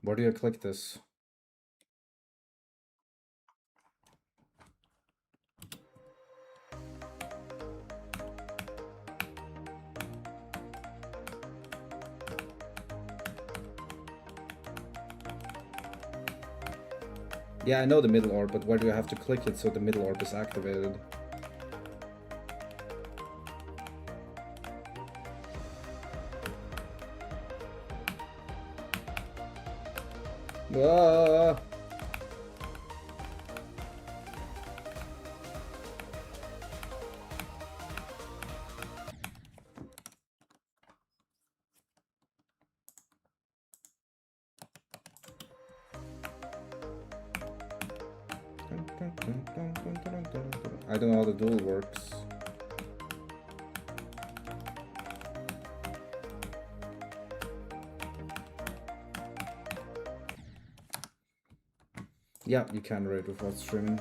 Where do you click this? Yeah, I know the middle orb, but where do I have to click it so the middle orb is activated? Ah! I don't know how the duel works. Yeah, you can raid without streaming.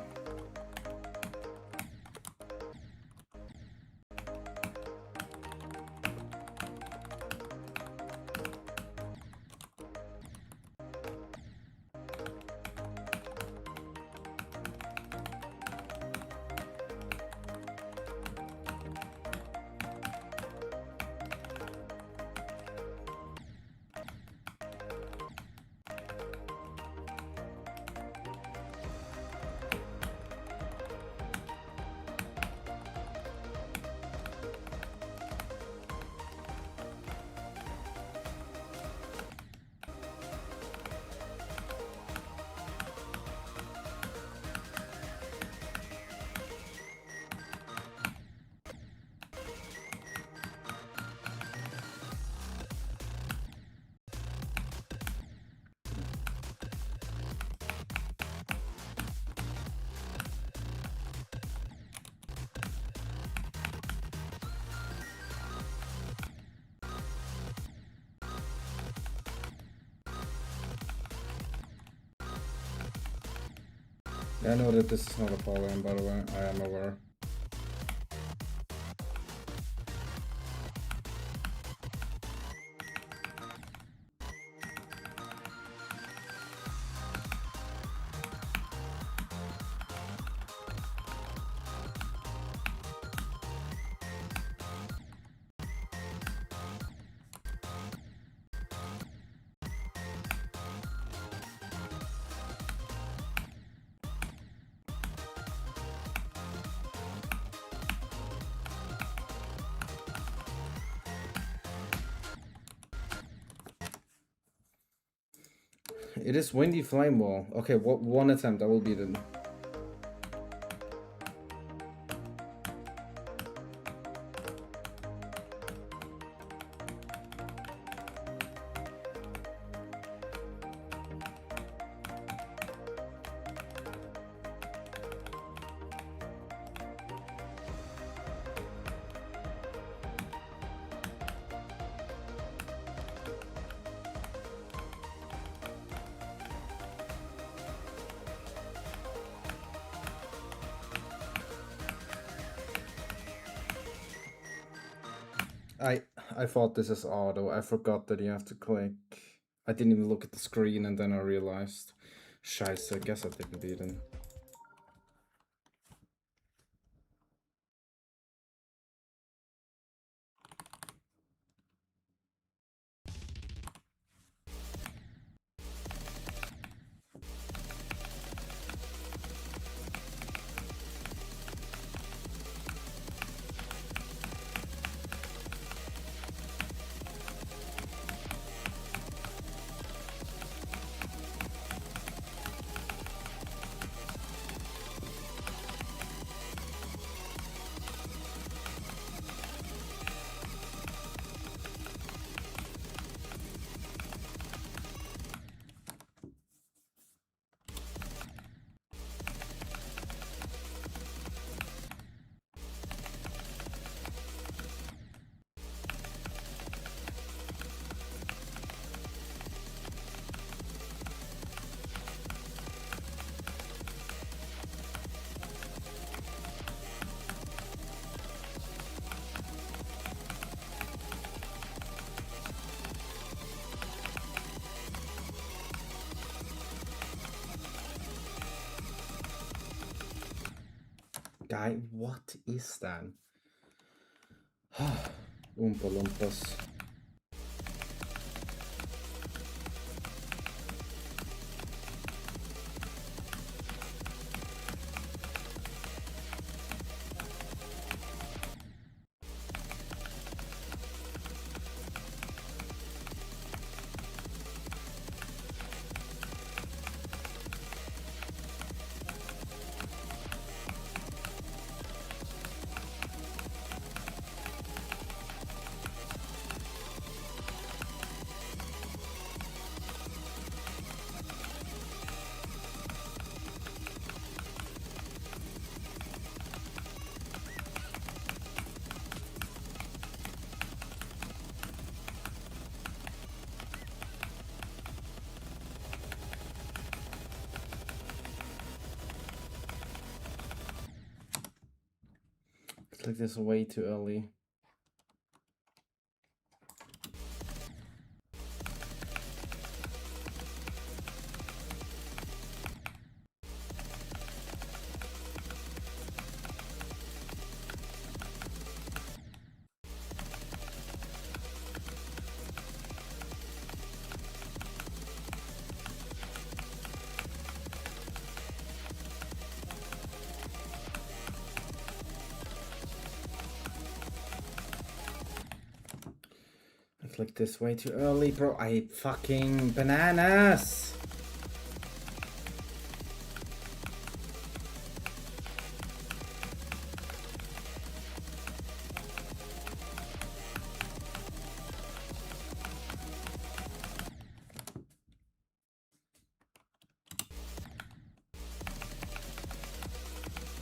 I know that this is not Apollyon, by the way. I am aware. It is Windy Flame Wall. Okay, one attempt, I will beat it. I thought this is auto. I forgot that you have to click. I didn't even look at the screen and then I realized. Scheiße, I guess I didn't beat him. Guy, what is that? Oompa Loompas. Click this way too early. Click this way too early, bro. I fucking bananas.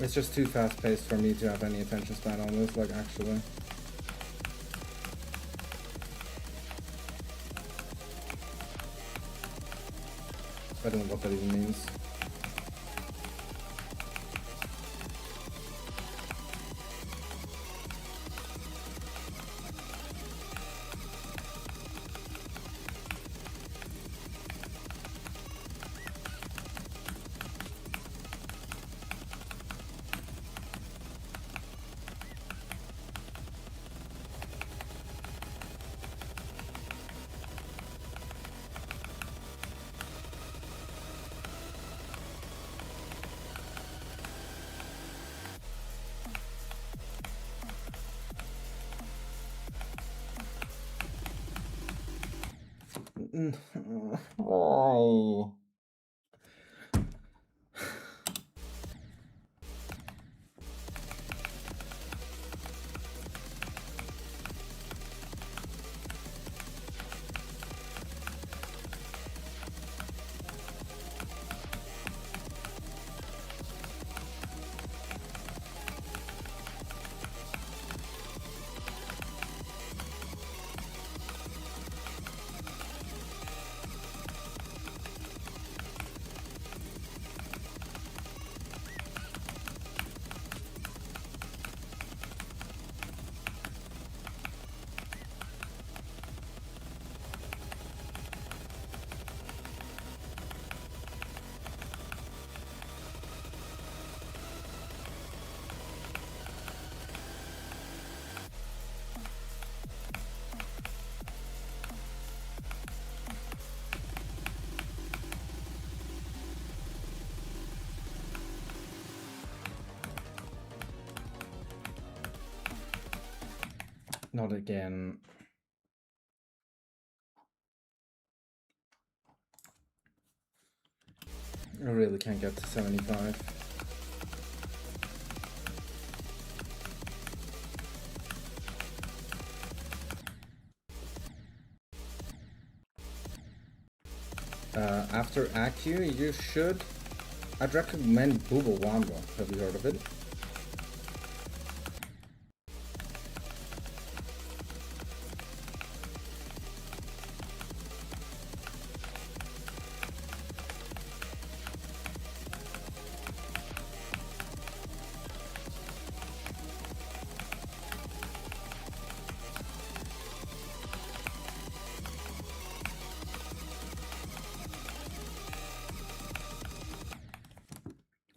It's just too fast paced for me to have any attention span on this, like actually. I don't know what that even means. Oh. Not again. I really can't get to 75. After Accu, you should. I'd recommend Booble Wamba. Have you heard of it?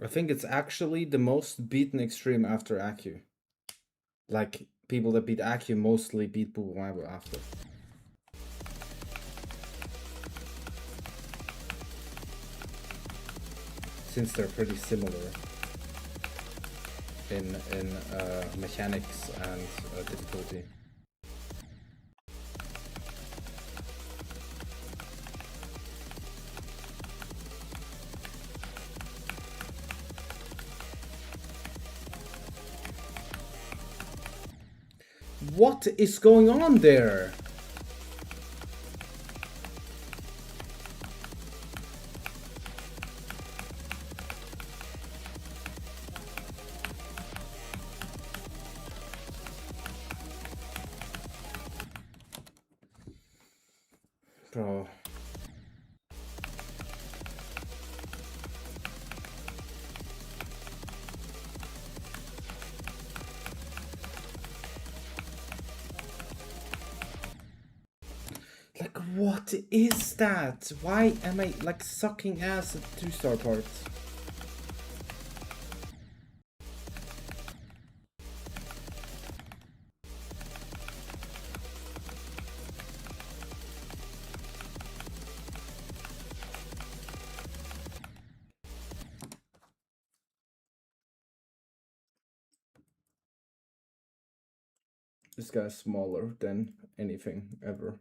I think it's actually the most beaten extreme after Accu. Like, people that beat Accu mostly beat Booble Wamba after. Since they're pretty similar in mechanics and difficulty. What is going on there? Bro. Like, what is that? Why am I, like, sucking ass at 2-star parts? This guy's smaller than anything ever.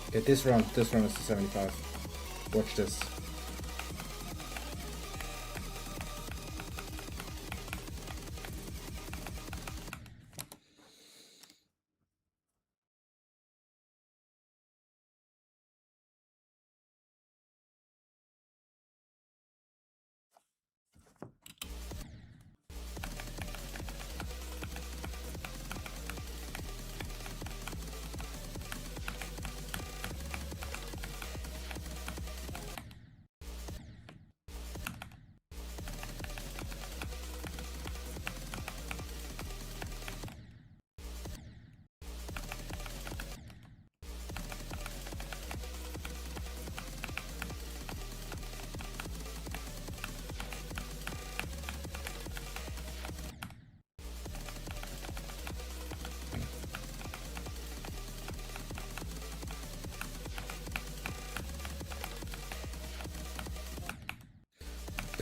Okay, this round is the 75. Watch this.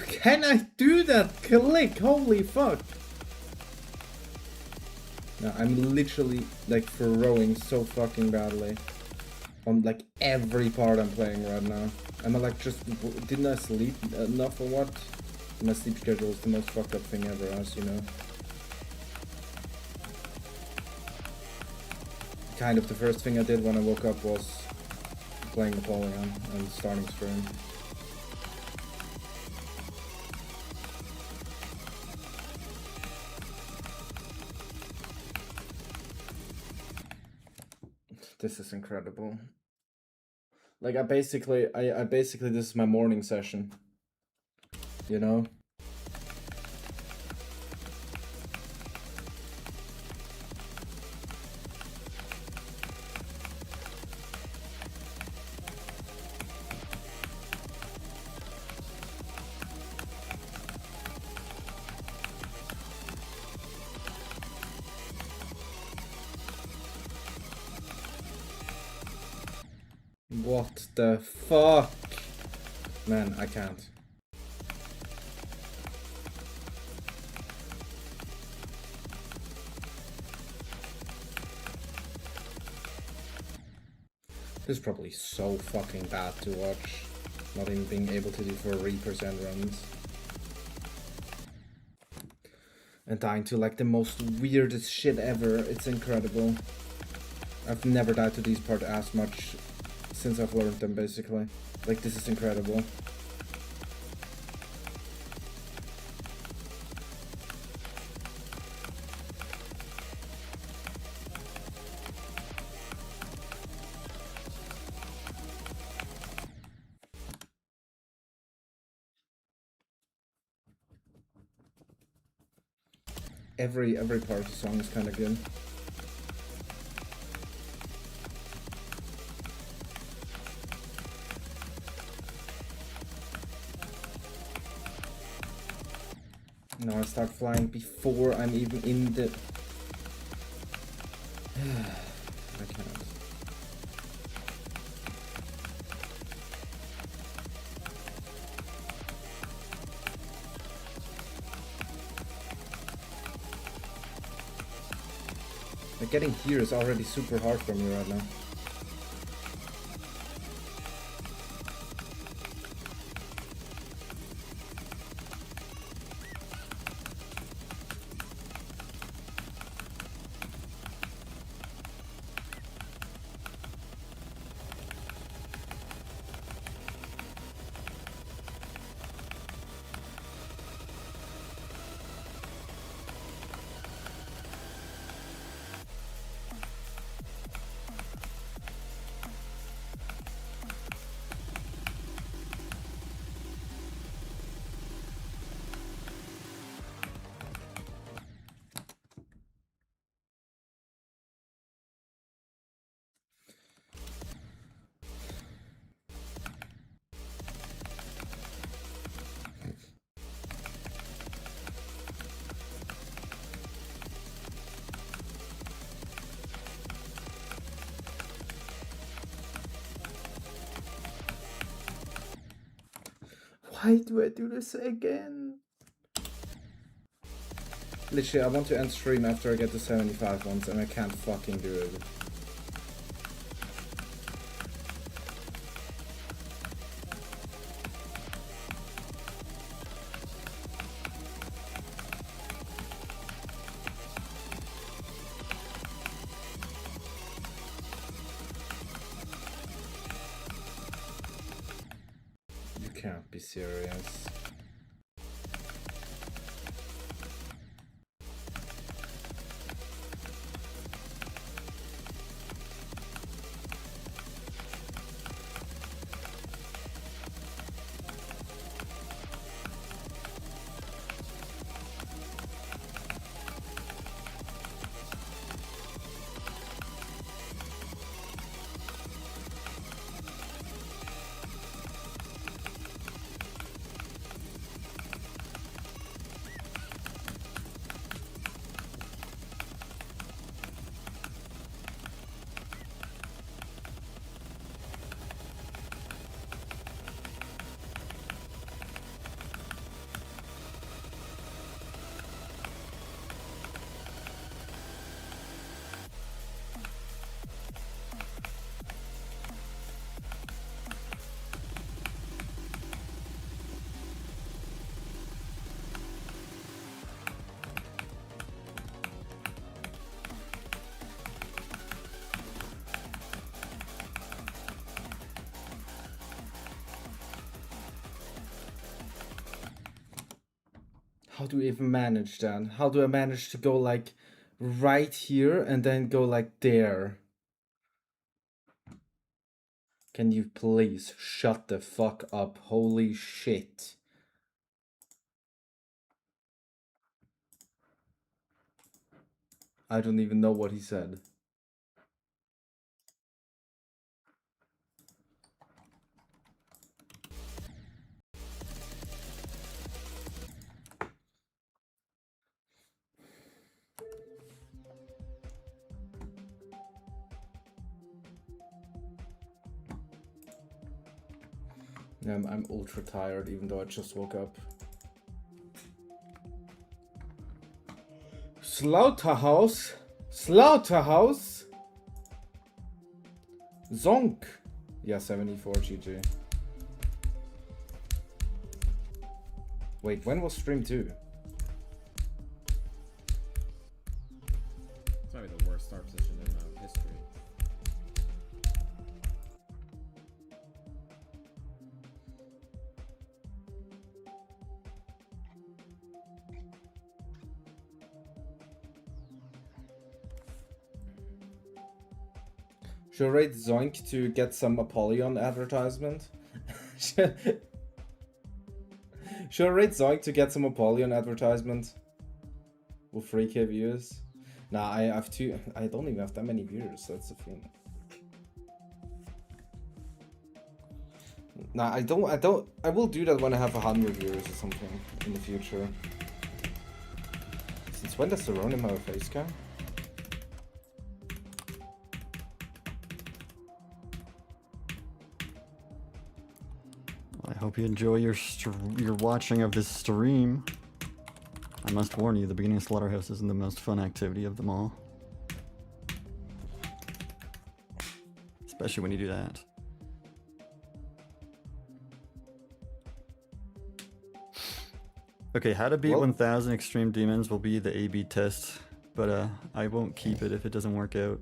Can I do that? Click! Holy fuck! No, I'm literally like throwing so fucking badly on like every part I'm playing right now. Am I like just didn't I sleep enough or what? My sleep schedule is the most fucked up thing ever, as you know. Kind of the first thing I did when I woke up was playing Apollyon and starting stream. This is incredible. Like I basically this is my morning session. You know? What the fuck? Man, I can't. This is probably so fucking bad to watch. Not even being able to do 3% runs. And dying to like the most weirdest shit ever. It's incredible. I've never died to these parts as much since I've learned them, basically. Like, this is incredible. Every part of the song is kind of good. Now I start flying before I'm even in the... I can't. Like, getting here is already super hard for me right now. Why do I do this again? Literally, I want to end stream after I get to 75 once, and I can't fucking do it. You can't be serious. How do we even manage that? How do I manage to go like right here and then go like there? Can you please shut the fuck up? Holy shit. I don't even know what he said. I'm ultra tired even though I just woke up. Slaughterhouse? Slaughterhouse? Zonk! Yeah, 74 GG. Wait, when was stream 2? It's probably the worst start position in history. Should I rate Zoink to get some Apollyon advertisement? Should I rate Zoink to get some Apollyon advertisement? With 3k views? Nah, I have two. I don't even have that many viewers, that's the thing. Nah, I will do that when I have 100 viewers or something in the future. Since when does the Ronin have a face cam? I hope you enjoy your watching of this stream. I must warn you, the beginning of Slaughterhouse isn't the most fun activity of them all. Especially when you do that. Okay, how to beat 1000 extreme demons will be the A/B test, but I won't keep it if it doesn't work out.